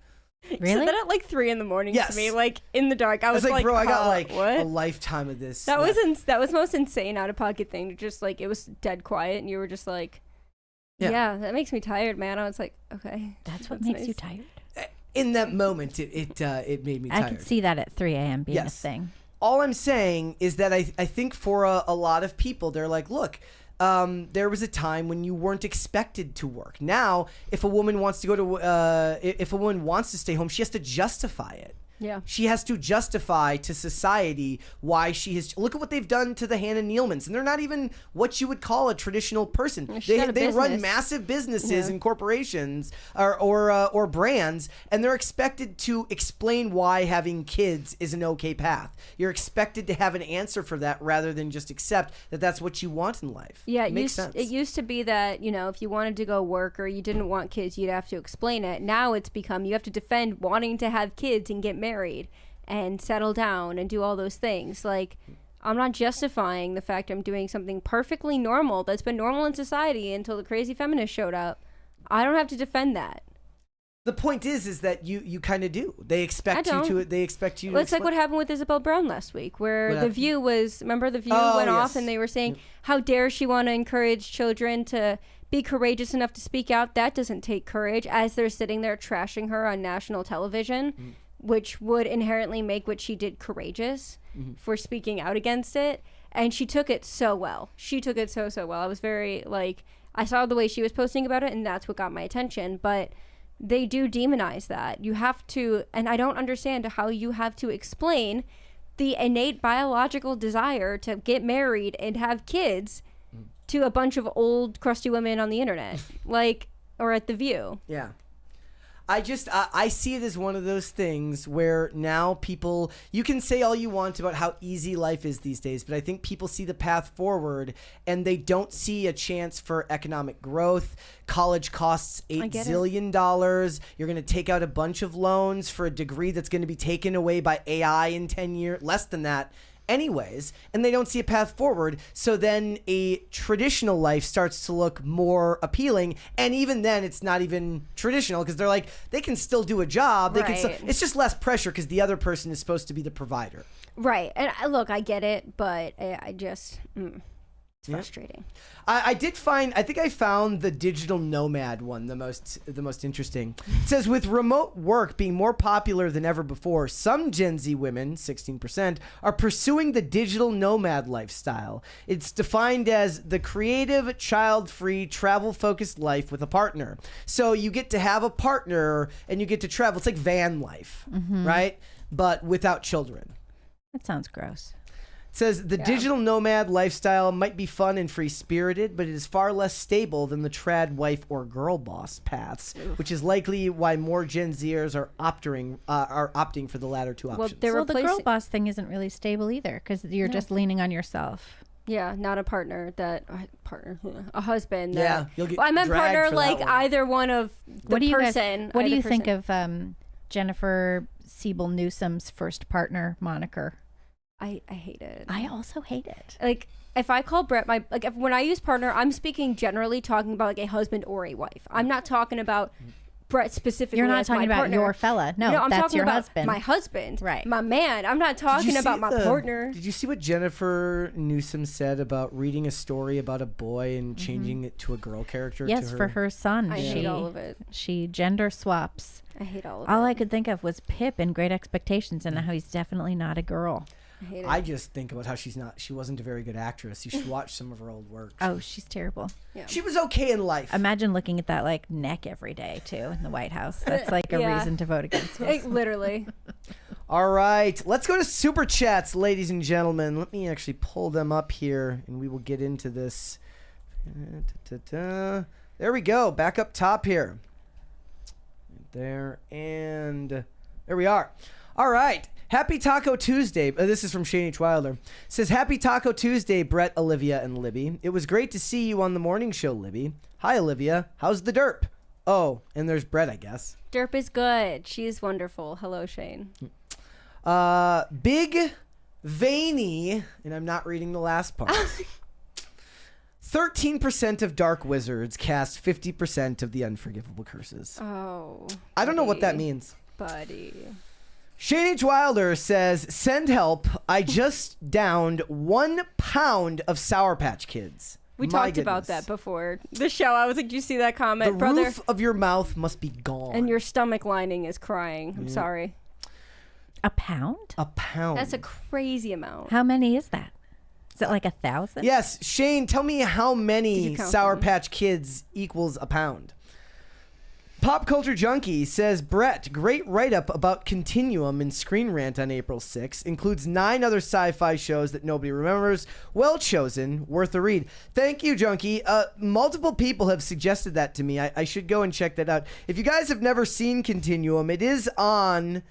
Speaker 2: Really? You said that at like 3 a.m. to me, like in the dark. I was like,
Speaker 1: bro, I got like
Speaker 2: what?
Speaker 1: a lifetime of this.
Speaker 2: That was the most insane out of pocket thing to just like, it was dead quiet, and you were just like, yeah, that makes me tired, man. I was like, okay,
Speaker 3: that's what makes you tired.
Speaker 1: In that moment, it made me tired.
Speaker 3: I could see that at 3 a.m. being a thing.
Speaker 1: All I'm saying is that I think for a lot of people, they're like, look, there was a time when you weren't expected to work. Now, if a woman wants to go to, if a woman wants to stay home, she has to justify it.
Speaker 2: Yeah.
Speaker 1: She has to justify to society why she has. Look at what they've done to the Hannah Nealmans, and they're not even what you would call a traditional person.
Speaker 2: She's got a
Speaker 1: They run
Speaker 2: business.
Speaker 1: massive businesses and corporations or brands, and they're expected to explain why having kids is an okay path. You're expected to have an answer for that rather than just accept that that's what you want in life.
Speaker 2: Yeah,
Speaker 1: it makes sense.
Speaker 2: It used to be that, you know, if you wanted to go work or you didn't want kids, you'd have to explain it. Now it's become you have to defend wanting to have kids and get married and settle down and do all those things. Like, I'm not justifying the fact I'm doing something perfectly normal that's been normal in society until the crazy feminists showed up. I don't have to defend that.
Speaker 1: The point is that you kind of do. They expect you to. They expect you.
Speaker 2: Well, it's like what happened with Isabel Brown last week, where The View was. Remember, The View went off, and they were saying, "How dare she want to encourage children to be courageous enough to speak out?" That doesn't take courage. As they're sitting there trashing her on national television, which would inherently make what she did courageous for speaking out against it, and she took it so well. She took it so well. I was very I saw the way she was posting about it, and that's what got my attention, but. They do demonize that. You have to, and I don't understand how you have to explain the innate biological desire to get married and have kids to a bunch of old, crusty women on the internet, or at The View.
Speaker 1: Yeah. I see it as one of those things where now people, you can say all you want about how easy life is these days, but I think people see the path forward and they don't see a chance for economic growth. College costs $8 zillion. You're going to take out a bunch of loans for a degree that's going to be taken away by AI in 10 years, less than that. Anyways, and they don't see a path forward, so then a traditional life starts to look more appealing, and even then it's not even traditional because they're like, they can still do a job, they can still, it's just less pressure because the other person is supposed to be the provider.
Speaker 2: Right. And look, I get it, but I just it's frustrating.
Speaker 1: I think I found the digital nomad one the most interesting. It says, with remote work being more popular than ever before, some Gen Z women, 16%, are pursuing the digital nomad lifestyle. It's defined as the creative, child-free, travel-focused life with a partner. So you get to have a partner and you get to travel. It's like van life, right? But without children.
Speaker 3: That sounds gross.
Speaker 1: It says the digital nomad lifestyle might be fun and free-spirited, but it is far less stable than the trad wife or girl boss paths, which is likely why more Gen Zers are opting for the latter two options.
Speaker 3: Well, the girl boss thing isn't really stable either because you're just leaning on yourself.
Speaker 2: Yeah, not a partner a husband.
Speaker 1: Yeah, you'll get
Speaker 2: I meant
Speaker 1: dragged
Speaker 2: partner
Speaker 1: for
Speaker 2: like
Speaker 1: that one.
Speaker 2: either one of the person.
Speaker 3: What do you think of Jennifer Siebel Newsom's first partner moniker?
Speaker 2: I hate it.
Speaker 3: I also hate it.
Speaker 2: Like, if I call Brett when I use partner, I'm speaking generally talking about a husband or a wife. I'm not talking about Brett specifically.
Speaker 3: You're not
Speaker 2: as
Speaker 3: talking
Speaker 2: my
Speaker 3: about
Speaker 2: partner.
Speaker 3: your fella. No,
Speaker 2: I'm
Speaker 3: that's
Speaker 2: talking
Speaker 3: your
Speaker 2: about
Speaker 3: husband.
Speaker 2: My husband.
Speaker 3: Right.
Speaker 2: My man. I'm not talking about my partner.
Speaker 1: Did you see what Jennifer Newsom said about reading a story about a boy and changing it to a girl character?
Speaker 3: Yes,
Speaker 1: to her?
Speaker 3: for her son.
Speaker 2: I hate all of it.
Speaker 3: She gender swaps.
Speaker 2: I hate all of it.
Speaker 3: All I could think of was Pip in Great Expectations and how he's definitely not a girl.
Speaker 2: I hate it.
Speaker 1: I just think about how she wasn't a very good actress. You should watch some of her old work.
Speaker 3: Oh, she's terrible.
Speaker 2: Yeah.
Speaker 1: She was okay in life.
Speaker 3: Imagine looking at that neck every day too in the White House. That's a reason to vote against us.
Speaker 2: Literally.
Speaker 1: All right, let's go to Super Chats, ladies and gentlemen. Let me actually pull them up here, and we will get into this. There we go. Back up top here. There, and there we are. All right. Happy Taco Tuesday. This is from Shane H. Wilder. Says, Happy Taco Tuesday, Brett, Olivia, and Libby. It was great to see you on the morning show, Libby. Hi, Olivia. How's the derp? Oh, and there's Brett, I guess.
Speaker 2: Derp is good. She's wonderful. Hello, Shane.
Speaker 1: Big Veiny, and I'm not reading the last part. 13% of dark wizards cast 50% of the unforgivable curses.
Speaker 2: Oh.
Speaker 1: I don't know what that means.
Speaker 2: Buddy.
Speaker 1: Shane H. Wilder says, send help. I just downed 1 pound of Sour Patch Kids.
Speaker 2: We talked about that before the show. I was like, do you see that
Speaker 1: The
Speaker 2: comment, brother?
Speaker 1: roof of your mouth must be gone.
Speaker 2: And your stomach lining is crying. I'm sorry.
Speaker 3: A pound?
Speaker 1: A pound.
Speaker 2: That's a crazy amount.
Speaker 3: How many is that? Is it like 1,000?
Speaker 1: Yes, Shane, tell me how
Speaker 2: Did
Speaker 1: many
Speaker 2: you count
Speaker 1: Sour
Speaker 2: them?
Speaker 1: Patch Kids equals a pound. Pop Culture Junkie says, Brett, great write-up about Continuum in Screen Rant on April 6th. Includes 9 other sci-fi shows that nobody remembers. Well chosen. Worth a read. Thank you, Junkie. Multiple people have suggested that to me. I should go and check that out. If you guys have never seen Continuum, it is on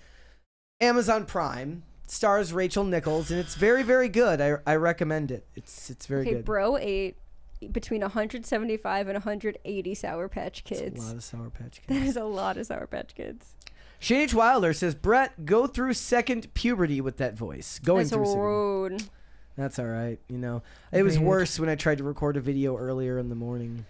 Speaker 1: Amazon Prime. Stars Rachel Nichols, and it's very, very good. I recommend it. It's very good.
Speaker 2: Bro ate between 175 and 180 Sour Patch Kids.
Speaker 1: That's a lot of Sour Patch Kids.
Speaker 2: That is a lot of Sour Patch Kids.
Speaker 1: Shane H. Wilder says, Brett, go through second puberty with that voice. Going
Speaker 2: That's
Speaker 1: through
Speaker 2: rude.
Speaker 1: That's all right. You know, it was worse when I tried to record a video earlier in the morning.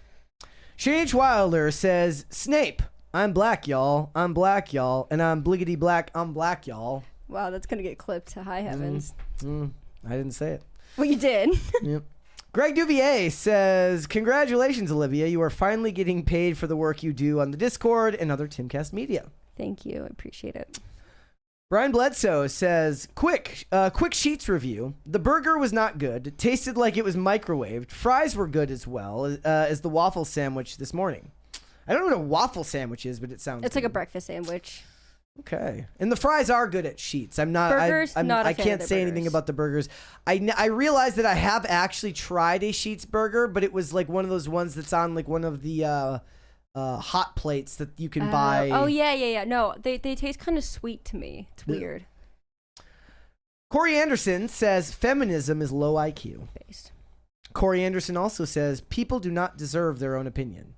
Speaker 1: Shane H. Wilder says, Snape, I'm black, y'all. I'm black, y'all. And I'm bliggity black. I'm black, y'all.
Speaker 2: Wow, that's going to get clipped to high heavens.
Speaker 1: I didn't say it.
Speaker 2: Well, you did.
Speaker 1: Yep. Greg Duvier says, congratulations, Olivia. You are finally getting paid for the work you do on the Discord and other Timcast media.
Speaker 2: Thank you. I appreciate it.
Speaker 1: Brian Bledsoe says, quick Sheets review. The burger was not good. It tasted like it was microwaved. Fries were good as well as the waffle sandwich this morning. I don't know what a waffle sandwich is, but it sounds
Speaker 2: It's
Speaker 1: good.
Speaker 2: like a breakfast sandwich.
Speaker 1: Okay. And the fries are good at Sheets. I'm not.
Speaker 2: Burgers, not a
Speaker 1: I
Speaker 2: fan
Speaker 1: can't
Speaker 2: of
Speaker 1: say
Speaker 2: their
Speaker 1: anything
Speaker 2: burgers.
Speaker 1: about the burgers. I realized that I have actually tried a Sheets burger, but it was like one of those ones that's on like one of the hot plates that you can buy.
Speaker 2: Oh yeah. No, they taste kind of sweet to me. It's weird.
Speaker 1: Corey Anderson says feminism is low IQ.
Speaker 2: Based.
Speaker 1: Corey Anderson also says people do not deserve their own opinion.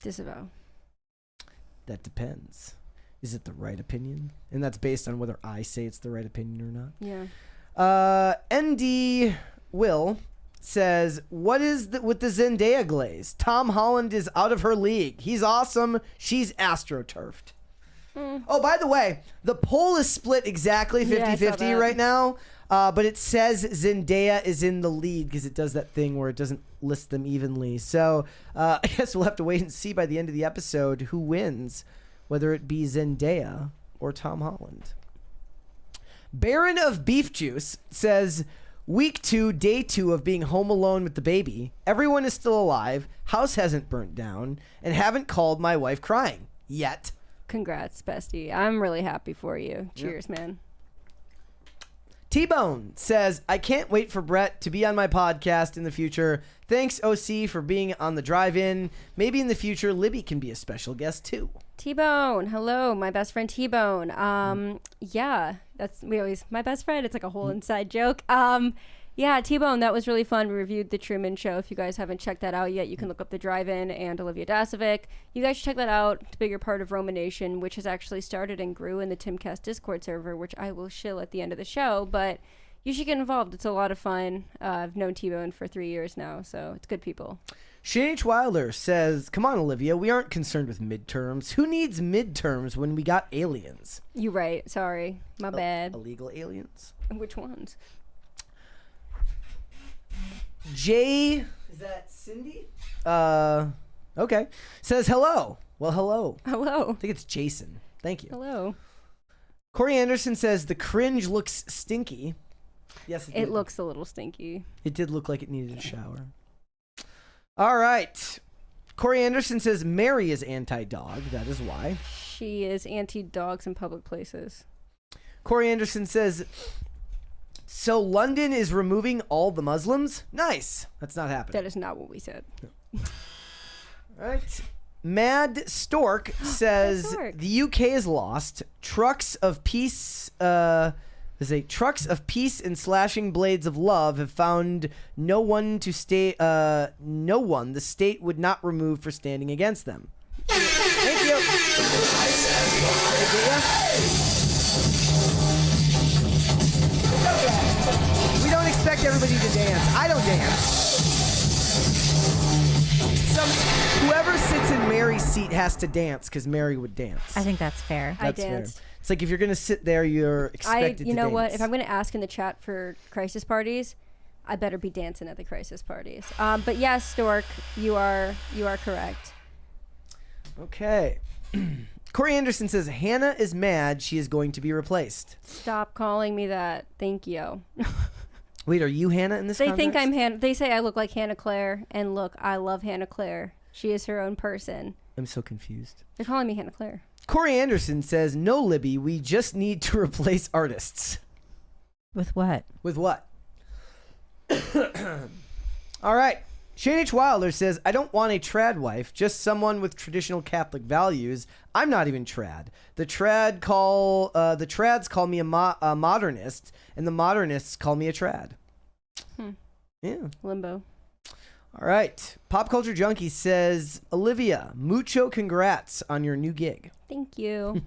Speaker 2: Disavow.
Speaker 1: That depends. Is it the right opinion? And that's based on whether I say it's the right opinion or not.
Speaker 2: Yeah.
Speaker 1: ND Will says, what is with the Zendaya glaze? Tom Holland is out of her league. He's awesome. She's astroturfed. Oh, by the way, the poll is split exactly 50-50 right now. But it says Zendaya is in the lead because it does that thing where it doesn't list them evenly. So I guess we'll have to wait and see by the end of the episode who wins, whether it be Zendaya or Tom Holland. Baron of Beef Juice says, week 2, day 2 of being home alone with the baby. Everyone is still alive. House hasn't burnt down. And haven't called my wife crying yet.
Speaker 2: Congrats, bestie. I'm really happy for you. Cheers, man.
Speaker 1: T-Bone says, I can't wait for Brett to be on my podcast in the future. Thanks, OC, for being on the drive-in. Maybe in the future, Libby can be a special guest, too.
Speaker 2: T-Bone. Hello, my best friend T-Bone. Yeah, my best friend. It's like a whole inside joke. Yeah, T-Bone, that was really fun. We reviewed The Truman Show. If you guys haven't checked that out yet, you can look up The Drive-In and Olivia Dasovic. You guys should check that out. It's a bigger part of Roman Nation, which has actually started and grew in the Timcast Discord server, which I will shill at the end of the show. But you should get involved. It's a lot of fun. I've known T-Bone for 3 years now, so it's good people.
Speaker 1: Shane H. Wilder says, come on, Olivia, we aren't concerned with midterms. Who needs midterms when we got aliens?
Speaker 2: You right. Sorry. My bad.
Speaker 1: Illegal aliens?
Speaker 2: Which ones?
Speaker 1: Jay, is that Cindy? Okay. Says hello. Well, hello.
Speaker 2: Hello.
Speaker 1: I think it's Jason. Thank you.
Speaker 2: Hello.
Speaker 1: Corey Anderson says the cringe looks stinky. Yes,
Speaker 2: It looks a little stinky.
Speaker 1: It did look like it needed a shower. All right. Corey Anderson says Mary is anti-dog. That is why.
Speaker 2: She is anti-dogs in public places.
Speaker 1: Corey Anderson says, so London is removing all the Muslims? Nice. That's not happening.
Speaker 2: That is not what we said.
Speaker 1: All right. Mad Stork says
Speaker 2: Stork.
Speaker 1: the UK is lost. Trucks of peace and slashing blades of love have found no one the state would not remove for standing against them. Thank you. We don't expect everybody to dance. I don't dance. Whoever sits in Mary's seat has to dance because Mary would dance.
Speaker 3: I think that's fair.
Speaker 2: I
Speaker 1: That's fair.
Speaker 2: danced.
Speaker 1: It's like if you're gonna sit there, you're expected to
Speaker 2: You know what?
Speaker 1: dance.
Speaker 2: If I'm gonna ask in the chat for crisis parties, I better be dancing at the crisis parties. But yes, Stork, you are correct.
Speaker 1: Okay. Corey Anderson says Hannah is mad she is going to be replaced.
Speaker 2: Stop calling me that. Thank you.
Speaker 1: Wait, are you Hannah in this
Speaker 2: They
Speaker 1: context?
Speaker 2: think I'm Hannah. They say I look like Hannah Claire, and look, I love Hannah Claire. She is her own person.
Speaker 1: I'm so confused.
Speaker 2: They're calling me Hannah Claire.
Speaker 1: Corey Anderson says, no, Libby, we just need to replace artists.
Speaker 3: With what?
Speaker 1: With what? All right. Shane H. Wilder says, I don't want a trad wife, just someone with traditional Catholic values. I'm not even trad. The trads call me a modernist, and the modernists call me a trad. Yeah.
Speaker 2: Limbo.
Speaker 1: All right. Pop Culture Junkie says, Olivia, mucho congrats on your new gig.
Speaker 2: Thank you.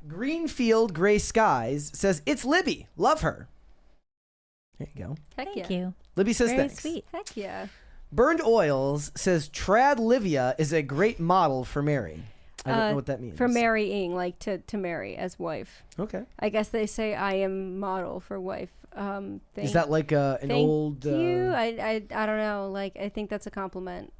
Speaker 1: Greenfield Gray Skies says, it's Libby. Love her. There you go.
Speaker 2: Heck
Speaker 3: Thank
Speaker 2: yeah.
Speaker 3: you.
Speaker 1: Libby says
Speaker 3: Very
Speaker 1: thanks.
Speaker 3: sweet.
Speaker 2: Heck yeah.
Speaker 1: Burned Oils says, Trad Livia is a great model for Mary. I don't know what that means.
Speaker 2: For marrying, like to marry as wife.
Speaker 1: Okay.
Speaker 2: I guess they say I am model for wife.
Speaker 1: Is that like an old...
Speaker 2: Thank you. I don't know. Like, I think that's a compliment.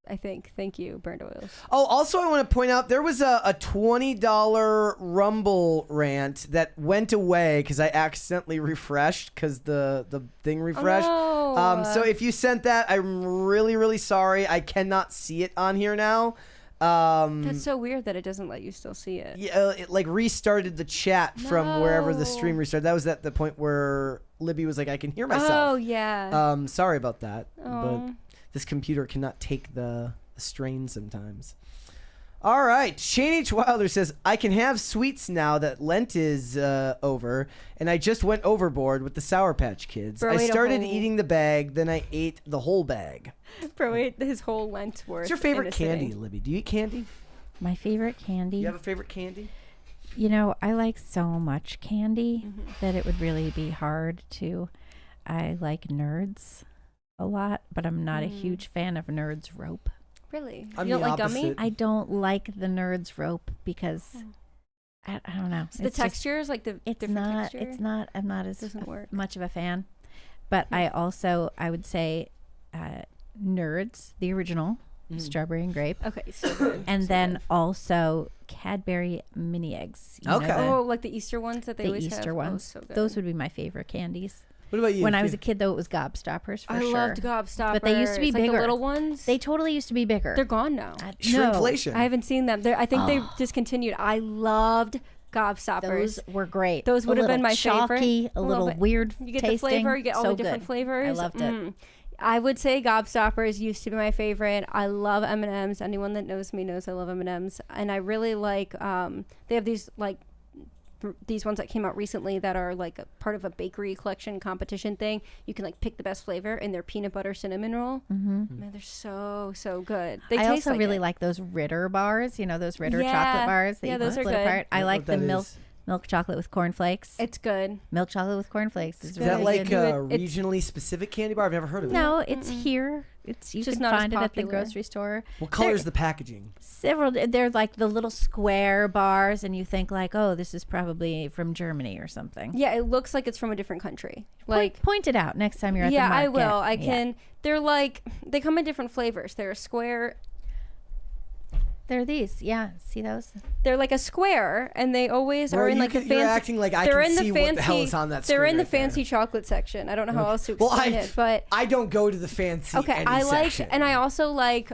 Speaker 2: I think. Thank you, Burned Oils.
Speaker 1: Oh, also I want to point out there was a $20 Rumble rant that went away because I accidentally refreshed because the thing refreshed.
Speaker 2: Oh, no.
Speaker 1: So if you sent that, I'm really, really sorry. I cannot see it on here now.
Speaker 2: That's so weird that it doesn't let you still see it.
Speaker 1: Yeah, it like restarted the chat from wherever the stream restarted. That was at the point where Libby was like, I can hear myself.
Speaker 2: Oh, yeah.
Speaker 1: Sorry about that.
Speaker 2: Oh.
Speaker 1: But this computer cannot take the strain sometimes. All right. Shane H. Wilder says, I can have sweets now that Lent is over, and I just went overboard with the Sour Patch Kids.
Speaker 2: Bro,
Speaker 1: I
Speaker 2: ate a
Speaker 1: started
Speaker 2: whole-
Speaker 1: eating the bag, then I ate the whole bag.
Speaker 2: Bro ate his whole Lent worth.
Speaker 1: What's your favorite candy, Libby? Do you eat candy?
Speaker 3: My favorite candy.
Speaker 1: You have a favorite candy?
Speaker 3: You know, I like so much candy that it would really be hard to. I like Nerds a lot, but I'm not a huge fan of Nerds rope.
Speaker 2: Really?
Speaker 1: I'm
Speaker 2: You don't
Speaker 1: the
Speaker 2: like gummy?
Speaker 1: opposite.
Speaker 3: I don't like the Nerds rope because I don't know.
Speaker 2: So the textures, like the
Speaker 3: It's
Speaker 2: different
Speaker 3: not.
Speaker 2: texture?
Speaker 3: It's not. I'm not as
Speaker 2: Doesn't work.
Speaker 3: much of a fan. But I would say Nerds, the original, strawberry and grape.
Speaker 2: Okay, so good.
Speaker 3: And
Speaker 2: So
Speaker 3: then
Speaker 2: good.
Speaker 3: also Cadbury mini eggs. You know,
Speaker 1: Okay.
Speaker 3: the-
Speaker 2: Oh, like the Easter ones that they
Speaker 3: the
Speaker 2: always
Speaker 3: Easter
Speaker 2: have?
Speaker 3: ones.
Speaker 2: Oh, so good.
Speaker 3: Those would be my favorite candies.
Speaker 1: What about you?
Speaker 3: When I was a kid, though, it was Gobstoppers for
Speaker 2: I
Speaker 3: sure.
Speaker 2: loved Gobstoppers.
Speaker 3: But they used to be
Speaker 2: Like the
Speaker 3: bigger.
Speaker 2: little ones.
Speaker 3: They totally used to be bigger.
Speaker 2: They're gone now.
Speaker 1: Shrinkflation.
Speaker 2: I haven't seen them. I think they discontinued. I loved Gobstoppers.
Speaker 3: Those were great.
Speaker 2: Those would have been my
Speaker 3: chalky,
Speaker 2: favorite.
Speaker 3: A little
Speaker 2: bit.
Speaker 3: weird
Speaker 2: You get
Speaker 3: tasting.
Speaker 2: the flavor. You get all
Speaker 3: So
Speaker 2: the different
Speaker 3: good.
Speaker 2: flavors.
Speaker 3: I loved it.
Speaker 2: I would say Gobstoppers used to be my favorite. I love M&Ms. Anyone that knows me knows I love M&Ms. And I really like, they have these these ones that came out recently that are like a part of a bakery collection competition thing. You can like pick the best flavor in their peanut butter cinnamon roll. Man, they're so good. They
Speaker 3: I
Speaker 2: taste
Speaker 3: also really
Speaker 2: it.
Speaker 3: like those Ritter bars. You know, those Ritter
Speaker 2: Yeah.
Speaker 3: chocolate bars that
Speaker 2: Yeah,
Speaker 3: you can
Speaker 2: those are
Speaker 3: split
Speaker 2: good.
Speaker 3: apart. I
Speaker 1: don't know
Speaker 3: like
Speaker 1: what
Speaker 3: the
Speaker 1: that
Speaker 3: milk
Speaker 1: is.
Speaker 3: milk chocolate with cornflakes.
Speaker 2: It's good.
Speaker 3: Milk chocolate with cornflakes is
Speaker 1: Is
Speaker 2: good.
Speaker 1: that
Speaker 3: really
Speaker 1: like
Speaker 3: good.
Speaker 1: a
Speaker 2: It's-
Speaker 1: regionally specific candy bar? I've never heard of it.
Speaker 3: No, it's here. It's you
Speaker 2: Just
Speaker 3: can
Speaker 2: not as
Speaker 3: find it at the
Speaker 2: popular.
Speaker 3: grocery store.
Speaker 1: What color is the packaging?
Speaker 3: Several. They're like the little square bars, and you think like, oh, this is probably from Germany or something.
Speaker 2: Yeah, it looks like it's from a different country. Like,
Speaker 3: Point it out next time you're at
Speaker 2: yeah,
Speaker 3: the
Speaker 2: I
Speaker 3: market.
Speaker 2: will. I
Speaker 3: Yeah.
Speaker 2: can. They're like, they come in different flavors. They're a square.
Speaker 3: They're these. Yeah, see those?
Speaker 2: They're like a square, and they always are in like the fancy.
Speaker 1: You're acting like I
Speaker 2: they're
Speaker 1: can
Speaker 2: in
Speaker 1: see
Speaker 2: the fancy.
Speaker 1: what the hell is on that
Speaker 2: They're
Speaker 1: screen
Speaker 2: in the
Speaker 1: right there.
Speaker 2: fancy chocolate section. I don't know how else to
Speaker 1: Well,
Speaker 2: explain it, but
Speaker 1: I don't go to the fancy.
Speaker 2: okay,
Speaker 1: any
Speaker 2: I like,
Speaker 1: section.
Speaker 2: and I also like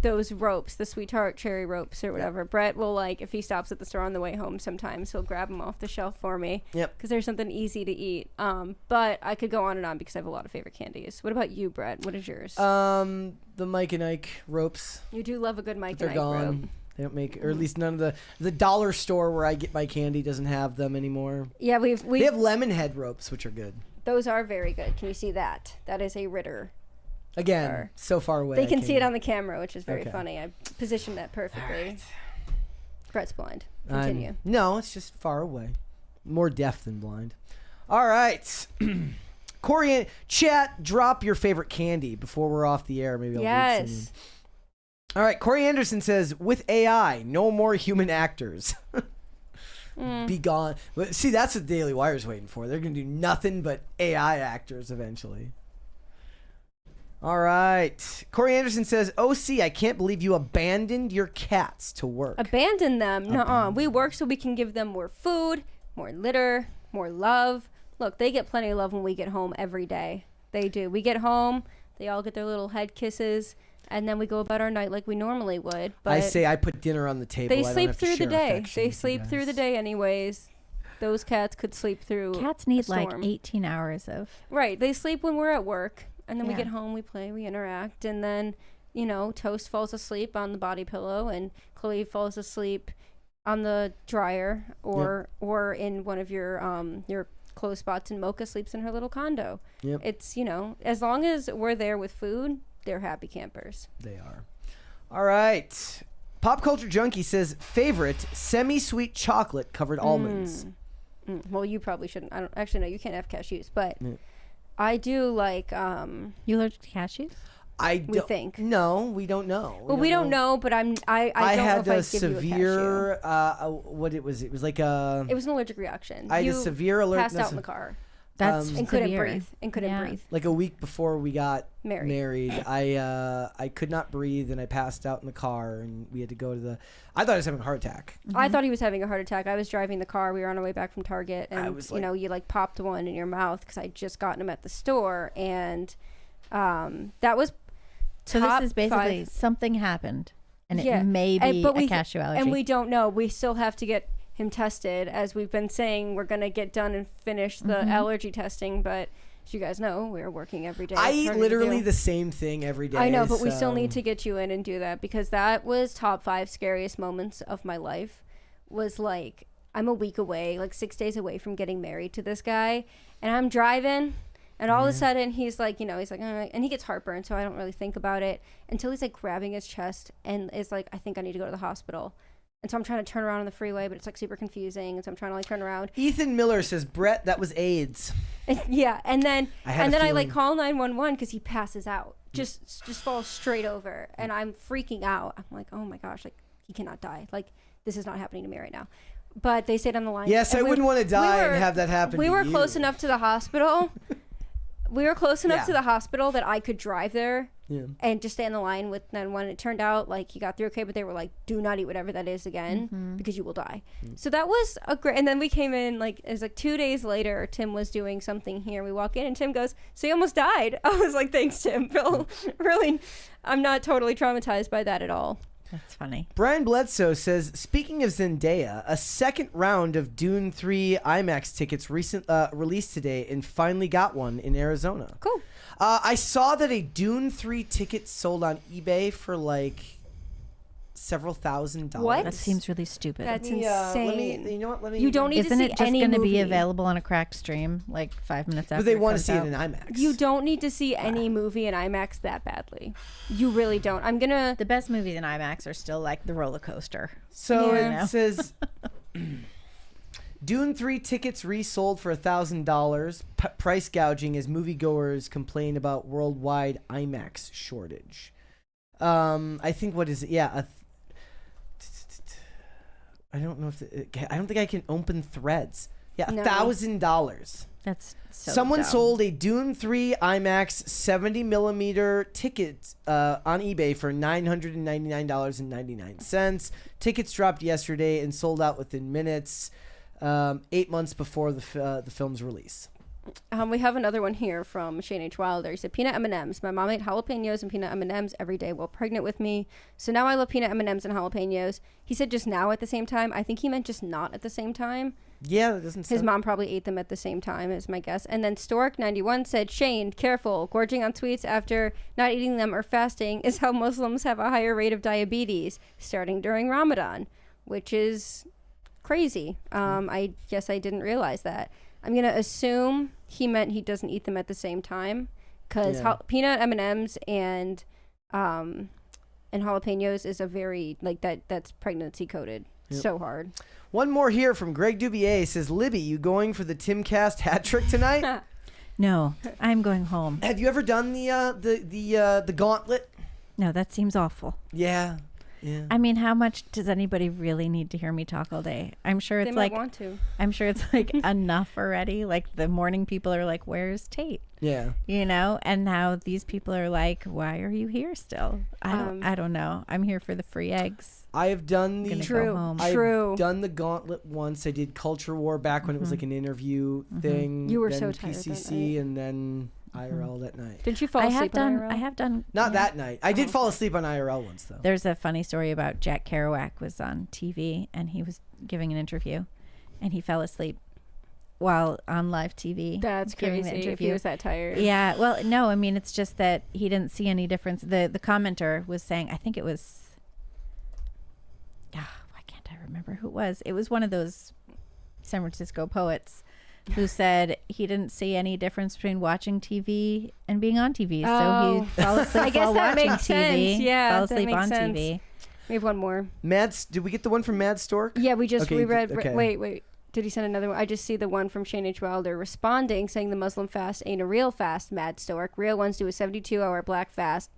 Speaker 2: those ropes, the sweetheart cherry ropes or whatever. Brett will like, if he stops at the store on the way home, sometimes he'll grab them off the shelf for me.
Speaker 1: Yep.
Speaker 2: Because there's something easy to eat. But I could go on and on because I have a lot of favorite candies. What about you, Brett? What is yours?
Speaker 1: The Mike and Ike ropes.
Speaker 2: You do love a good Mike
Speaker 1: But they're
Speaker 2: and Ike
Speaker 1: gone.
Speaker 2: rope.
Speaker 1: They don't make, or at least none of the dollar store where I get my candy doesn't have them anymore.
Speaker 2: Yeah,
Speaker 1: They
Speaker 2: we
Speaker 1: have lemon head ropes, which are good.
Speaker 2: those are very good. Can you see that? That is a Ritter.
Speaker 1: Again,
Speaker 2: Sure.
Speaker 1: so far away.
Speaker 2: They
Speaker 1: I
Speaker 2: can
Speaker 1: can't
Speaker 2: see it
Speaker 1: even-
Speaker 2: on the camera, which is very
Speaker 1: Okay.
Speaker 2: funny. I positioned that perfectly. Brett's blind.
Speaker 1: I'm-
Speaker 2: Continue.
Speaker 1: No, it's just far away. More deaf than blind. All right. Corey, chat, drop your favorite candy before we're off the air. Maybe I'll read some.
Speaker 2: Yes.
Speaker 1: All right. Corey Anderson says, with AI, no more human actors. Be gone. But see, that's what Daily Wire's waiting for. They're going to do nothing but AI actors eventually. All right. Corey Anderson says, OC, I can't believe you abandoned your cats to work.
Speaker 2: Abandon them. Nuh-uh. We work so we can give them more food, more litter, more love. Look, they get plenty of love when we get home every day. They do. We get home, they all get their little head kisses. and then we go about our night like we normally would. But
Speaker 1: I say I put dinner on the table.
Speaker 2: they
Speaker 1: I don't
Speaker 2: sleep
Speaker 1: have to
Speaker 2: through the
Speaker 1: share
Speaker 2: day.
Speaker 1: affection
Speaker 2: They
Speaker 1: with you
Speaker 2: sleep through the
Speaker 1: guys.
Speaker 2: day anyways. Those cats could sleep through.
Speaker 3: Cats
Speaker 2: a
Speaker 3: need like
Speaker 2: storm.
Speaker 3: 18 hours of.
Speaker 2: Right. They sleep when we're at work, and then we
Speaker 3: Yeah.
Speaker 2: get home, we play, we interact, and then, you know, Toast falls asleep on the body pillow, and Chloe falls asleep on the dryer, or in one of your clothes spots, and Mocha sleeps in her little condo.
Speaker 1: Yep.
Speaker 2: It's, you know, as long as we're there with food, they're happy campers.
Speaker 1: They are. All right. Pop Culture Junkie says favorite semi-sweet chocolate covered almonds.
Speaker 2: Well, you probably shouldn't. I don't actually. No, you can't have cashews, but
Speaker 1: Yeah.
Speaker 2: I do like.
Speaker 3: You allergic to cashews?
Speaker 1: I
Speaker 2: We
Speaker 1: don't
Speaker 2: think.
Speaker 1: No, we don't know.
Speaker 2: Well, we don't know, but I don't
Speaker 1: I
Speaker 2: know
Speaker 1: had
Speaker 2: if
Speaker 1: a
Speaker 2: I'd give you a cashew.
Speaker 1: severe what it was. It was like a.
Speaker 2: It was an allergic reaction.
Speaker 1: I had
Speaker 2: you
Speaker 1: a severe allergic.
Speaker 2: passed out in the car
Speaker 3: That's
Speaker 2: and couldn't
Speaker 3: severe.
Speaker 2: breathe. And couldn't
Speaker 3: Yeah.
Speaker 2: breathe.
Speaker 1: Like a week before we got
Speaker 2: Married.
Speaker 1: I could not breathe and I passed out in the car and we had to go to the. I thought I was having a heart attack.
Speaker 2: I thought he was having a heart attack. I was driving the car. We were on our way back from Target, and
Speaker 1: I was
Speaker 2: you know, you like popped one in your mouth because I just gotten them at the store, and that was.
Speaker 3: So
Speaker 2: top
Speaker 3: this is basically
Speaker 2: 5.
Speaker 3: something happened, and
Speaker 2: Yeah.
Speaker 3: it may be
Speaker 2: but
Speaker 3: a cashew allergy.
Speaker 2: And we don't know. We still have to get him tested, as we've been saying. We're gonna get done and finish the allergy testing, but as you guys know, we're working every day.
Speaker 1: I
Speaker 2: It's
Speaker 1: eat
Speaker 2: harder to
Speaker 1: literally
Speaker 2: do.
Speaker 1: the same thing every day.
Speaker 2: I know, but we still
Speaker 1: so-
Speaker 2: need to get you in and do that, because that was top 5 scariest moments of my life. Was like, I'm a week away, like 6 days away from getting married to this guy, and I'm driving, and all of a sudden he's like, you know, he's like, and he gets heartburn, so I don't really think about it until he's like grabbing his chest and is like, I think I need to go to the hospital. And so I'm trying to turn around on the freeway, but it's like super confusing, and so I'm trying to like turn around.
Speaker 1: Ethan Miller says, Brett, that was AIDS.
Speaker 2: Yeah, and then
Speaker 1: I had a
Speaker 2: I like
Speaker 1: feeling.
Speaker 2: call 911 because he passes out, just falls straight over, and I'm freaking out. I'm like, oh my gosh, like he cannot die. Like this is not happening to me right now. But they stayed on the line.
Speaker 1: Yes,
Speaker 2: and
Speaker 1: I wouldn't want to die
Speaker 2: were-
Speaker 1: and have that happen.
Speaker 2: We
Speaker 1: to
Speaker 2: were
Speaker 1: you.
Speaker 2: close enough to the hospital. We were close enough
Speaker 1: Yeah.
Speaker 2: to the hospital that I could drive there
Speaker 1: Yeah.
Speaker 2: and just stay on the line with 911. It turned out like he got through okay, but they were like, do not eat whatever that is again because you will die. So that was a great. And then we came in like, it was like 2 days later. Tim was doing something here. We walk in and Tim goes, so you almost died. I was like, thanks, Tim. Really, I'm not totally traumatized by that at all.
Speaker 3: That's funny.
Speaker 1: Brian Bledsoe says, speaking of Zendaya, a second round of Dune 3 IMAX tickets released today and finally got one in Arizona.
Speaker 2: Cool.
Speaker 1: I saw that a Dune 3 ticket sold on eBay for like several $1,000s.
Speaker 2: What?
Speaker 3: That seems really stupid.
Speaker 2: That's
Speaker 1: Let me,
Speaker 2: insane.
Speaker 1: you know what? Let me.
Speaker 2: You don't need
Speaker 3: Isn't
Speaker 2: to
Speaker 3: it
Speaker 2: see
Speaker 3: just
Speaker 2: any
Speaker 3: going to be
Speaker 2: movie.
Speaker 3: available on a cracked stream like 5 minutes after?
Speaker 1: But they
Speaker 3: it
Speaker 1: want to
Speaker 3: comes
Speaker 1: see it
Speaker 3: out?
Speaker 1: in IMAX.
Speaker 2: You don't need to see any movie in IMAX that badly. You really don't. I'm gonna.
Speaker 3: The best movies in IMAX are still like the roller coaster.
Speaker 1: So
Speaker 2: Yeah.
Speaker 1: it says Dune 3 tickets resold for $1,000. Price gouging as moviegoers complain about worldwide IMAX shortage. I think what is it? Yeah, I don't know if I don't think I can open threads. Yeah,
Speaker 2: No.
Speaker 1: $1,000.
Speaker 3: That's so
Speaker 1: Someone
Speaker 3: dumb.
Speaker 1: sold a Dune 3 IMAX 70 millimeter ticket on eBay for $999.99. Tickets dropped yesterday and sold out within minutes, 8 months before the film's release.
Speaker 2: We have another one here from Shane H. Wilder. He said, peanut M&Ms. My mom ate jalapenos and peanut M&Ms every day while pregnant with me. So now I love peanut M&Ms and jalapenos. He said just now at the same time. I think he meant just not at the same time.
Speaker 1: Yeah, that doesn't
Speaker 2: His
Speaker 1: sound...
Speaker 2: mom probably ate them at the same time, is my guess. And then Stork91 said, Shane, careful. Gorging on sweets after not eating them or fasting is how Muslims have a higher rate of diabetes starting during Ramadan, which is crazy. I guess I didn't realize that. I'm going to assume he meant he doesn't eat them at the same time, because
Speaker 1: Yeah.
Speaker 2: peanut M&Ms and jalapenos is a very, like, that's pregnancy coded.
Speaker 1: Yep.
Speaker 2: So hard.
Speaker 1: One more here from Greg Dubier. Says, Libby, you going for the Timcast hat trick tonight?
Speaker 3: No, I'm going home.
Speaker 1: Have you ever done the gauntlet?
Speaker 3: No, that seems awful.
Speaker 1: Yeah. Yeah.
Speaker 3: I mean, how much does anybody really need to hear me talk all day? I'm sure
Speaker 2: They
Speaker 3: it's
Speaker 2: might
Speaker 3: like
Speaker 2: want to.
Speaker 3: I'm sure it's like enough already. Like the morning people are like, "Where's Tate?"
Speaker 1: Yeah.
Speaker 3: You know, and now these people are like, "Why are you here still?" I don't know. I'm here for the free eggs.
Speaker 1: I have done the
Speaker 3: Gonna go
Speaker 2: True.
Speaker 3: home.
Speaker 2: True.
Speaker 1: I've done the gauntlet once. I did Culture War back when it was like an interview thing.
Speaker 2: You were
Speaker 1: then
Speaker 2: so tired that
Speaker 1: PCC, and then IRL that night.
Speaker 2: Didn't you fall asleep on IRL?
Speaker 3: I have done.
Speaker 1: Not that night. I did fall asleep on IRL once, though.
Speaker 3: There's a funny story about Jack Kerouac was on TV and he was giving an interview and he fell asleep while on live TV.
Speaker 2: That's
Speaker 3: giving the
Speaker 2: crazy if
Speaker 3: interview.
Speaker 2: he was that tired.
Speaker 3: Yeah, well, no, I mean, it's just that he didn't see any difference. The commenter was saying, I think it was, why can't I remember who it was? It was one of those San Francisco poets who said he didn't see any difference between watching TV and being on TV. So he fell asleep
Speaker 2: I guess
Speaker 3: while
Speaker 2: that
Speaker 3: watching
Speaker 2: makes
Speaker 3: TV.
Speaker 2: sense. Yeah,
Speaker 3: fell
Speaker 2: that
Speaker 3: asleep
Speaker 2: makes
Speaker 3: on
Speaker 2: sense.
Speaker 3: TV.
Speaker 2: We have one more.
Speaker 1: Did we get the one from Mad Stork?
Speaker 2: Yeah, we read.
Speaker 1: Okay.
Speaker 2: Wait. Did he send another one? I just see the one from Shane H. Wilder responding, saying the Muslim fast ain't a real fast, Mad Stork. Real ones do a 72-hour black fast.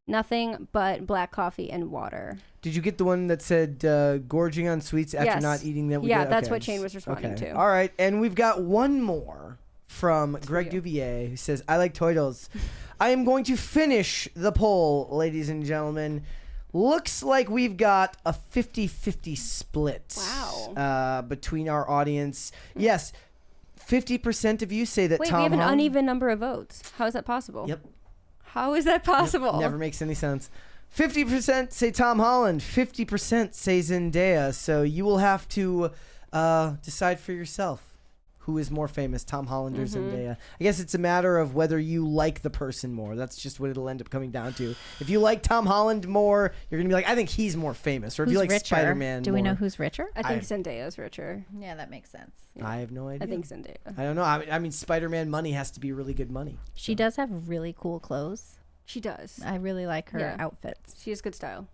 Speaker 2: Nothing but black coffee and water.
Speaker 1: Did you get the one that said gorging on sweets after not eating them?
Speaker 2: Yeah, that's what Shane was responding to.
Speaker 1: All right, and we've got one more from Greg Duvier who says, I like toidles. I am going to finish the poll, ladies and gentlemen. Looks like we've got a 50-50 split.
Speaker 2: Wow.
Speaker 1: Between our audience. Yes, 50% of you say that
Speaker 2: Wait,
Speaker 1: Tom
Speaker 2: we have an
Speaker 1: Holland...
Speaker 2: uneven number of votes. How is that possible?
Speaker 1: Yep.
Speaker 2: How is that possible?
Speaker 1: Never makes any sense. 50% say Tom Holland. 50% say Zendaya. So you will have to decide for yourself who is more famous, Tom Holland or Zendaya. I guess it's a matter of whether you like the person more. That's just what it'll end up coming down to. If you like Tom Holland more, you're going to be like, I think he's more famous. Or if you like
Speaker 3: richer?
Speaker 1: Spider-Man
Speaker 3: Do we know who's richer?
Speaker 2: I think Zendaya's richer.
Speaker 3: Yeah, that makes sense.
Speaker 2: Yeah.
Speaker 1: I have no idea.
Speaker 2: I think Zendaya.
Speaker 1: I don't know. I mean, Spider-Man money has to be really good money.
Speaker 3: She does have really cool clothes.
Speaker 2: She does.
Speaker 3: I really like her
Speaker 2: Yeah.
Speaker 3: outfits.
Speaker 2: She has good style.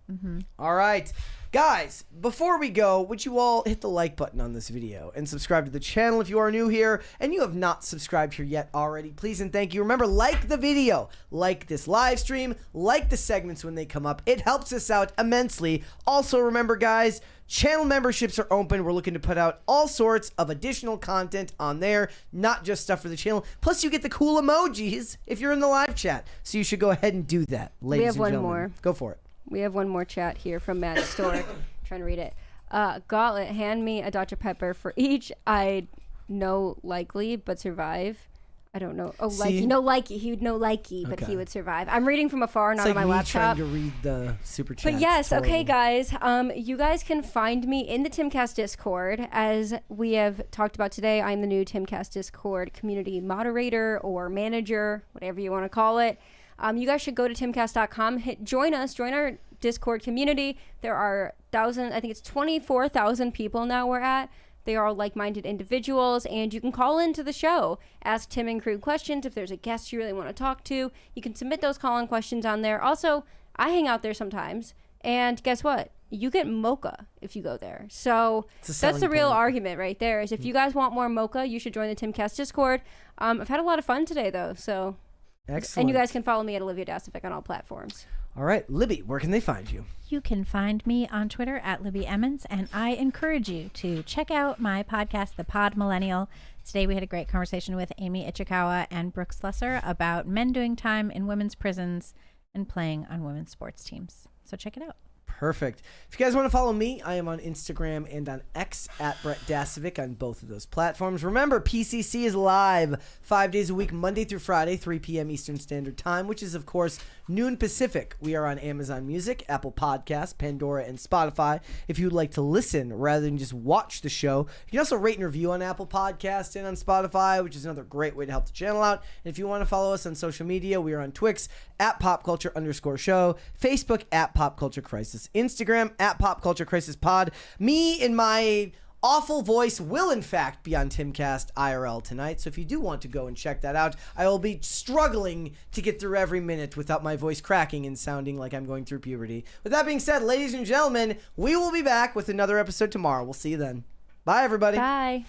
Speaker 1: All right. Guys, before we go, would you all hit the like button on this video and subscribe to the channel if you are new here and you have not subscribed here yet already. Please and thank you. Remember, like the video, like this live stream, like the segments when they come up. It helps us out immensely. Also, remember, guys, channel memberships are open. We're looking to put out all sorts of additional content on there, not just stuff for the channel. Plus, you get the cool emojis if you're in the live chat. So you should go ahead and do that, ladies
Speaker 2: have
Speaker 1: and
Speaker 2: one
Speaker 1: gentlemen.
Speaker 2: more.
Speaker 1: Go for it.
Speaker 2: We have one more chat here from Mad Stork. Trying to read it. Gauntlet, hand me a Dr. Pepper for each. I'd know likely, but survive. I don't know. Oh,
Speaker 1: See?
Speaker 2: likey. No, likey. He would know likey, but
Speaker 1: Okay.
Speaker 2: he would survive. I'm reading from afar, not
Speaker 1: It's like
Speaker 2: on my
Speaker 1: me
Speaker 2: laptop.
Speaker 1: trying to read the super chat.
Speaker 2: But yes, okay, guys. You guys can find me in the Timcast Discord. As we have talked about today, I'm the new Timcast Discord community moderator or manager, whatever you want to call it. You guys should go to timcast.com, join our Discord community. There are I think it's 24,000 people now we're at. They are all like-minded individuals, and you can call into the show. Ask Tim and Crew questions. If there's a guest you really want to talk to, you can submit those call-in questions on there. Also, I hang out there sometimes, and guess what? You get mocha if you go there. So that's the real argument right there, is if you guys want more mocha, you should join the Timcast Discord. I've had a lot of fun today, though, so...
Speaker 1: Excellent.
Speaker 2: And you guys can follow me at Olivia Dasovic on all platforms.
Speaker 1: All right, Libby, where can they find you?
Speaker 3: You can find me on Twitter at Libby Emmons, and I encourage you to check out my podcast, The Pod Millennial. Today we had a great conversation with Amy Ichikawa and Brooke Slesser about men doing time in women's prisons and playing on women's sports teams. So check it out.
Speaker 1: Perfect. If you guys want to follow me, I am on Instagram and on X at Brett Dasovic on both of those platforms. Remember, PCC is live 5 days a week, Monday through Friday, 3 p.m. Eastern Standard Time, which is, of course, noon Pacific. We are on Amazon Music, Apple Podcasts, Pandora, and Spotify. If you'd like to listen rather than just watch the show, you can also rate and review on Apple Podcasts and on Spotify, which is another great way to help the channel out. And if you want to follow us on social media, we are on Twix at popculture_show, Facebook at popculturecrisis, Instagram at popculturecrisisPod. Me and my awful voice will in fact be on Timcast IRL tonight, so if you do want to go and check that out, I will be struggling to get through every minute without my voice cracking and sounding like I'm going through puberty. With that being said, ladies and gentlemen, we will be back with another episode tomorrow. We'll see you then. Bye, everybody.
Speaker 2: Bye.